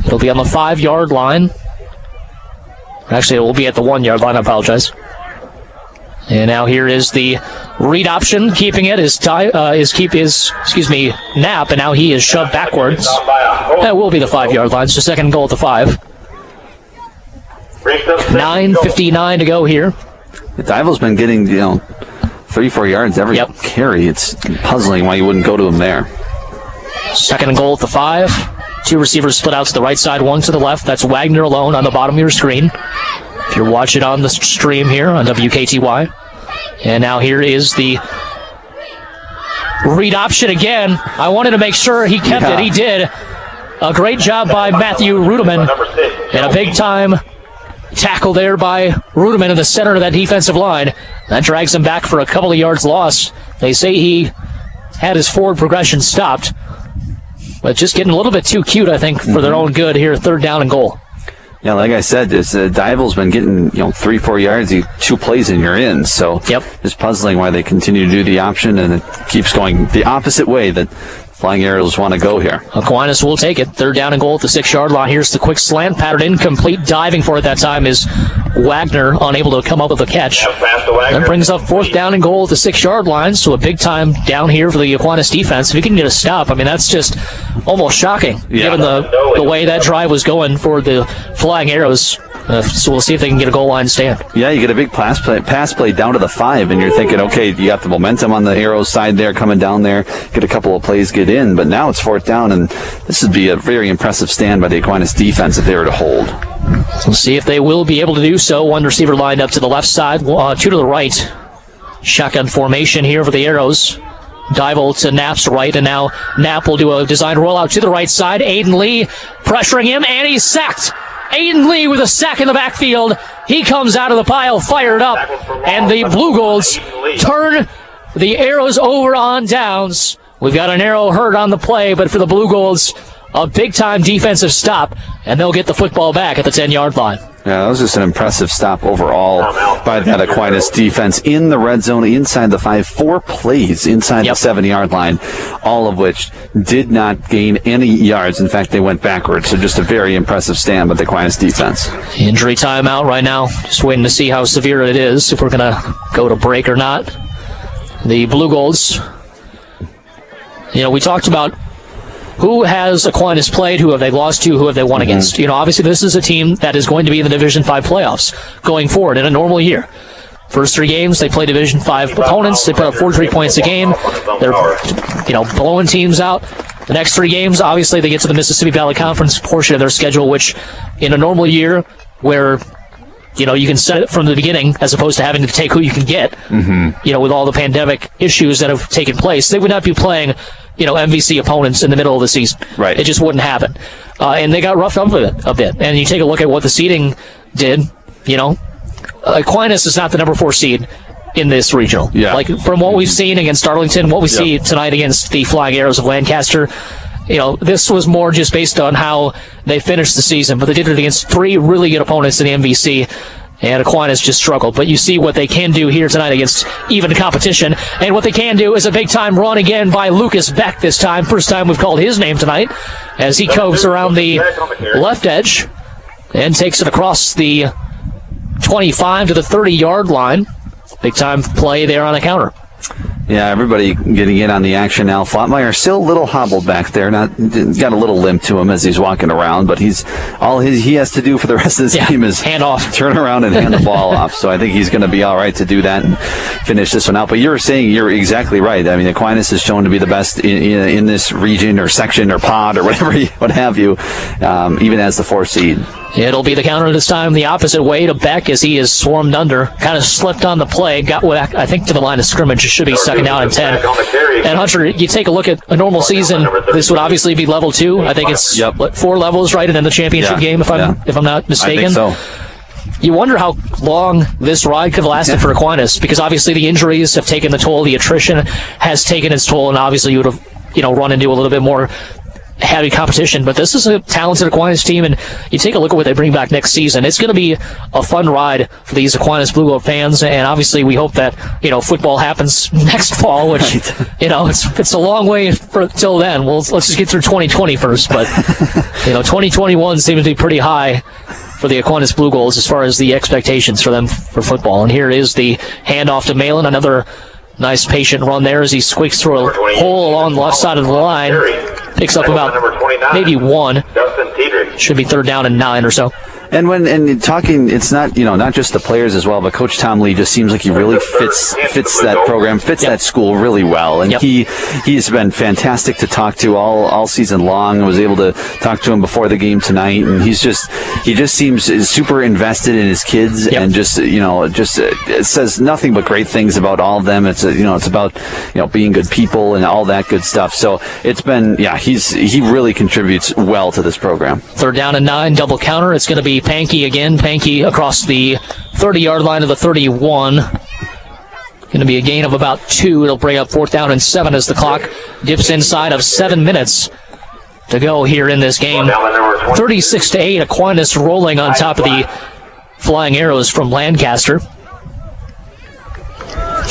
It'll be on the 5-yard line. Actually, it will be at the 1-yard line. I apologize. And now here is the read option. Keeping it is Knapp, and now he is shoved backwards. That will be the 5-yard line. So 2nd and goal at the 5. 9:59 to go here. Dival's been getting 3-4 yards every carry. It's puzzling why you wouldn't go to him there. 2nd and goal at the 5. Two receivers split out to the right side, one to the left. That's Wagner alone on the bottom of your screen. If you're watching on the stream here on WKTY. And now here is the Read option again. I wanted to make sure he kept it. He did. A great job by Matthew Rudeman. And a big-time tackle there by Rudeman in the center of that defensive line. That drags him back for a couple of yards loss. They say he had his forward progression stopped. But just getting a little bit too cute, I think, for their own good here, 3rd down and goal. Yeah, like I said, Dival's been getting 3-4 yards, 2 plays and you're in. So it's puzzling why they continue to do the option, and it keeps going the opposite way that Flying Arrows want to go here. Aquinas will take it. 3rd down and goal at the 6-yard line. Here's the quick slant pattern, incomplete. Diving for it that time is Wagner, unable to come up with a catch. That brings up 4th down and goal at the 6-yard line. So a big time down here for the Aquinas defense. If you can get a stop, I mean, that's just almost shocking, given the way that drive was going for the Flying Arrows. So we'll see if they can get a goal line stand. Yeah, you get a big pass play down to the 5, and you're thinking, okay, you got the momentum on the Arrows side there, coming down there, get a couple of plays, get in, but now it's 4th down, and this would be a very impressive stand by the Aquinas defense if they were to hold. We'll see if they will be able to do so. One receiver lined up to the left side, 2 to the right. Shotgun formation here for the Arrows. Dival to Knapp's right, and now Knapp will do a designed rollout to the right side. Aiden Lee pressuring him, and he's sacked. Aiden Lee with a sack in the backfield. He comes out of the pile, fired up, and the Blugolds turn the Arrows over on downs. We've got an arrow hurt on the play, but for the Blugolds, a big-time defensive stop, and they'll get the football back at the 10-yard line. Yeah, that was just an impressive stop overall by that Aquinas defense in the red zone, inside the 5, 4 plays inside the 7-yard line, all of which did not gain any yards. In fact, they went backwards. So just a very impressive stand by the Aquinas defense. Injury timeout right now. Just waiting to see how severe it is, if we're going to go to break or not. The Blugolds, we talked about who has Aquinas played, who have they lost to, who have they won against. Obviously this is a team that is going to be in the Division 5 playoffs going forward in a normal year. First 3 games, they play Division 5 opponents. They put up 43 points a game. They're, blowing teams out. The next 3 games, obviously they get to the Mississippi Valley Conference portion of their schedule, which in a normal year where you can set it from the beginning as opposed to having to take who you can get, with all the pandemic issues that have taken place, they would not be playing MVC opponents in the middle of the season. Right. It just wouldn't happen. And they got roughed up a bit. And you take a look at what the seeding did, Aquinas is not the number 4 seed in this regional. Yeah. Like, from what we've seen against Darlington, what we see tonight against the Flying Arrows of Lancaster, this was more just based on how they finished the season. But they did it against 3 really good opponents in the MVC. And Aquinas just struggled. But you see what they can do here tonight against even competition. And what they can do is a big-time run again by Lucas Beck this time. First time we've called his name tonight, as he coves around the left edge and takes it across the 25 to the 30-yard line. Big-time play there on the counter. Yeah, everybody getting in on the action now. Flatmeyer still a little hobbled back there. Got a little limp to him as he's walking around, but he has to do for the rest of this game is hand off, turn around and hand the ball off. So I think he's going to be all right to do that and finish this one out. But you're exactly right. I mean, Aquinas is shown to be the best in this region or section or pod or whatever, what have you, even as the 4 seed. It'll be the counter this time the opposite way to Beck as he is swarmed under. Kind of slipped on the play. Got back, I think, to the line of scrimmage. It should be second down and 10. And Hunter, you take a look at a normal season, this would obviously be level 2. I think it's 4 levels, right? And then the championship game, if I'm not mistaken. I think so. You wonder how long this ride could have lasted for Aquinas, because obviously the injuries have taken the toll. The attrition has taken its toll, and obviously you would have run into a little bit more heavy competition. But this is a talented Aquinas team, and you take a look at what they bring back next season. It's going to be a fun ride for these Aquinas Blugolds fans, and obviously we hope that football happens next fall, which it's a long way till then. Let's just get through 2020 first, but 2021 seems to be pretty high for the Aquinas Blugolds as far as the expectations for them for football. And here is the handoff to Malin. Another nice patient run there as he squeaks through a hole along the left side of the line. Picks up about maybe 1. Should be 3rd down and 9 or so. And talking, it's not not just the players as well, but Coach Tom Lee just seems like he really fits that program, fits that school really well, and he's been fantastic to talk to all season long. I was able to talk to him before the game tonight, and he just seems super invested in his kids, and just it says nothing but great things about all of them. It's it's about being good people and all that good stuff. So it's been he really contributes well to this program. 3rd down and 9, double counter. It's going to be Pankey again. Pankey across the 30-yard line of the 31. Going to be a gain of about 2. It'll bring up 4th down and 7 as the clock dips inside of 7 minutes to go here in this game. 36-8. Aquinas rolling on top of the Flying Arrows from Lancaster.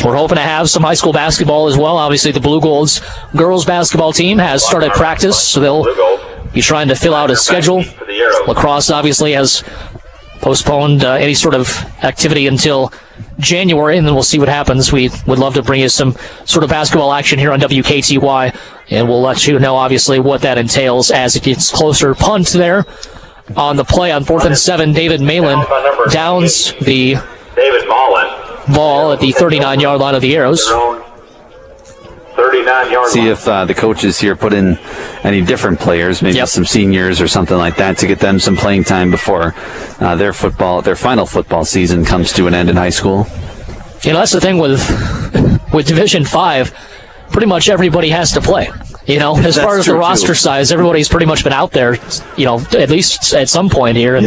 We're hoping to have some high school basketball as well. Obviously, the Blugolds girls basketball team has started practice, so they'll be trying to fill out a schedule. Lacrosse obviously has postponed any sort of activity until January, and then we'll see what happens. We would love to bring you some sort of basketball action here on WKTY, and we'll let you know, obviously, what that entails as it gets closer. Punt there on the play on 4th and 7. David Malin downs the ball at the 39-yard line of the Arrows. 39-yard See if the coaches here put in any different players, maybe some seniors or something like that, to get them some playing time before their final football season comes to an end in high school. That's the thing with Division 5. Pretty much everybody has to play. As far as the roster size, everybody's pretty much been out there, at least at some point here.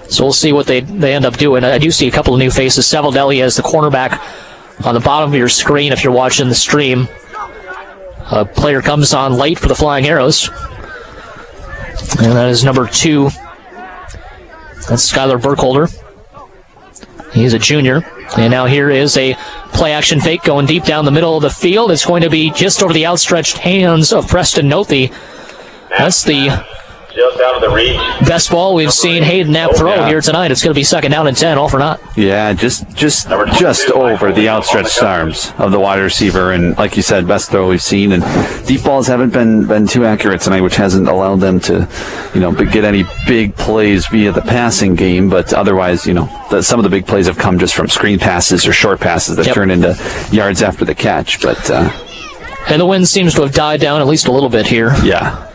So we'll see what they end up doing. I do see a couple of new faces. Savaldelli as the cornerback on the bottom of your screen if you're watching the stream. A player comes on late for the Flying Arrows. And that is number 2. That's Skylar Burkholder. He's a junior. And now here is a play-action fake going deep down the middle of the field. It's going to be just over the outstretched hands of Preston Nothey. That's the just out of the reach. Best ball we've seen Hayden Knapp throw here tonight. It's going to be 2nd down and 10, all for naught. Yeah, just over the outstretched arms of the wide receiver, and like you said, best throw we've seen. And deep balls haven't been too accurate tonight, which hasn't allowed them to, get any big plays via the passing game. But otherwise, some of the big plays have come just from screen passes or short passes that turn into yards after the catch. But and the wind seems to have died down at least a little bit here. Yeah.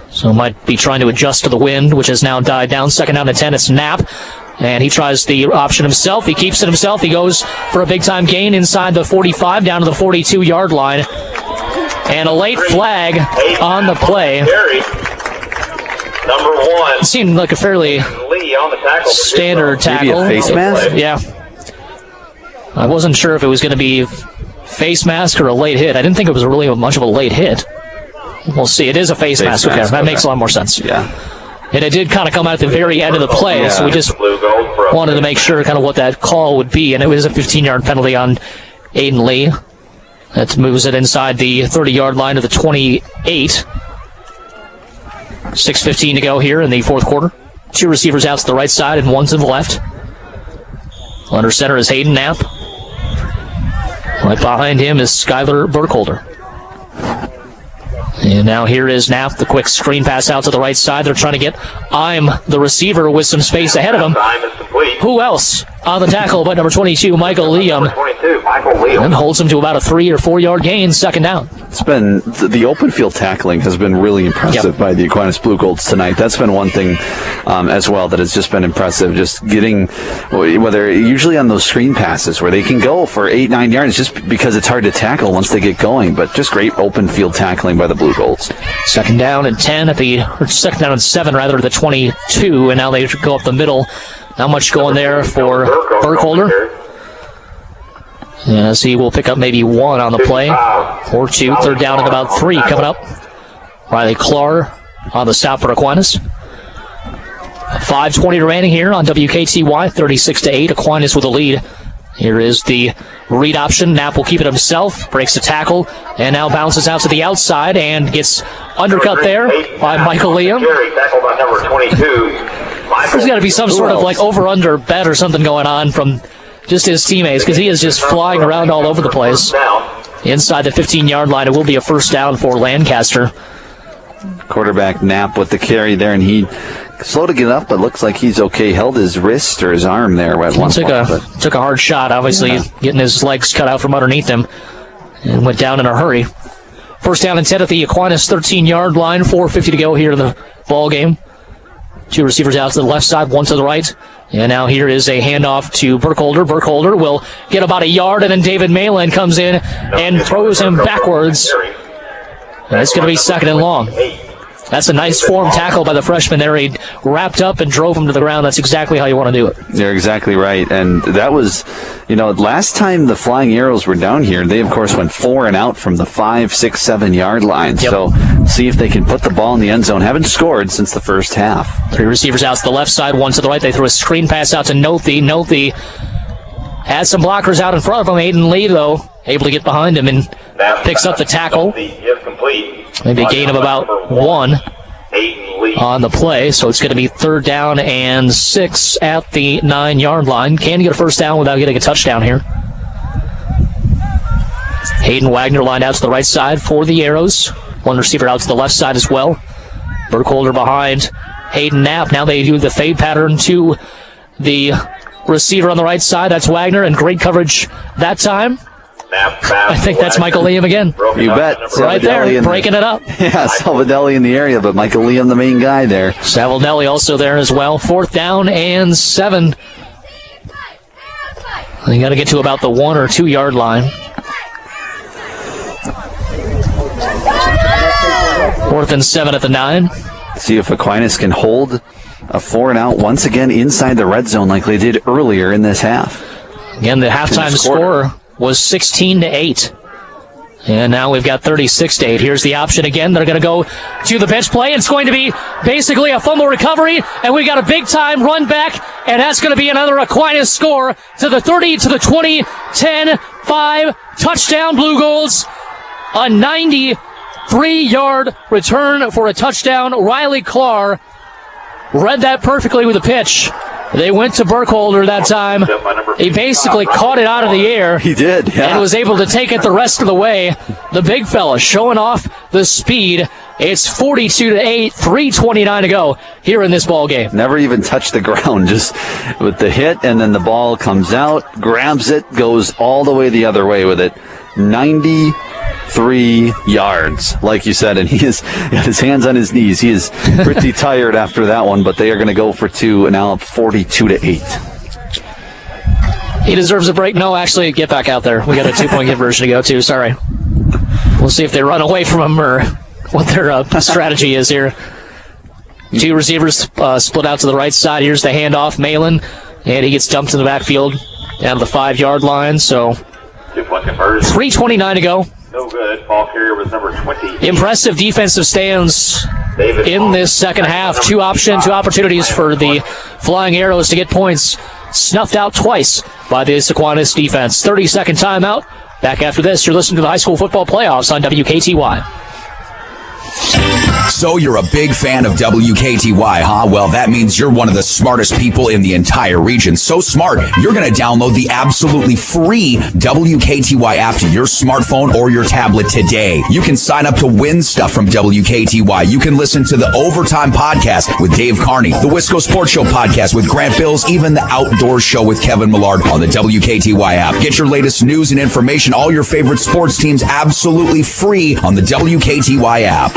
So might be trying to adjust to the wind, which has now died down. 2nd down and 10, it's Knapp. And he tries the option himself. He keeps it himself. He goes for a big-time gain inside the 45, down to the 42-yard line. And a late flag on the play. Number 1. It seemed like a fairly standard tackle. Maybe a face mask? Yeah. I wasn't sure if it was going to be face mask or a late hit. I didn't think it was really much of a late hit. We'll see. It is a face mask. Okay, that makes a lot more sense. Yeah. And it did kind of come out at the very end of the play, so we just wanted to make sure kind of what that call would be. And it was a 15-yard penalty on Aiden Lee. That moves it inside the 30-yard line of the 28. 6:15 to go here in the 4th quarter. 2 receivers out to the right side and 1 to the left. Under center is Hayden Knapp. Right behind him is Skylar Burkholder. And now here is Knapp, the quick screen pass out to the right side. They're trying to get the receiver with some space ahead of him. Who else on the tackle but number 22, Michael Liam. And holds him to about a 3 or 4 yard gain, 2nd down. It's been the open field tackling has been really impressive by the Aquinas Blugolds tonight. That's been one thing as well that has just been impressive. Just getting, whether usually on those screen passes where they can go for 8-9 yards just because it's hard to tackle once they get going, but just great open field tackling by the Blugolds. 2nd down and 10 at the, or 2nd down and 7 rather, at the 22, and now they go up the middle. Not much going there for Burkholder. As he will pick up maybe 1 on the play, or 2. 3rd down and about 3 coming up. Riley Clark on the stop for Aquinas. 5:20 remaining here on WKTY, 36-8. Aquinas with the lead. Here is the read option. Knapp will keep it himself, breaks the tackle, and now bounces out to the outside and gets undercut there by Michael Liam. Tackled by number 22. There's got to be some sort of like over-under bet or something going on from just his teammates, because he is just flying around all over the place. Inside the 15-yard line, it will be a 1st down for Lancaster. Quarterback Knapp with the carry there, and he slow to get up, but looks like he's okay. Held his wrist or his arm there at one point. Took a hard shot, obviously getting his legs cut out from underneath him, and went down in a hurry. First down and 10 at the Aquinas 13-yard line. 4:50 to go here in the ball game. Two receivers out to the left side, one to the right. And now here is a handoff to Burkholder. Burkholder will get about a yard, and then David Malin comes in and throws him backwards. And it's going to be second and long. That's a nice form tackle by the freshman there. He wrapped up and drove him to the ground. That's exactly how you want to do it. You're exactly right. And that was, last time the Flying Arrows were down here, they, of course, went 4 and out from the 5, 6, 7-yard line. Yep. So see if they can put the ball in the end zone. Haven't scored since the first half. 3 receivers out to the left side, 1 to the right. They threw a screen pass out to Nothi. Nothi had some blockers out in front of him. Aiden Lee, though, able to get behind him and picks up the tackle. Maybe a gain of about 1 on the play, so it's going to be 3rd down and 6 at the 9-yard line. Can you get a first down without getting a touchdown here? Hayden Wagner lined out to the right side for the Arrows. 1 receiver out to the left side as well. Burkholder behind Hayden Knapp. Now they do the fade pattern to the receiver on the right side. That's Wagner, and great coverage that time. I think that's Michael Liam again. You bet. Right there, breaking it up. Yeah, Salvadelli in the area, but Michael Liam, the main guy there. Salvadelli also there as well. 4th down and 7. You got to get to about the 1 or 2 yard line. 4th and 7 at the 9. See if Aquinas can hold a 4 and out once again inside the red zone like they did earlier in this half. Again, the halftime score was 16-8. And now we've got 36-8. Here's the option again. They're going to go to the pitch play. It's going to be basically a fumble recovery, and we got a big-time run back, and that's going to be another Aquinas score to the 30, to the 20, 10, 5, touchdown Blugolds. A 93-yard return for a touchdown. Riley Clark read that perfectly with a pitch. They went to Burkholder that time. He basically caught it out of the air. He did, yeah. And was able to take it the rest of the way. The big fella showing off the speed. It's 42-8, 3:29 to go here in this ball game. Never even touched the ground, just with the hit, and then the ball comes out, grabs it, goes all the way the other way with it. 93 yards, like you said, and he has got his hands on his knees. He is pretty tired after that one, but they are going to go for 2, and now up 42-8. He deserves a break. No, actually, get back out there. We got a 2-point conversion to go to. Sorry. We'll see if they run away from him or what their strategy is here. 2 receivers split out to the right side. Here's the handoff, Malin, and he gets dumped in the backfield down to the 5-yard line. So 3:29 to go. No good. Ball carrier was number 20. Impressive defensive stands in this second half. 2 opportunities for the Flying Arrows to get points snuffed out twice by the Aquinas defense. 30-second timeout. Back after this, you're listening to the high school football playoffs on WKTY. So you're a big fan of WKTY, huh? Well, that means you're one of the smartest people in the entire region. So smart, you're going to download the absolutely free WKTY app to your smartphone or your tablet today. You can sign up to win stuff from WKTY. You can listen to the Overtime Podcast with Dave Carney, the Wisco Sports Show Podcast with Grant Bills, even the Outdoor Show with Kevin Millard on the WKTY app. Get your latest news and information, all your favorite sports teams absolutely free on the WKTY app.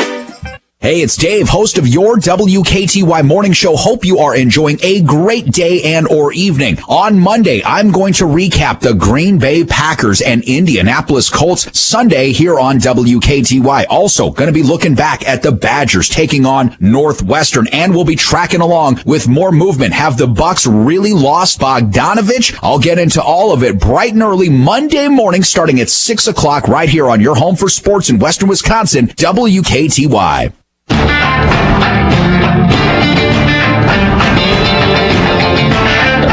Hey, it's Dave, host of your WKTY morning show. Hope you are enjoying a great day and or evening. On Monday, I'm going to recap the Green Bay Packers and Indianapolis Colts Sunday here on WKTY. Also, going to be looking back at the Badgers taking on Northwestern, and we'll be tracking along with more movement. Have the Bucks really lost Bogdanovich? I'll get into all of it bright and early Monday morning starting at 6 o'clock right here on your home for sports in Western Wisconsin, WKTY.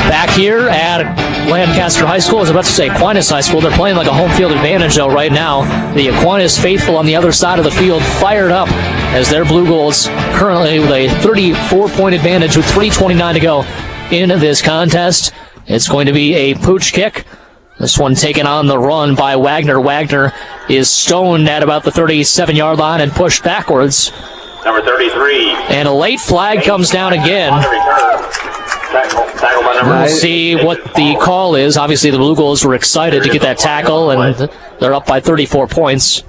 Back here at Lancaster High School, I was about to say Aquinas High School. They're playing like a home field advantage, though, right now. The Aquinas faithful on the other side of the field fired up as their Blugolds currently with a 34-point advantage with 3:29 to go in this contest. It's going to be a pooch kick. This one taken on the run by Wagner. Wagner is stoned at about the 37-yard line and pushed backwards. Number 33. And a late flag comes down again. Tackle by number We'll see what the call is. Obviously, the Blugolds were excited to get that tackle, and they're up by 34 points.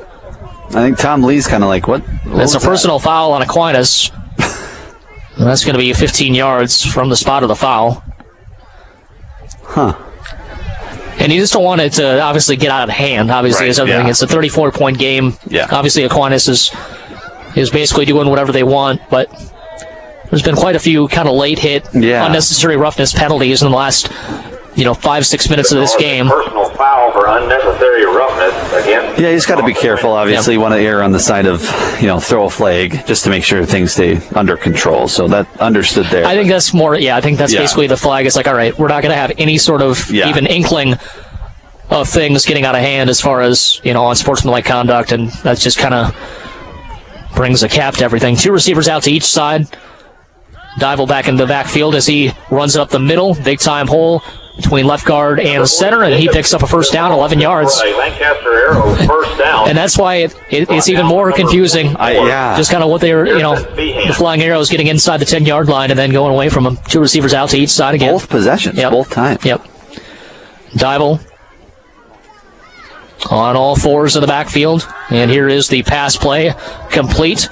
I think Tom Lee's kind of like, what? It's a personal foul on Aquinas. And that's going to be 15 yards from the spot of the foul. Huh. And you just don't want it to obviously get out of hand. Obviously, is everything. It's a 34-point game. Yeah. Obviously, Aquinas is basically doing whatever they want, but there's been quite a few kind of late hit, unnecessary roughness penalties in the last, 5-6 minutes of this game. Personal foul for unnecessary roughness again. Yeah, you just got to be careful. Obviously, you want to err on the side of, throw a flag just to make sure things stay under control. So that understood there. I think that's more. Yeah, I think that's basically the flag. It's like, all right, we're not going to have any sort of even inkling of things getting out of hand as far as unsportsmanlike conduct, and that just kind of brings a cap to everything. 2 receivers out to each side. Dival back in the backfield as he runs up the middle, big time hole between left guard and center, and he picks up a first down, 11 yards. Lancaster arrow, first down. And that's why it's even more confusing. Just kind of what they're, the flying arrow is getting inside the 10-yard line and then going away from them. 2 receivers out to each side again. Both possessions, both times. Yep. Dival on all fours of the backfield, and here is the pass play complete.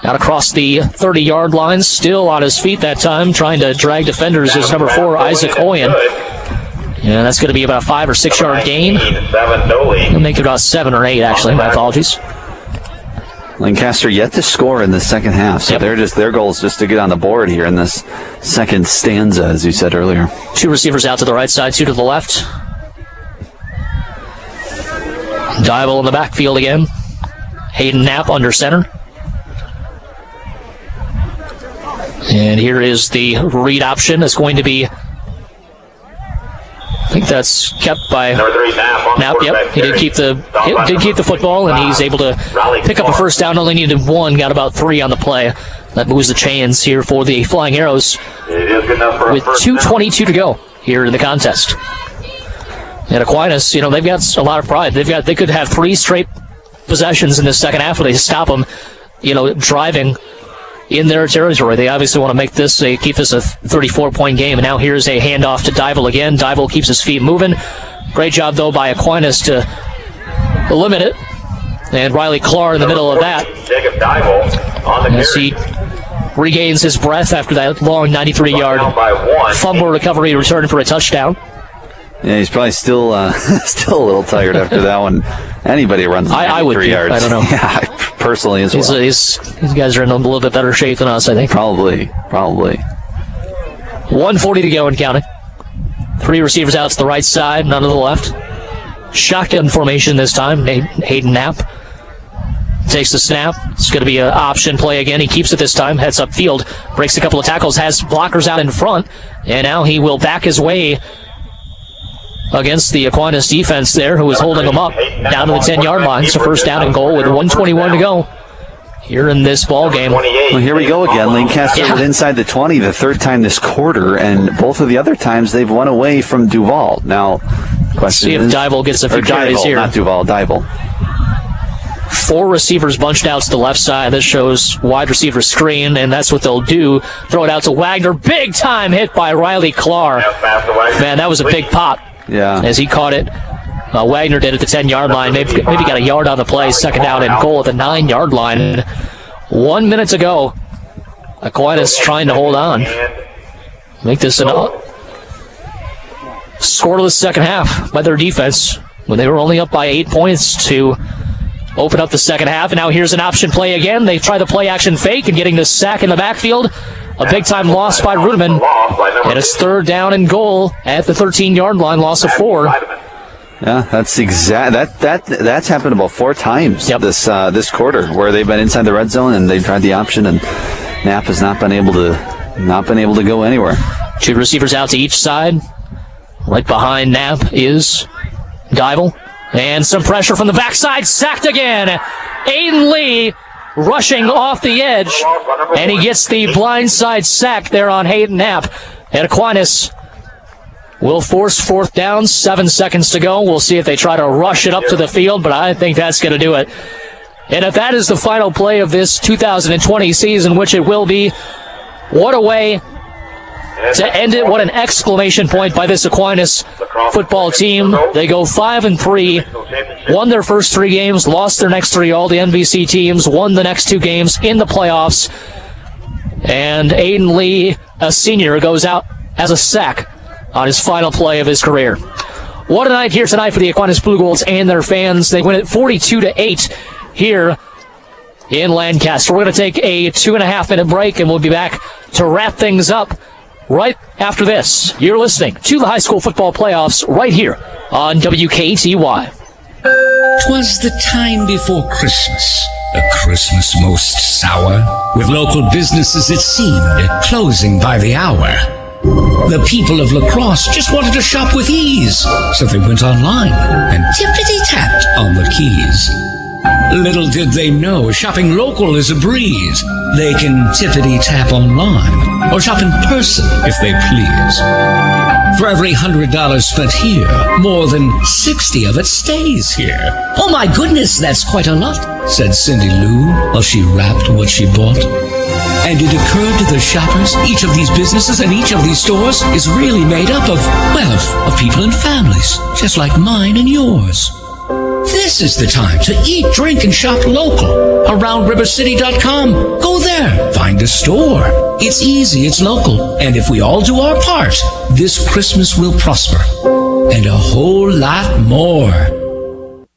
Out across the 30-yard line, still on his feet that time, trying to drag defenders is number 4, Isaac Oyen. And that's going to be about a 5 or 6 yard gain. He'll make it about 7 or 8, actually. My apologies. Lancaster yet to score in the second half, so their goal is just to get on the board here in this second stanza, as you said earlier. 2 receivers out to the right side, 2 to the left. Dival in the backfield again. Hayden Knapp under center. And here is the read option. It's going to be, I think that's kept by Knapp. Yep, he did keep the football, and he's able to pick up a first down. Only needed 1, got about 3 on the play. That moves the chains here for the Flying Arrows with 2:22 to go here in the contest. And Aquinas, they've got a lot of pride. They could have 3 straight possessions in the second half where they stop them, driving in their territory. They obviously want to keep this a 34-point game. And now here's a handoff to Dival again. Dival keeps his feet moving. Great job, though, by Aquinas to limit it. And Riley Clark in the middle of that. As he regains his breath after that long 93-yard fumble recovery return for a touchdown. Yeah, he's probably still a little tired after that one. Anybody runs 93 yards. I don't know. Yeah, personally as well. These guys are in a little bit better shape than us, I think. Probably. 1:40 to go and counting. 3 receivers out to the right side, none to the left. Shotgun formation this time. Hayden Knapp takes the snap. It's going to be an option play again. He keeps it this time. Heads upfield. Breaks a couple of tackles. Has blockers out in front. And now he will back his way against the Aquinas defense there, who is holding them up down to the 10-yard line. So first down and goal with 1:21 to go here in this ball game. Well, here we go again. Lancaster with inside the 20 the third time this quarter, and both of the other times they've won away from Duval. Now, question is, see if Dival gets a few carries here. Not Duval, Dival. 4 receivers bunched out to the left side. This shows wide receiver screen, and that's what they'll do. Throw it out to Wagner. Big time hit by Riley Clark. Man, that was a big pop. Yeah. As he caught it. Wagner did at the 10-yard line. Maybe got a yard on the play. Second down and goal at the 9-yard line. 1 minute to go. Aquinas trying to hold on. Make this an scoreless second half by their defense when they were only up by 8 points to open up the second half. And now here's an option play again. They try the play action fake and getting the sack in the backfield. A big-time loss by Ruderman. And it's third down and goal at the 13-yard line, loss of 4. Yeah, that's that's happened about 4 times this quarter, where they've been inside the red zone and they've tried the option, and Knapp has not been able to go anywhere. 2 receivers out to each side. Right behind Knapp is Dival. And some pressure from the backside. Sacked again. Aiden Lee rushing off the edge, and he gets the blindside sack there on Hayden Knapp. And Aquinas will force fourth down. 7 seconds to go. We'll see if they try to rush it up to the field, but I think that's going to do it. And if that is the final play of this 2020 season, which it will be, what a way to end it. What an exclamation point by this Aquinas football team. They go 5-3, won their first 3 games, lost their next 3. All the NBC teams won the next 2 games in the playoffs. And Aiden Lee, a senior, goes out as a sack on his final play of his career. What a night here tonight for the Aquinas Blugolds and their fans. They win it 42-8 here in Lancaster. We're going to take a 2.5-minute break, and we'll be back to wrap things up right after this. You're listening to the high school football playoffs right here on WKTY. 'Twas the time before Christmas, a Christmas most sour, with local businesses, it seemed, closing by the hour. The people of La Crosse just wanted to shop with ease, so they went online and tippity-tapped on the keys. Little did they know, shopping local is a breeze. They can tippity-tap online, or shop in person if they please. For every $100 spent here, more than 60 of it stays here. Oh my goodness, that's quite a lot, said Cindy Lou, while she wrapped what she bought. And it occurred to the shoppers, each of these businesses and each of these stores is really made up of, well, of people and families, just like mine and yours. This is the time to eat, drink, and shop local. AroundRiverCity.com. Go there. Find a store. It's easy. It's local. And if we all do our part, this Christmas will prosper. And a whole lot more.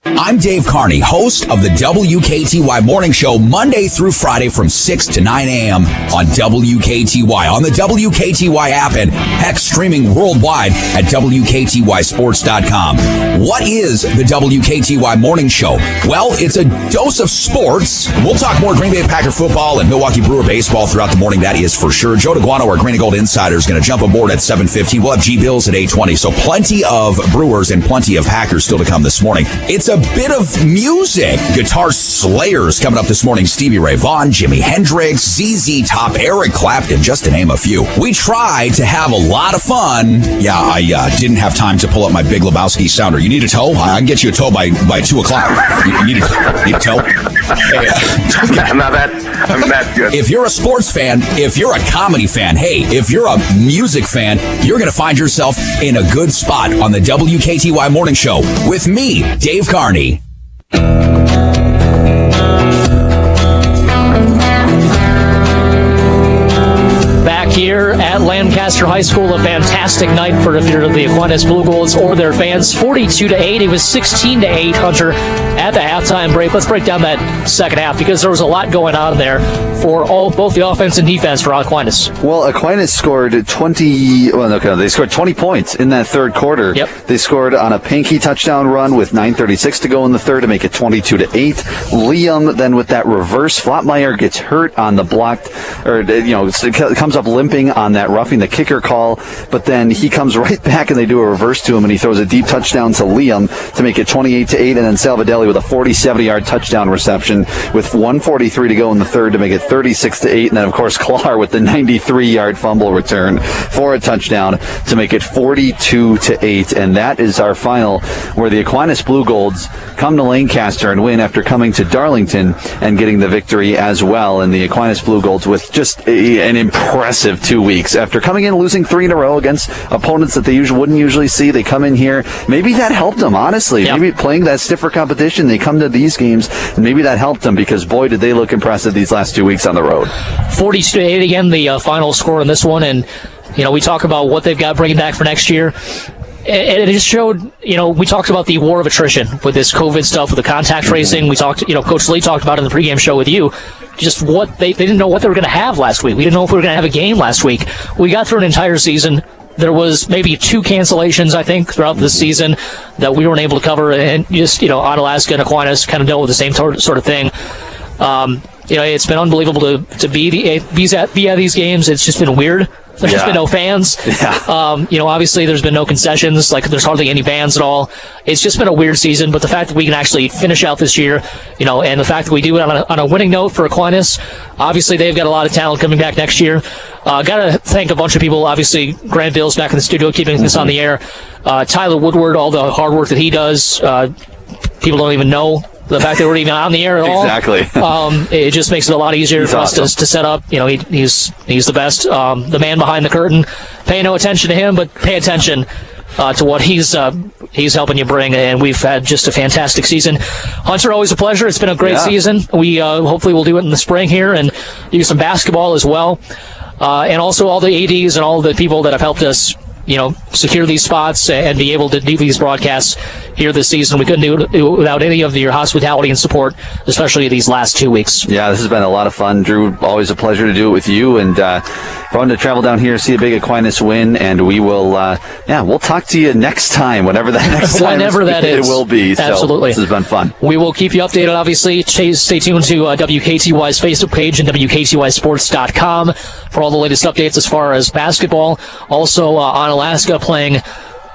I'm Dave Carney, host of the WKTY Morning Show, Monday through Friday from 6 to 9 a.m. on WKTY, on the WKTY app, and heck, streaming worldwide at WKTYSports.com. What is the WKTY Morning Show? Well, it's a dose of sports. We'll talk more Green Bay Packer football and Milwaukee Brewer baseball throughout the morning, that is for sure. Joe DeGuano, our Green and Gold Insider, is going to jump aboard at 7:15. We'll have G Bills at 8:20. So plenty of Brewers and plenty of Packers still to come this morning. It's a bit of music. Guitar Slayers coming up this morning. Stevie Ray Vaughan, Jimi Hendrix, ZZ Top, Eric Clapton, just to name a few. We tried to have a lot of fun. Yeah, I didn't have time to pull up my Big Lebowski sounder. You need a tow? I can get you a tow by 2 o'clock. You need a tow? I'm not good. If you're a sports fan, if you're a comedy fan, hey, if you're a music fan, you're going to find yourself in a good spot on the WKTY Morning Show with me, Dave Carney. Back here at Lancaster High School, a fantastic night for the Aquinas Blugolds or their fans. 42-8. It was 16-8, Hunter, at the halftime break. Let's break down that second half because there was a lot going on there for both the offense and defense for Aquinas. Well, Aquinas scored 20 points in that third quarter. Yep. They scored on a Pankey touchdown run with 9:36 to go in the third to make it 22-8. Liam then with that reverse, Flotmeyer gets hurt on the blocked, comes up limping on that roughing the kicker call, but then he comes right back and they do a reverse to him and he throws a deep touchdown to Liam to make it 28-8, and then Salvadelli with a 40-70-yard touchdown reception with 1:43 to go in the third to make it 36-8, and then of course Klar with the 93-yard fumble return for a touchdown to make it 42-8, and that is our final, where the Aquinas Blugolds come to Lancaster and win after coming to Darlington and getting the victory as well. And the Aquinas Blugolds with just an impressive 2 weeks after coming in losing 3 in a row against opponents that they wouldn't usually see. They come in here, maybe that helped them, honestly. Yep. Maybe playing that stiffer competition, they come to these games, and maybe that helped them, because boy did they look impressive these last 2 weeks on the road. 42-8 again, the final score in this one, and we talk about what they've got bringing back for next year. It just showed, we talked about the war of attrition with this COVID stuff, with the contact tracing. We talked, Coach Lee talked about it in the pregame show with you, just what they didn't know what they were going to have last week. We didn't know if we were going to have a game last week. We got through an entire season. There was maybe 2 cancellations, I think, throughout the season that we weren't able to cover, and just, Onalaska and Aquinas kind of dealt with the same sort of thing. It's been unbelievable to be at these games. It's just been weird. There's just been no fans. Yeah. Obviously there's been no concessions. Like, there's hardly any bands at all. It's just been a weird season, but the fact that we can actually finish out this year, and the fact that we do it on a winning note for Aquinas, obviously they've got a lot of talent coming back next year. Got to thank a bunch of people. Obviously, Grant Bill's back in the studio keeping this on the air. Tyler Woodward, all the hard work that he does. People don't even know the fact that we're even on the air at all. Exactly. It just makes it a lot easier for us to set up. You know, he's the best. The man behind the curtain. Pay no attention to him, but pay attention to what he's helping you bring, and we've had just a fantastic season. Hunter, always a pleasure. It's been a great season. We hopefully will do it in the spring here and do some basketball as well, and also all the ADs and all the people that have helped us, you know, secure these spots and be able to do these broadcasts here this season. We couldn't do it without any of your hospitality and support, especially these last 2 weeks. Yeah, this has been a lot of fun, Drew. Always a pleasure to do it with you, and fun to travel down here, see a big Aquinas win, and we will, we'll talk to you next time, whenever that next time whenever that is. It will be. Absolutely. So this has been fun. We will keep you updated, obviously. Stay tuned to WKTY's Facebook page and WKTYsports.com for all the latest updates as far as basketball. Also on Alaska playing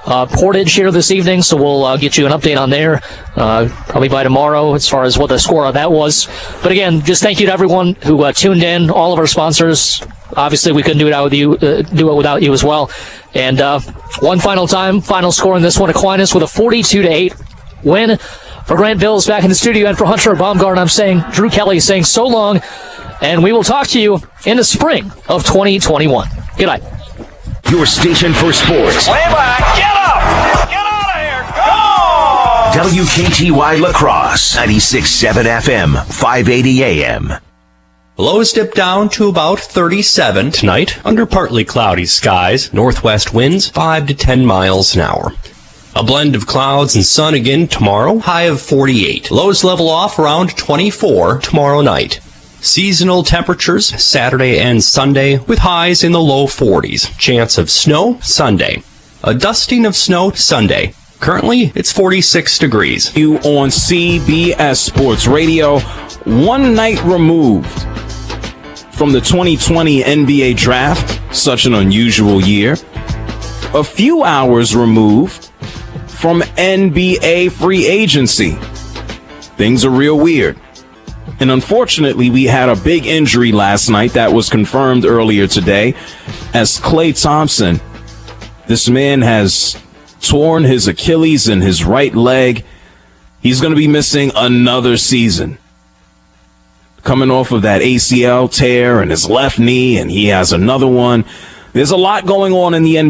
Portage here this evening, so we'll get you an update on there probably by tomorrow as far as what the score of that was. But again, just thank you to everyone who tuned in, all of our sponsors. Obviously, we couldn't do it without you as well. And one final score in this one, Aquinas with a 42-8 win. For Grant Bills back in the studio, and for Hunter Baumgardt, I'm saying, Drew Kelly saying so long, and we will talk to you in the spring of 2021. Good night. Your station for sports. Way back. Get up. Get out of here. Go. WKTY Lacrosse, 96.7 FM, 580 AM. Lows dip down to about 37 tonight under partly cloudy skies. Northwest winds 5 to 10 miles an hour. A blend of clouds and sun again tomorrow, high of 48. Lows level off around 24 tomorrow night. Seasonal temperatures Saturday and Sunday with highs in the low 40s. Chance of snow Sunday. A dusting of snow Sunday. Currently, it's 46 degrees. You on CBS Sports Radio, one night removed from the 2020 NBA Draft, such an unusual year. A few hours removed from NBA free agency. Things are real weird. And unfortunately, we had a big injury last night that was confirmed earlier today as Klay Thompson, this man has torn his Achilles in his right leg. He's going to be missing another season. Coming off of that ACL tear in his left knee, and he has another one. There's a lot going on in the NBA.